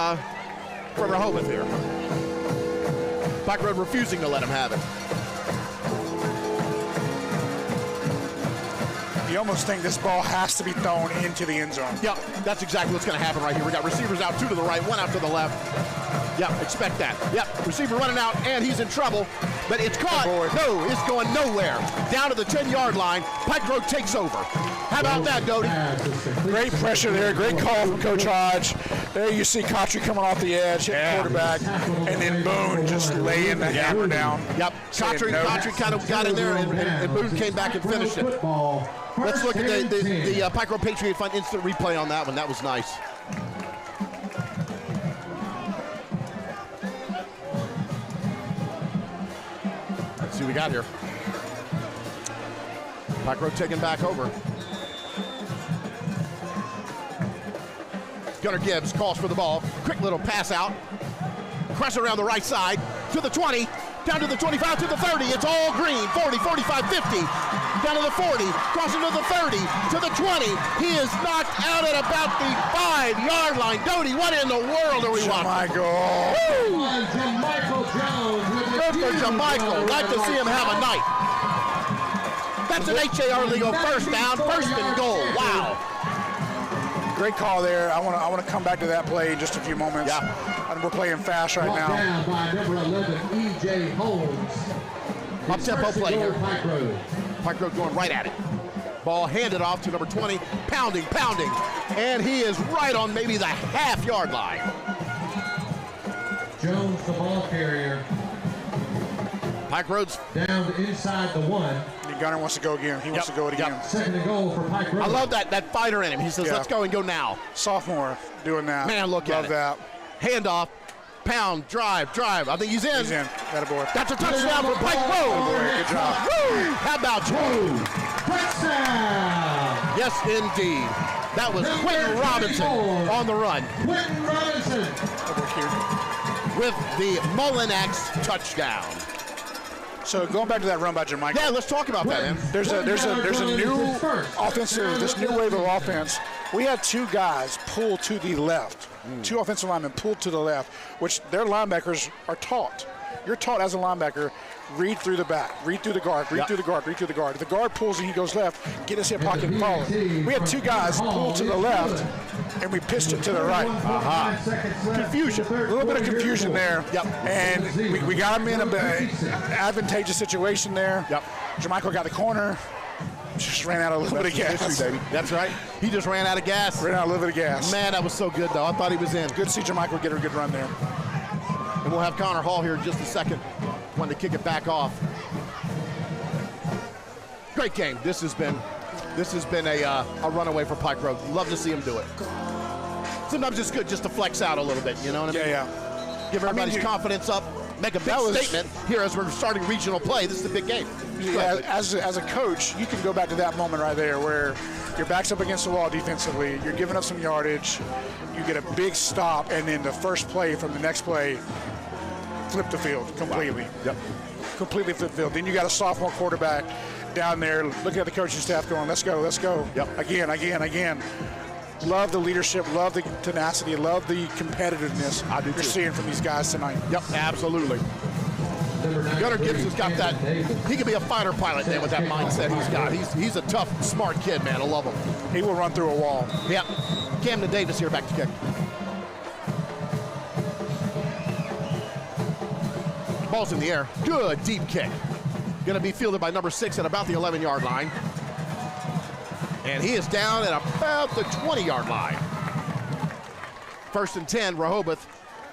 Rehobeth here. Pike Road refusing to let him have it. You almost think this ball has to be thrown into the end zone. Yeah, that's exactly what's going to happen right here. We got receivers out, 2 to the right, 1 out to the left. Yeah, expect that. Yep, receiver running out, and he's in trouble. But it's caught. No, it's going nowhere. Down to the 10-yard line. Pike Road takes over. How about that, Doty? Great pressure there. Great call from Coach Hodge. There you see Cotry coming off the edge, hitting the quarterback, and then Boone just laying the hammer down. Yep, Cotry kind of got in there, and Boone came back and finished it. Let's look at the Pike Road Patriot Fund instant replay on that one. That was nice. Let's see what we got here. Pike Road taking back over. Gunnar Gibbs calls for the ball. Quick little pass out. Cross around the right side to the 20. Down to the 25, to the 30. It's all green. 40, 45, 50. Down to the 40. Crossing to the 30. To the 20. He is knocked out at about the 5-yard line. Doty, what in the world are we watching? Michael Jones. Good for Jamichael. Like to see him have a night. That's an HAR legal first down. 1st and goal. Wow. Great call there. I want to come back to that play in just a few moments. Yeah. And we're playing fast right now. Down by number 11, E.J. Holmes. Up-tempo play here. Pike Road. Pike Road going right at it. Ball handed off to number 20, pounding, and he is right on maybe the half-yard line. Jones, the ball carrier. Pike Road's down inside the 1. Gunner wants to go again. He wants to go it again. Second and goal for Pike Road. I love that fighter in him. He says, let's go and go now. Sophomore doing that. Man, look at it. Love that. Handoff, pound, drive. I think he's in. He's in. Attaboy. That's a touchdown for Pike Road. Attaboy. Good job. Woo! How about you? Touchdown. Yes, indeed. That was Quentin Robinson on the run. Quentin Robinson. With the Mullen-X touchdown. So going back to that run by Jermichael. Yeah, let's talk about that, man. There's a new offensive, this new wave of offense. We had 2 guys pull to the left. 2 offensive linemen pulled to the left, which their linebackers are taught. You're taught as a linebacker, read through the back, read through the guard, read through the guard, read through the guard. If the guard pulls and he goes left, get his hip pocket and follow. We had 2 guys pull to the left, and we pitched it to the right. Confusion. A little bit of confusion there. Yep. And we got him in an advantageous situation there. Yep. Jermichael got the corner. Just ran out a little bit of gas. History, baby. That's right. He just ran out of gas. Ran out a little bit of gas. Man, that was so good, though. I thought he was in. Good to see Jermichael get a good run there. And we'll have Connor Hall here in just a second when to kick it back off. Great game. This has been a runaway for Pike Road. Love to see him do it. Sometimes it's good just to flex out a little bit, you know what I mean? Yeah. Give everybody's confidence up. Make a big statement here as we're starting regional play. This is a big game. Yeah, as a coach, you can go back to that moment right there where your back's up against the wall defensively, you're giving up some yardage, you get a big stop, and then the first play from the next play, flip the field completely. Wow. Yep. Completely flip the field. Then you got a sophomore quarterback down there looking at the coaching staff going, let's go, let's go. Yep. Again. Love the leadership, love the tenacity, love the competitiveness you're seeing from these guys tonight. Yep, absolutely. Gunnar Gibson's got that. He could be a fighter pilot there with that mindset he's got. He's a tough, smart kid, man. I love him. He will run through a wall. Yep. Camden Davis here back to kick. Ball's in the air. Good deep kick. Going to be fielded by number 6 at about the 11-yard line. And he is down at about the 20-yard line. 1st and 10, Rehobeth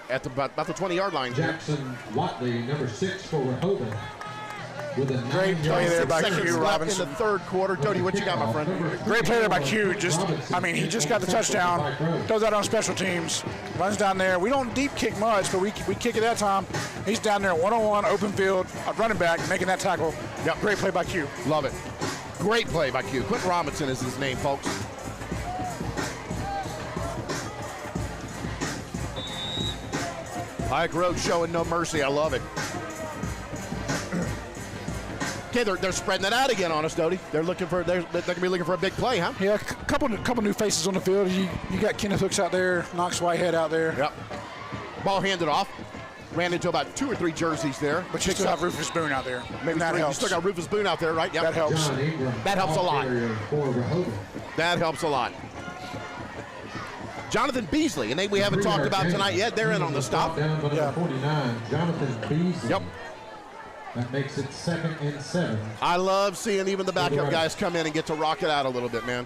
at about the 20-yard line. Jackson Watley, number 6 for Rehobeth. With a great play there by Q Robinson. In the 3rd quarter. Doty, what you got, my friend? Great play there by Q. He just got the touchdown. Throws out on special teams. Runs down there. We don't deep kick much, but we kick it that time. He's down there one-on-one, open field, running back, making that tackle. Yep. Great play by Q. Love it. Great play by Q. Quentin Robinson is his name, folks. Pike Road showing no mercy. I love it. Okay, they're spreading it out again on us, Doty. They're gonna be looking for a big play, huh? Yeah, a couple new faces on the field. You got Kenneth Hooks out there, Knox Whitehead out there. Yep. Ball handed off. Ran into about 2 or 3 jerseys there. But you still have Rufus Boone out there. Maybe that helps. You still got Rufus Boone out there, right? Yep. That helps. That helps a lot. That helps a lot. Jonathan Beasley, a name we haven't talked about tonight yet. They're in on the stop. Down by number 49, Jonathan Beasley. Yep. That makes it 2nd and 7. I love seeing even the backup guys come in and get to rock it out a little bit, man.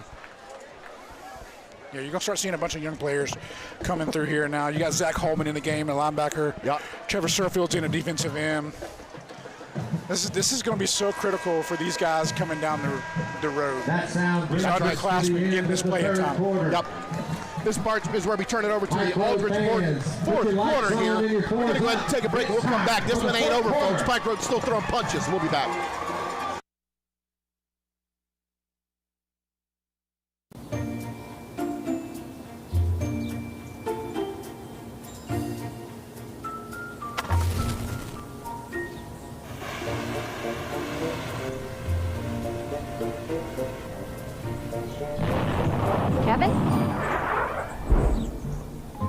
Yeah, you're going to start seeing a bunch of young players coming through here now. You got Zach Holman in the game, a linebacker. Yep. Trevor Surfield's in a defensive end. This is going to be so critical for these guys coming down the road. That sound brings us underclassmen getting this play in time. Yep. This part is where we turn it over to the Aldridge Board 4th quarter here. We're going to go ahead and take a break. We'll come back. This one ain't over, folks. Pike Road's still throwing punches. We'll be back.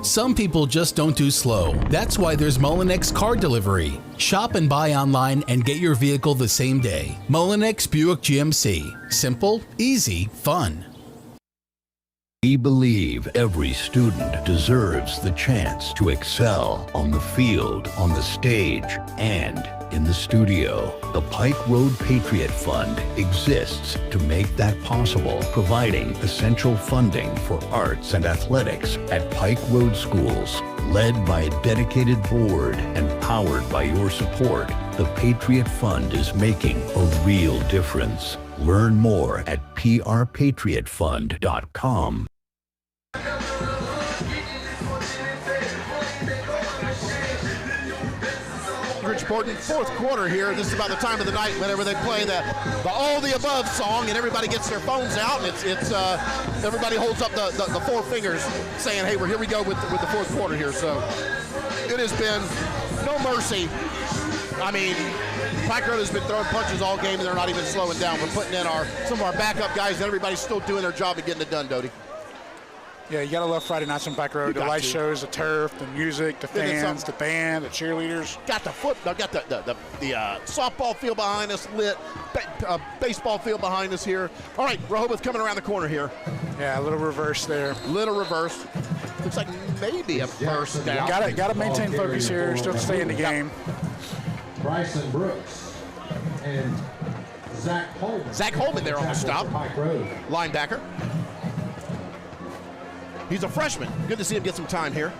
Some people just don't do slow. That's why there's Mullen-X Car Delivery. Shop and buy online and get your vehicle the same day. Mullen-X Buick GMC. Simple, easy, fun. We believe every student deserves the chance to excel on the field, on the stage, and in the studio. The Pike Road Patriot Fund exists to make that possible, providing essential funding for arts and athletics at Pike Road schools. Led by a dedicated board and powered by your support, the Patriot Fund is making a real difference. Learn more at prpatriotfund.com. Bridgeport, fourth quarter here. This is about the time of the night whenever they play the All the Above song, and everybody gets their phones out, and it's everybody holds up the four fingers saying, hey, here we go with the fourth quarter here. So it has been no mercy. I mean, Pike Road has been throwing punches all game, and they're not even slowing down. We're putting in some of our backup guys, and everybody's still doing their job and getting it done, Doty. Yeah, you gotta love Friday nights on Pike Road. The light shows, the turf, the music, the fans, the band, the cheerleaders. Got the softball field behind us lit, baseball field behind us here. All right, Rehobeth coming around the corner here. Yeah, a little reverse there. Little reverse. Looks like maybe a first down. Gotta maintain focus here. Still stay in the game. Bryson Brooks and Zach Holman. Zach Holman there on the stop. Pike Road. Linebacker. He's a freshman. Good to see him get some time here.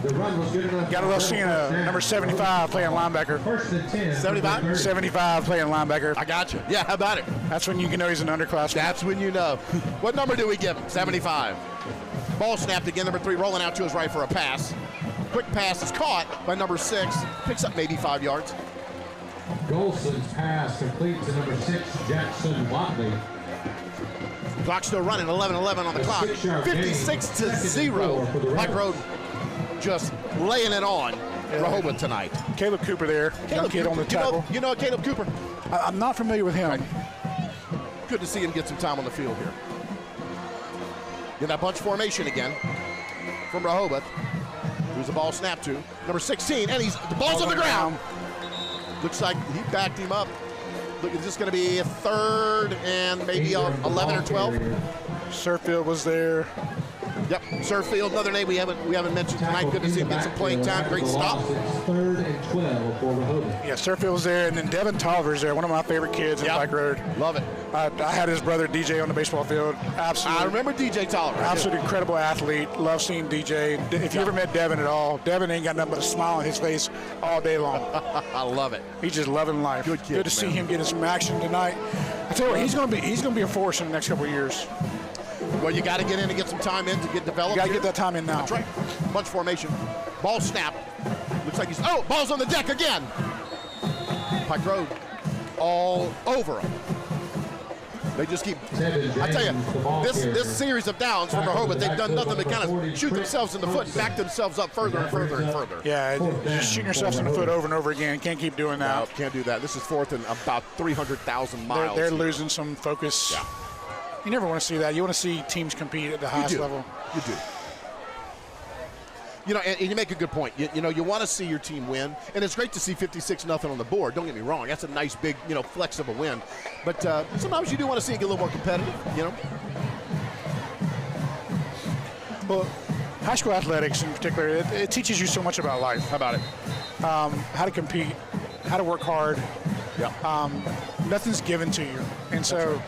The run was good enough. Gotta love seeing number 75 playing linebacker. First and 10. 75? 75 playing linebacker. I got you. Yeah, how about it? That's when you can know he's an underclassman. That's when you know. What number do we give him? 75. Ball snapped again. Number 3 rolling out to his right for a pass. Quick pass is caught by number 6. Picks up maybe 5 yards. Golson's pass complete to number 6, Jackson Watley. Clock still running, 11-11 on the clock. 56-0. Pike Road just laying it on Rehobeth tonight. Caleb Cooper there, young kid on the tackle. You know Caleb Cooper? I'm not familiar with him. Right. Good to see him get some time on the field here. In that bunch formation again from Rehobeth. Who's the ball snapped to? Number 16, and the ball's on the ground. Looks like he backed him up. Look, is this going to be a third and maybe 11 or 12? Surfield was there. Yep, Surfield, another name we haven't mentioned tonight. Good to see him get some playing time. Great stop. Third and 12 for Rehobeth. Yeah, Surfield was there, and then Devin Tolliver's there, one of my favorite kids in Pike Road. Love it. I had his brother DJ on the baseball field. Absolutely. I remember DJ Tolliver. Absolutely incredible athlete. Love seeing DJ. If you ever met Devin at all, Devin ain't got nothing but a smile on his face all day long. I love it. He's just loving life. Good kid. Good to see him getting some action tonight. I tell you what, he's going to be a force in the next couple of years. Well, you got to get in and get some time in to get developed. You got to get that time in now. That's right. Bunch formation. Ball snap. Looks like ball's on the deck again. Pike Road all over him. They just keep. I tell you, this series of downs from Rehobeth, they've done nothing but kind of shoot themselves in the foot and back themselves up further and further and further. Yeah, just shooting yourself in the foot over and over again. Can't keep doing that. No, can't do that. This is fourth and about 300,000 miles. They're losing some focus. Yeah. You never want to see that. You want to see teams compete at the highest level. You do. You know, and you make a good point. You know, you want to see your team win, and it's great to see 56-0 on the board. Don't get me wrong. That's a nice, big, flex of a win. But sometimes you do want to see it get a little more competitive, Well, high school athletics in particular, it teaches you so much about life. How about it? How to compete, how to work hard. Yeah. Nothing's given to you. And so,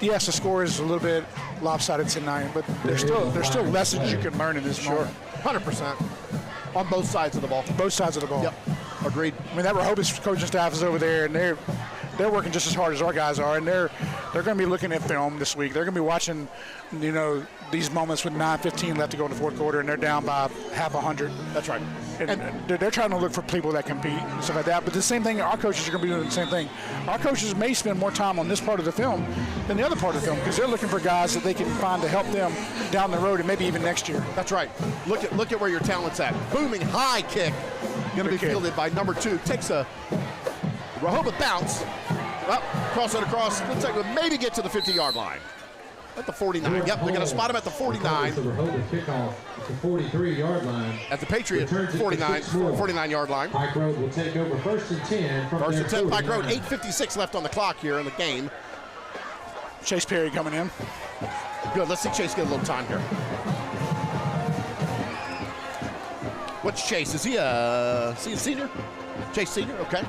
yes, the score is a little bit lopsided tonight, but there's still lessons you can learn in this moment. 100%. On both sides of the ball. Both sides of the ball. Yep. Agreed. I mean, that Rehobeth coaching staff is over there, and they're working just as hard as our guys are, and they're going to be looking at film this week. They're going to be watching, these moments with 9:15 left to go in the fourth quarter, and they're down by half 100. That's right. And they're trying to look for people that compete and stuff like that. But the same thing, our coaches are going to be doing the same thing. Our coaches may spend more time on this part of the film than the other part of the film because they're looking for guys that they can find to help them down the road and maybe even next year. That's right. Look at where your talent's at. Booming high kick. Going to be fielded by number 2. Takes a Rehobeth bounce. Well, cross it across. Looks like we'll maybe get to the 50-yard line. At the 49. Yep, they're going to spot him at the 49. The Rehobeth kickoff at the 43-yard line. At the Patriot 49-yard line. Pike Road will take over first and 10. First and 10, Pike Road. 8:56 left on the clock here in the game. Chase Perry coming in. Good. Let's see Chase get a little time here. What's Chase? Is he a senior? Chase Senior? Okay.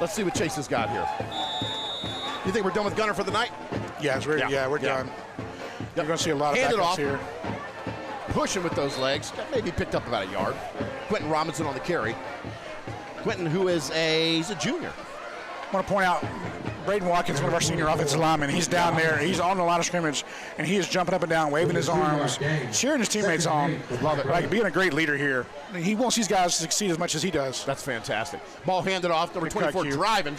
Let's see what Chase has got here. You think we're done with Gunner for the night? Yes, we're done. You're going to see a lot of Hand it backups off. here. Pushing with those legs. Maybe picked up about a yard. Quentin Robinson on the carry. Quentin, who is he's a junior. I want to point out, Braden Watkins, one of our senior offensive linemen, he's down there. He's on the line of scrimmage, and he is jumping up and down, waving his arms, cheering his teammates on. Love it. Like being a great leader here. He wants these guys to succeed as much as he does. That's fantastic. Ball handed off, number 24, driving.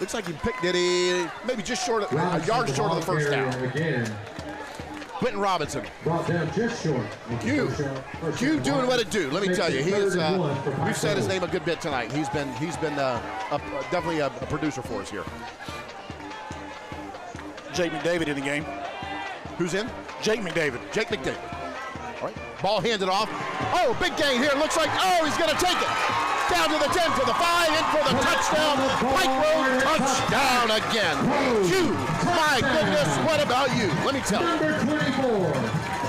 Looks like he picked it maybe just short, a yard short of the first down. Quentin Robinson. Brought down just short. Q doing what it do. Let me tell you, he is. We've said his name a good bit tonight. He's been definitely a producer for us here. Jake McDavid in the game. Who's in? Jake McDavid. Jake McDavid. All right. Ball handed off. Oh, big gain here. Looks like, he's going to take it. Down to the 10 for the 5, in for the touchdown. Pike Road touchdown again. Q, my goodness, what about you? Let me tell you. Number 24,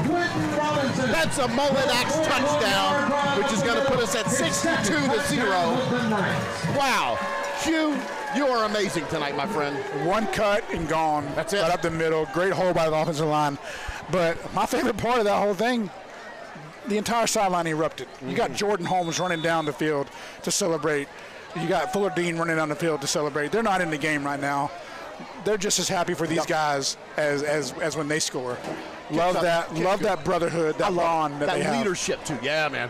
Quentin Robinson. That's a Mullen-Axe touchdown, which is going to put us at 62-0. Wow. Q, you are amazing tonight, my friend. One cut and gone. That's it. Right up the middle. Great hole by the offensive line. But my favorite part of that whole thing, the entire sideline erupted. You got Jordan Holmes running down the field to celebrate. You got Fuller Dean running down the field to celebrate. They're not in the game right now. They're just as happy for these guys as when they score. Love that brotherhood, that bond that they have. That leadership too. Yeah, man.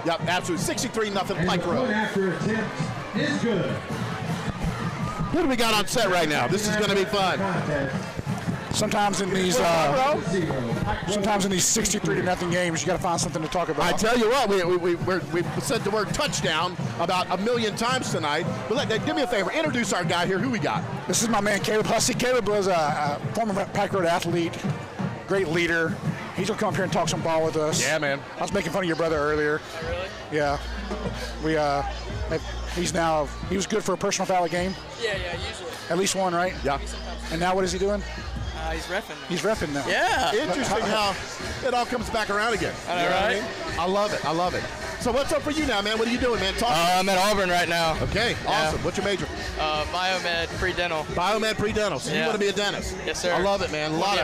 Yep, absolutely. 63-0 Pike Road. After attempt is good. What do we got on set right now? This is going to be fun. Sometimes in these 63-0 games, you got to find something to talk about. I tell you what, we said the word touchdown about a million times tonight. But give me a favor, introduce our guy here. Who we got? This is my man Caleb Hussey. Caleb was a former Pike Road athlete, great leader. He's gonna come up here and talk some ball with us. Yeah, man. I was making fun of your brother earlier. Oh, really? Yeah. He was good for a personal foul a game. Yeah, usually. At least one, right? Yeah. And now what is he doing? He's reffing. He's reffing now. Yeah. Interesting how it all comes back around again. I know, right? What I love it. I love it. So what's up for you now, man? What are you doing, man? Talk. I'm at Auburn right now. Okay, awesome. What's your major? Biomed pre-dental. Biomed pre-dental. So you want to be a dentist? Yes, sir. I love it, man. A lot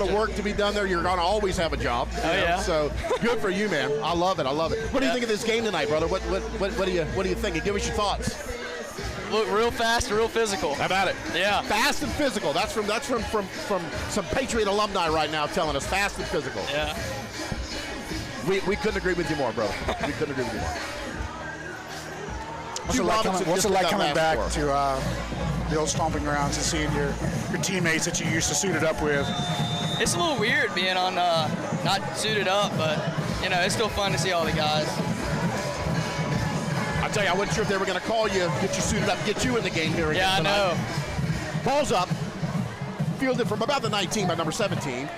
of work to be done there. You're gonna always have a job. Yeah. So good for you, man. I love it. What do you think of this game tonight, brother? What do you think? Give us your thoughts. Look, real fast, real physical. How about it? Yeah. Fast and physical. That's from some Patriot alumni right now telling us fast and physical. Yeah. We couldn't agree with you more, brother. We couldn't agree with you more. What's it like coming back to the old stomping grounds and seeing your teammates that you used to suit it up with? It's a little weird being on not suited up, but it's still fun to see all the guys. I tell you, I wasn't sure if they were going to call you, get you suited up, get you in the game here again. Yeah, I know. Ball's up, fielded from about the 19 by number 17.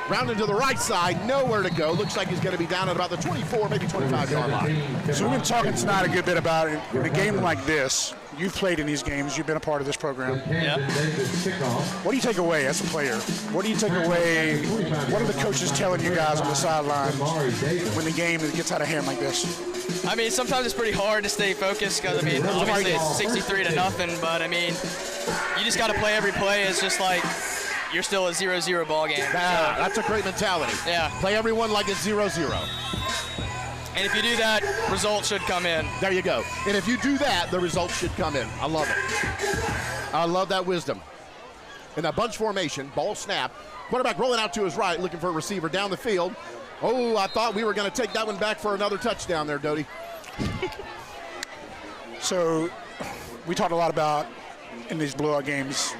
Rounding to the right side, nowhere to go. Looks like he's going to be down at about the 24, maybe 25-yard line. So we've been talking tonight a good bit about it. In a game like this, you've played in these games. You've been a part of this program. Yeah. What do you take away as a player? What do you take away? What are the coaches telling you guys on the sidelines when the game gets out of hand like this? I mean, sometimes it's pretty hard to stay focused because, obviously it's 63-0, but, you just got to play every play. It's just like you're still a 0-0 ball game. That's a great mentality. Yeah. Play everyone like it's 0-0. And if you do that, results should come in. There you go. And if you do that, the results should come in. I love it. I love that wisdom. In that bunch formation, ball snap, quarterback rolling out to his right, looking for a receiver down the field. Oh, I thought we were going to take that one back for another touchdown there, Doty. So we talked a lot about in these blowout games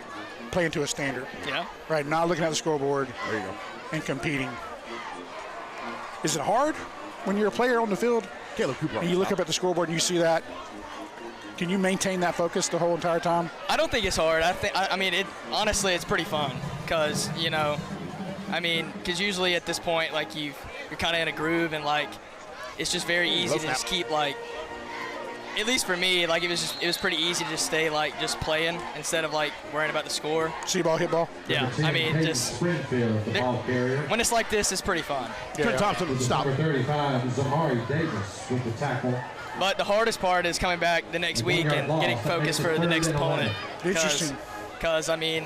playing to a standard. Yeah. Right, not looking at the scoreboard. There you go. And competing. Is it hard when you're a player on the field? Caleb Cooper. And you look up at the scoreboard and you see that. Can you maintain that focus the whole entire time? I don't think it's hard. Honestly, it's pretty fun because, because usually at this point, you're kind of in a groove and, it's just very easy to just keep, at least for me, like it was pretty easy to just stay like just playing instead of like worrying about the score. See ball, hit ball. Yeah, I mean just when it's like this, it's pretty fun. Trent Thompson would stop. Number 35, Zamari Davis with the tackle. But the hardest part is coming back the next week and getting focused for the next opponent. Interesting. Because I mean,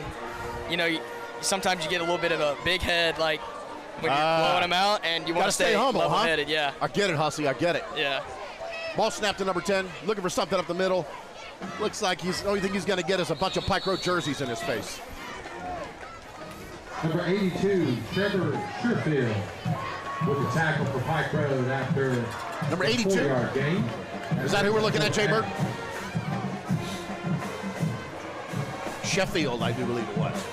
you know, sometimes you get a little bit of a big head, like when you're blowing them out, and you want to stay humble, level-headed. huh? Yeah. I get it, Hussey. I get it. Yeah. Ball snapped to number 10, looking for something up the middle. Looks like the only thing he's going to get is a bunch of Pike Road jerseys in his face. Number 82, Trevor Sherfield with the tackle for Pike Road after number 82. 4-yard gain. Is that who we're looking at, Jay Bird? Sheffield, I do believe it was.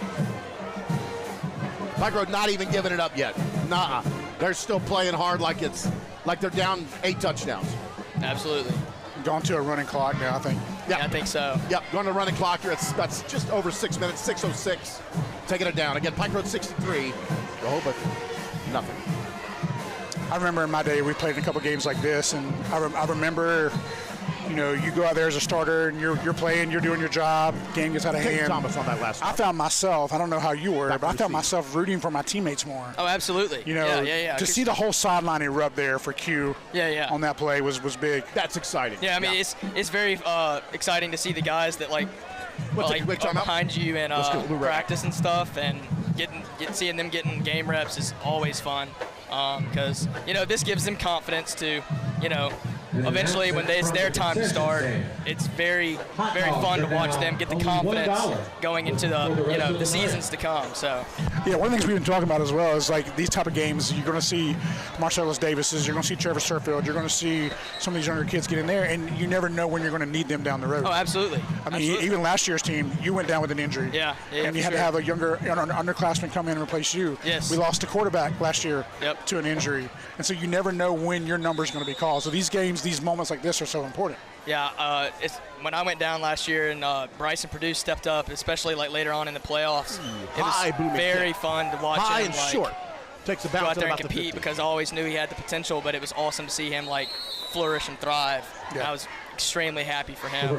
Pike Road not even giving it up yet. Nah, they're still playing hard like they're down 8 touchdowns. Absolutely. Going to a running clock now, I think. Yeah, I think so. Yep, going to running clock here. That's just over 6 minutes, 6:06. Taking it down. Again, Pike Road 63. Rehobeth, nothing. I remember in my day we played in a couple games like this, and I remember, you know, you go out there as a starter and you're playing, you're doing your job, game gets out of hand. Thomas on that last I found myself, I don't know how you were, but I found myself rooting for my teammates more. Oh, absolutely. You know, yeah. to see the whole sideline erupt there for Q on that play was big. That's exciting. Yeah, I mean, it's very exciting to see the guys that like are behind you in practice and stuff, and seeing them getting game reps is always fun. Because, you know, this gives them confidence to, you know, eventually when it's their time to start, it's very, very fun to watch them get the confidence going into the seasons to come. So yeah, one of the things we've been talking about as well is like these type of games, you're going to see Marcellus Davises, you're going to see Trevor Sherfield, you're going to see some of these younger kids get in there, and you never know when you're going to need them down the road. Oh, absolutely. I mean, even last year's team, you went down with an injury. Yeah, and you had to have a younger underclassman come in and replace you. Yes. We lost a quarterback last year to an injury, and so you never know when your number's going to be called. So these games, these moments like this are so important. Yeah, when I went down last year and Bryson Purdue stepped up, especially like later on in the playoffs, it was very fun to watch high him and like, short. Takes the bounce go out there and about the compete 50. because I always knew he had the potential, but it was awesome to see him like flourish and thrive. Yeah. I was extremely happy for him.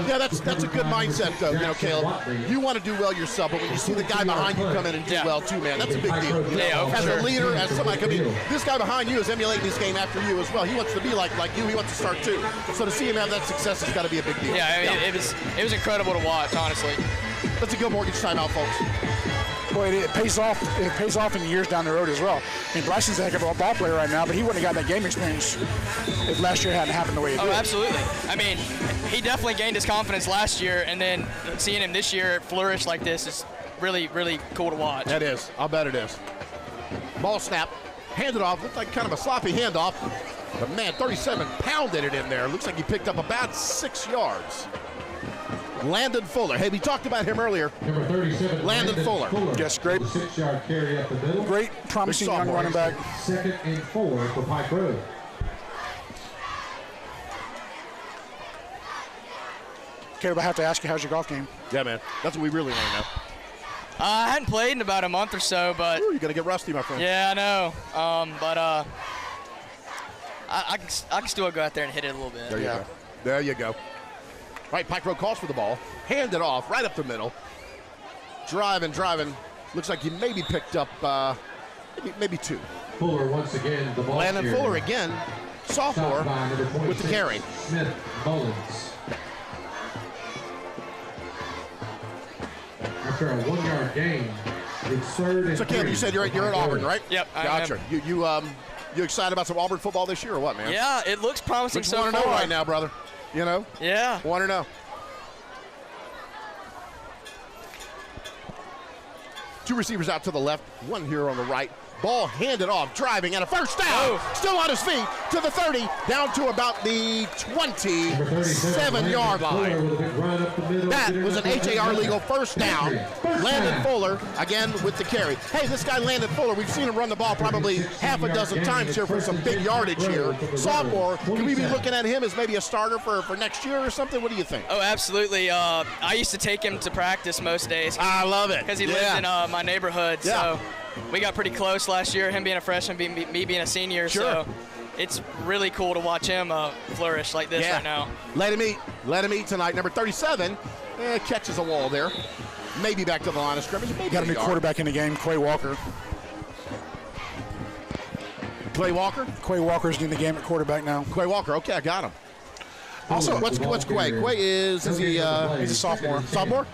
Yeah, that's a good mindset, though. You know, Caleb, you want to do well yourself, but when you see the guy behind you come in and do well too, man, that's a big deal. You know, as a leader, as somebody coming in, this guy behind you is emulating this game after you as well. He wants to be like you. He wants to start too. So to see him have that success has got to be a big deal. Yeah, I mean, it was incredible to watch, honestly. That's a good mortgage timeout, folks. Boy, it pays off. It pays off in years down the road as well. I mean, Bryson's a heck of a ball player right now, but he wouldn't have got that game experience if last year hadn't happened the way it did. Oh, absolutely. I mean, he definitely gained his confidence last year, and then seeing him this year flourish like this is really, really cool to watch. That is. I'll bet it is. Ball snap, handed off. Looked like kind of a sloppy handoff. But man, 37 pounded it in there. Looks like he picked up about 6 yards. Landon Fuller. Hey, we talked about him earlier. Number 37, Landon Fuller. Yes, great. 6-yard carry up the middle. Great, promising young running back. 2nd and 4 for Pike Road. Caleb, I have to ask you, how's your golf game? Yeah, man. That's what we really want to know. I hadn't played in about a month or so, but you're gonna get rusty, my friend. Yeah, I know. I can still go out there and hit it a little bit. There you go. There you go. Right, Pike Road calls for the ball. Hand it off right up the middle. Driving. Looks like he maybe picked up maybe 2. Fuller once again, the ball Landon Fuller again, sophomore, with the carry. Smith Mullins. After a 1-yard gain, it's 3rd and So, Caleb, you said you're at Auburn, right? Yep. Gotcha. You excited about some Auburn football this year or what, man? Yeah, it looks promising so far. Want to know right now, brother? You know? Yeah. Want to know? Two receivers out to the left, one here on the right. Ball handed off, driving, and a first down. Still on his feet to the 30, down to about the 27-yard line. That was an HAR legal first down. Landon Fuller, again, with the carry. Hey, this guy Landon Fuller, we've seen him run the ball probably half a dozen times here for some big yardage here. Sophomore, can we be looking at him as maybe a starter for next year or something? What do you think? Oh, absolutely. I used to take him to practice most days. I love it. Because he lives in my neighborhood, so we got pretty close last year, him being a freshman, me being a senior. Sure. So it's really cool to watch him flourish like this right now. Let him eat tonight. Number 37 catches a wall there. Maybe back to the line of scrimmage. Maybe got a new quarterback in the game, Quay Walker. Quay Walker? Quay Walker's in the game at quarterback now. Quay Walker, okay, I got him. Also, what's Quay? Quay is he? He's a sophomore. Sophomore?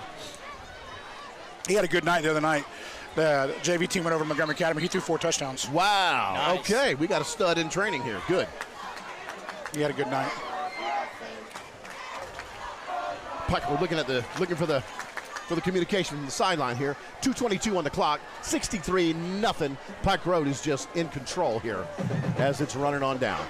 He had a good night the other night. The JV team went over to Montgomery Academy. He threw 4 touchdowns. Wow. Nice. Okay, we got a stud in training here. Good. He had a good night. Pike, we're looking for the communication from the sideline here. 2:22 on the clock. 63-0. Pike Road is just in control here as it's running on down.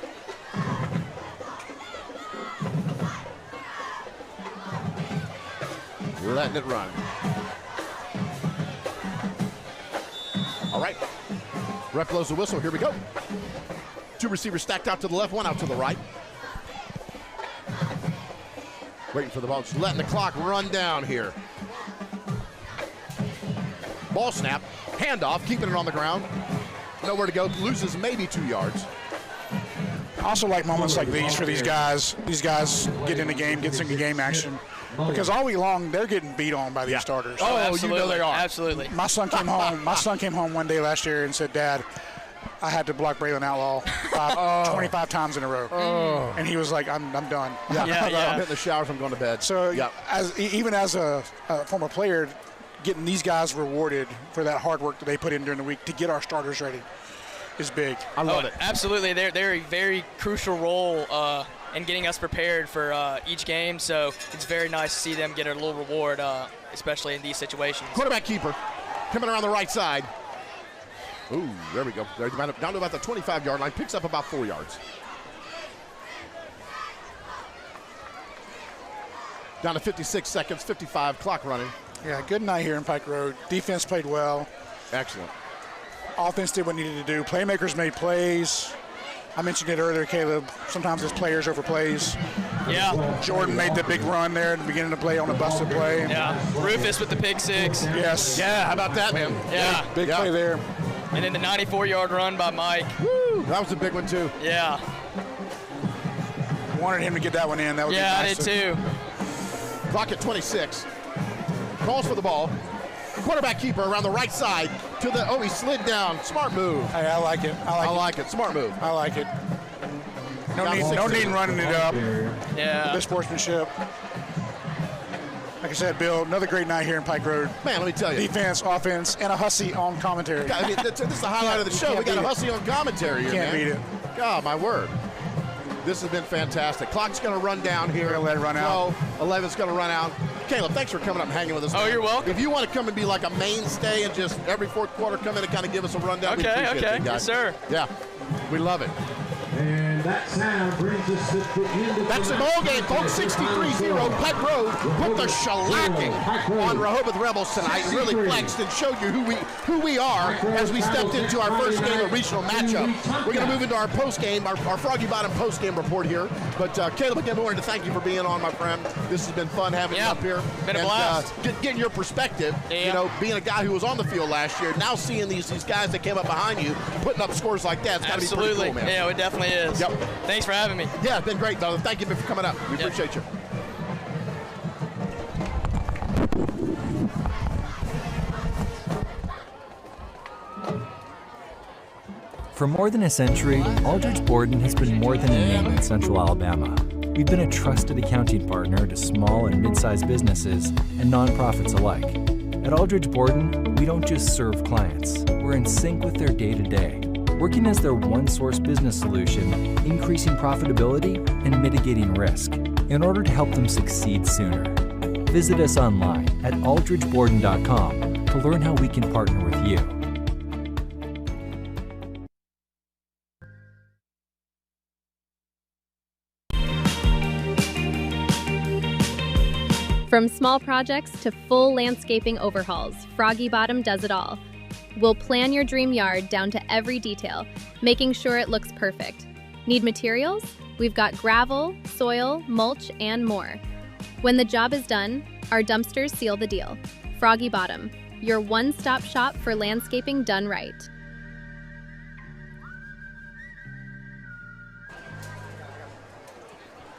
Letting it run. All right. Ref blows the whistle. Here we go. 2 receivers stacked out to the left, 1 out to the right. Waiting for the ball. Just letting the clock run down here. Ball snap. Handoff. Keeping it on the ground. Nowhere to go. Loses maybe 2 yards. I also like moments like these for these guys. These guys get in the game, get some game action. Because all week long, they're getting beat on by these starters. Oh, you know they are. Absolutely. My son came home. My son came home one day last year and said, "Dad, I had to block Braylon Outlaw 25 times in a row." And he was like, I'm done. I'm hitting the shower from going to bed. So even as a former player, getting these guys rewarded for that hard work that they put in during the week to get our starters ready is big. I love it. Absolutely. They're a very crucial role in getting us prepared for each game. So it's very nice to see them get a little reward, especially in these situations. Quarterback keeper coming around the right side. Ooh, there we go. They're down to about the 25-yard line. Picks up about 4 yards. Down to 56 seconds, 55, clock running. Yeah, good night here in Pike Road. Defense played well. Excellent. Offense did what needed to do. Playmakers made plays. I mentioned it earlier, Caleb. Sometimes it's players over plays. Yeah. Jordan made the big run there at the beginning of the play on a busted play. Yeah. Rufus with the pick 6. Yes. Yeah, how about that, man? Yeah. Big play there. And then the 94-yard run by Mike. Woo, that was a big one, too. Yeah. Wanted him to get that one in. That would be nice. I did, too. Clock at 26. Calls for the ball. Quarterback keeper around the right side to the, he slid down. Smart move. Hey, I like it. I like it. Smart move. I like it. No need running it up. Yeah. Good sportsmanship. Like I said, Bill, another great night here in Pike Road. Man, let me tell you. Defense, offense, and a hussy on commentary. I mean, this is the highlight of the show. We got a hussy on commentary here, Can't beat it. God, my word. This has been fantastic. Clock's going to run down here. We're going to let it run out. 11's going to run out. Caleb, thanks for coming up and hanging with us. Oh, you're welcome. If you want to come and be like a mainstay and just every fourth quarter come in and kind of give us a rundown, we appreciate it, guys. Yes, sir. Yeah, we love it. And that sound brings us to the end of That's the ball game, folks. 63-0. Pike Road put the shellacking on Rehobeth Rebels tonight and really flexed and showed you who we are as we stepped into our first game of regional matchup. We're going to move into our post-game, our Froggy Bottom post-game report here. But Caleb, again, I wanted to thank you for being on, my friend. This has been fun having you up here. Been a blast. Getting your perspective, you know, being a guy who was on the field last year, now seeing these guys that came up behind you, putting up scores like that, it's got to be pretty cool, man. Yeah, it definitely is. Yep. Thanks for having me. Yeah, it's been great, brother. Thank you for coming up. We appreciate you. For more than a century, Aldridge Borden has been more than a name in Central Alabama. We've been a trusted accounting partner to small and mid-sized businesses and nonprofits alike. At Aldridge Borden, we don't just serve clients. We're in sync with their day-to-day, working as their one-source business solution, increasing profitability and mitigating risk in order to help them succeed sooner. Visit us online at aldridgeborden.com to learn how we can partner with you. From small projects to full landscaping overhauls, Froggy Bottom does it all. We'll plan your dream yard down to every detail, making sure it looks perfect. Need materials? We've got gravel, soil, mulch, and more. When the job is done, our dumpsters seal the deal. Froggy Bottom, your one-stop shop for landscaping done right.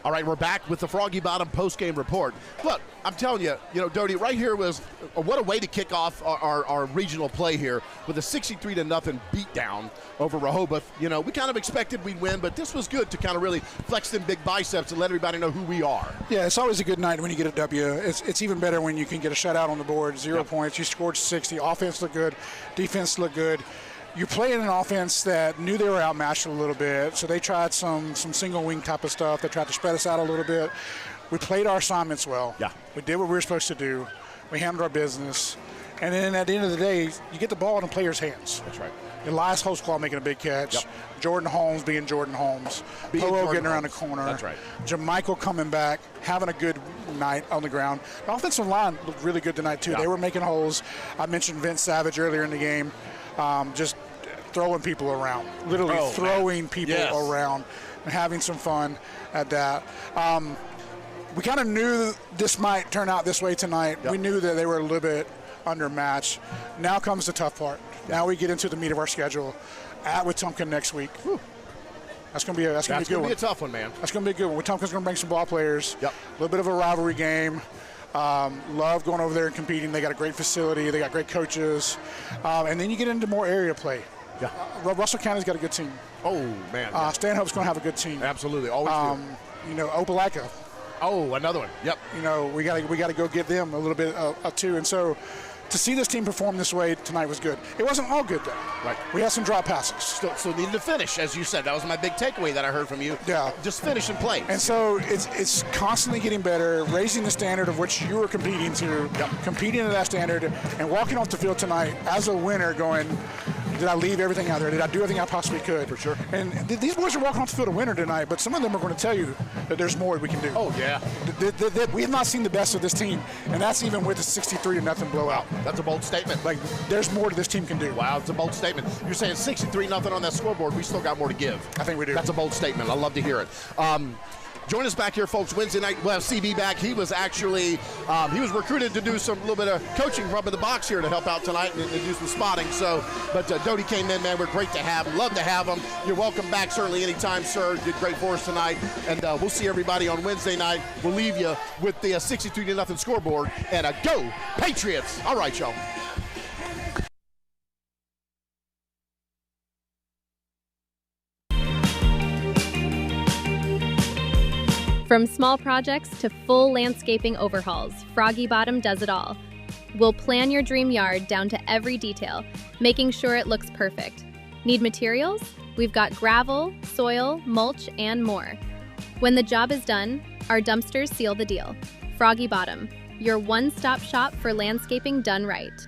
All right, we're back with the Froggy Bottom post-game report. Look, I'm telling you, Doty, right here was what a way to kick off our regional play here with a 63-0 beatdown over Rehobeth. We kind of expected we'd win, but this was good to kind of really flex them big biceps and let everybody know who we are. Yeah, it's always a good night when you get a W. It's even better when you can get a shutout on the board, 0 points. You scored 60. Offense looked good. Defense looked good. You're playing an offense that knew they were outmatched a little bit, so they tried some single wing type of stuff. They tried to spread us out a little bit. We played our assignments well. Yeah. We did what we were supposed to do. We handled our business. And then at the end of the day, you get the ball in the player's hands. That's right. Elias Holtzclaw making a big catch. Yep. Jordan Holmes being Jordan Holmes. Polo getting around the corner. That's right. Jermichael coming back, having a good night on the ground. The offensive line looked really good tonight, too. Yeah. They were making holes. I mentioned Vince Savage earlier in the game. Just throwing people around, literally throwing people around and having some fun at that. We kind of knew this might turn out this way tonight. Yep. We knew that they were a little bit undermatched. Now comes the tough part. Now we get into the meat of our schedule at Wetumpka next week. Whew. That's going to be a good one. That's going to be a tough one, man. That's going to be a good one. Wetumpka's going to bring some ball players. Yep. A little bit of a rivalry game. Love going over there and competing. They got a great facility. They got great coaches. And then you get into more area play. Yeah. Russell County's got a good team. Oh, man. Stanhope's going to have a good team. Absolutely. Always do. Opelika. Oh, another one. Yep. We got to go give them a little bit of too. And so to see this team perform this way tonight was good. It wasn't all good, though. Right. We had some drop passes. So needed to finish, as you said. That was my big takeaway that I heard from you. Yeah. Just finish and play. And so it's constantly getting better, raising the standard of which you were competing to, competing to that standard, and walking off the field tonight as a winner going, did I leave everything out there? Did I do everything I possibly could? For sure. And these boys are walking off the field a winner tonight, but some of them are going to tell you that there's more we can do. Oh, yeah. We have not seen the best of this team, and that's even with the 63-0 blowout. That's a bold statement. Like, there's more to this team can do. Wow, it's a bold statement. You're saying 63-0 on that scoreboard. We still got more to give. I think we do. That's a bold statement. I love to hear it. Join us back here, folks. Wednesday night, we'll have CB back. He was actually, he was recruited to do some little bit of coaching from the box here to help out tonight and do some spotting. But Doty came in, man. We're great to have him. Love to have him. You're welcome back, certainly, anytime, sir. Did great for us tonight. And we'll see everybody on Wednesday night. We'll leave you with the 63-0 scoreboard and a go Patriots. All right, y'all. From small projects to full landscaping overhauls, Froggy Bottom does it all. We'll plan your dream yard down to every detail, making sure it looks perfect. Need materials? We've got gravel, soil, mulch, and more. When the job is done, our dumpsters seal the deal. Froggy Bottom, your one-stop shop for landscaping done right.